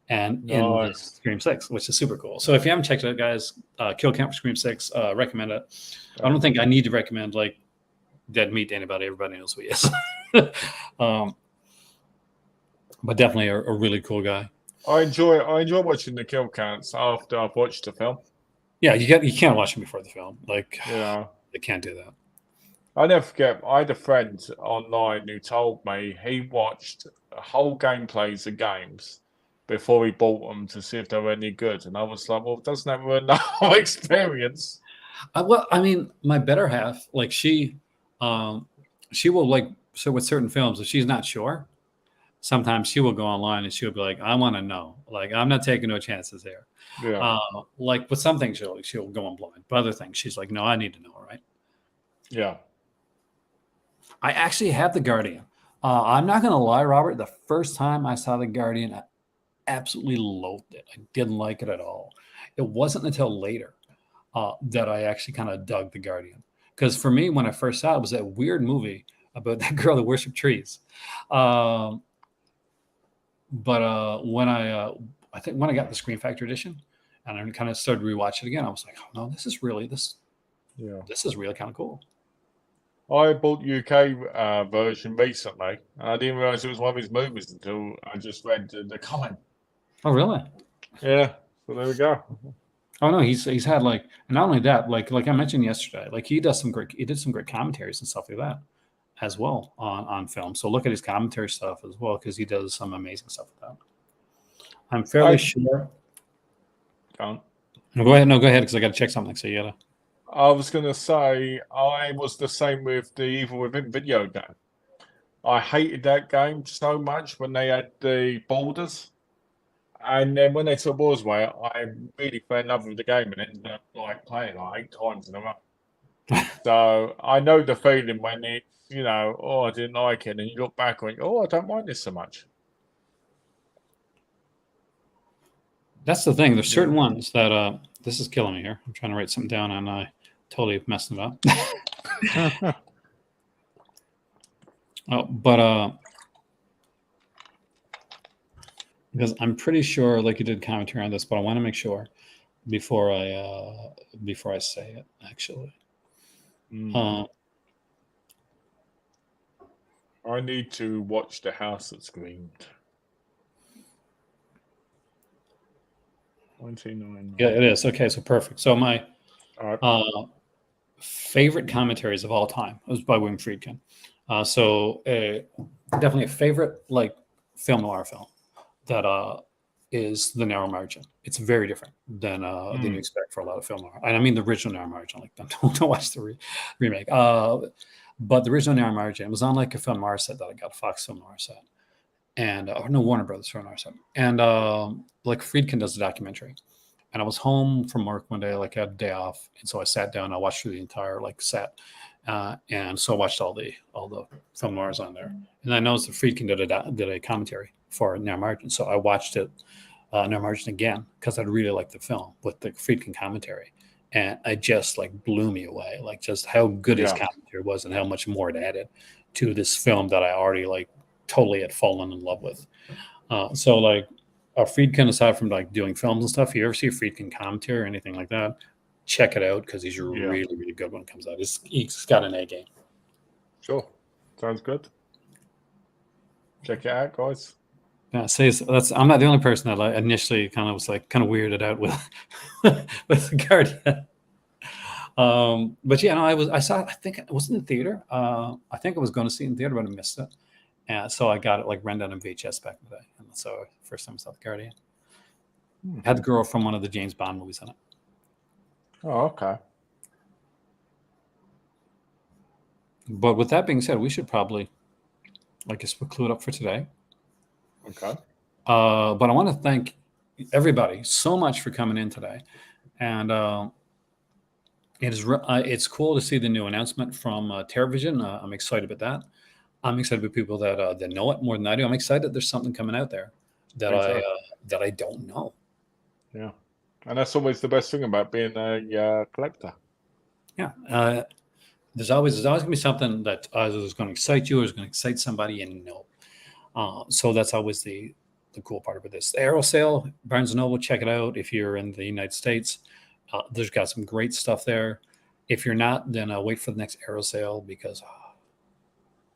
and in the Nice. Scream 6, which is super cool. So if you haven't checked it out, guys, Kill Count for Scream 6, recommend it. I don't think I need to recommend like Dead Meat to anybody. Everybody knows who he is. But definitely a really cool guy. I enjoy watching the kill counts after I've watched the film. Yeah, you can't watch him before the film. Like, Yeah. they can't do that. I never forget, I had a friend online who told me he watched whole gameplays of games before he bought them to see if they were any good. And I was like, well, doesn't that ruin the whole experience? Well, I mean, my better half, like she will like, so with certain films, if she's not sure, sometimes she will go online and she'll be like, I want to know. Like, I'm not taking no chances here. Yeah. Like with some things, she'll go in blind. But other things, she's like, no, I need to know, right? Yeah. I actually have The Guardian. I'm not going to lie, Robert. The first time I saw The Guardian, I absolutely loathed it. I didn't like it at all. It wasn't until later that I actually kind of dug The Guardian. Because for me, when I first saw it, it was that weird movie about that girl that worshipped trees. But when I think when I got the Screen Factor edition, and I kind of started to rewatch it again, I was like, oh no, this is really this is really kind of cool. I bought the UK version recently, and I didn't realize it was one of his movies until I just read the comment. Oh, really? Yeah. So there we go. Oh no, he's had like, and not only that, like I mentioned yesterday, like he did some great commentaries and stuff like that as well on film. So look at his commentary stuff as well, because he does some amazing stuff with that. I'm fairly sure. Don't. No, go ahead. No, go ahead, because I got to check something. So you gotta. I was going to say I was the same with the Evil Within video game. I hated that game so much when they had the borders. And then when they took borders away, I really fell in love with the game and ended up like playing like 8 times in a row. So I know the feeling when it's, oh, I didn't like it. And you look back and oh, I don't mind this so much. That's the thing. There's certain ones that this is killing me here. I'm trying to write something down and I totally messed it up. But because I'm pretty sure, like you did commentary on this, but I want to make sure before I say it. Actually, I need to watch The House That Screamed. 1999. Yeah, it is. Okay, so perfect. So my favorite commentaries of all time was by William Friedkin. So definitely a favorite like film noir film that is The Narrow Margin. It's very different than you expect for a lot of film noir. And I mean the original Narrow Margin. Like don't watch the remake. But the original Narrow Margin was on like a film noir set that I got, a Fox film noir set. And no, Warner Brothers film noir set. And like Friedkin does a documentary. And I was home from work one day, like I had a day off, and so I sat down. And I watched through the entire like set, and so I watched all the film noirs on there. And I noticed that Friedkin did a commentary for Narrow Margin, so I watched it Narrow Margin again because I really liked the film with the Friedkin commentary, and it just like blew me away, like just how good his commentary was and how much more it added to this film that I already like totally had fallen in love with. So like. Friedkin, aside from like doing films and stuff, if you ever see a Friedkin commentary or anything like that, check it out because he's really, really good when it comes out. He's got an A game. Sure. Sounds good. Check it out, guys. Yeah, I'm not the only person that like initially kind of was like kind of weirded out with with The Guardian. But yeah, no, I saw it, I think it was in the theater. I think I was going to see it in the theater, but I missed it. And so I got it like rented on VHS back in the day. And so first time I saw The Guardian. Had the girl from one of the James Bond movies in it. Oh, okay. But with that being said, we should probably, I guess, we'll clue it up for today. Okay. But I want to thank everybody so much for coming in today. And it's cool to see the new announcement from Terrorvision. I'm excited about that. I'm excited with people that know it more than I do. I'm excited there's something coming out there that I don't know. Yeah, and that's always the best thing about being a collector. Yeah, there's always gonna be something that is going to excite you or is going to excite somebody, and so that's always the cool part of this. The Arrow sale, Barnes & Noble, check it out if you're in the United States. There's got some great stuff there. If you're not, then wait for the next Arrow sale because.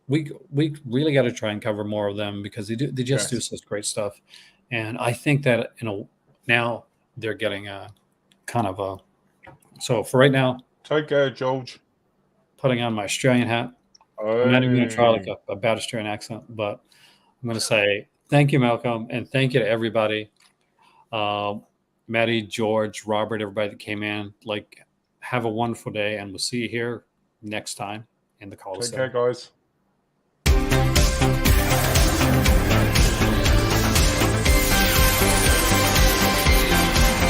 We really got to try and cover more of them because they just do such great stuff, and I think that now they're getting a kind of a. So for right now, take care, George. Putting on my Australian hat. I'm not even going to try like a bad Australian accent, but I'm going to say Thank you, Malcolm, and thank you to everybody. Maddie, George, Robert, everybody that came in. Like, have a wonderful day, and we'll see you here next time in the Take care, Coliseum. guys.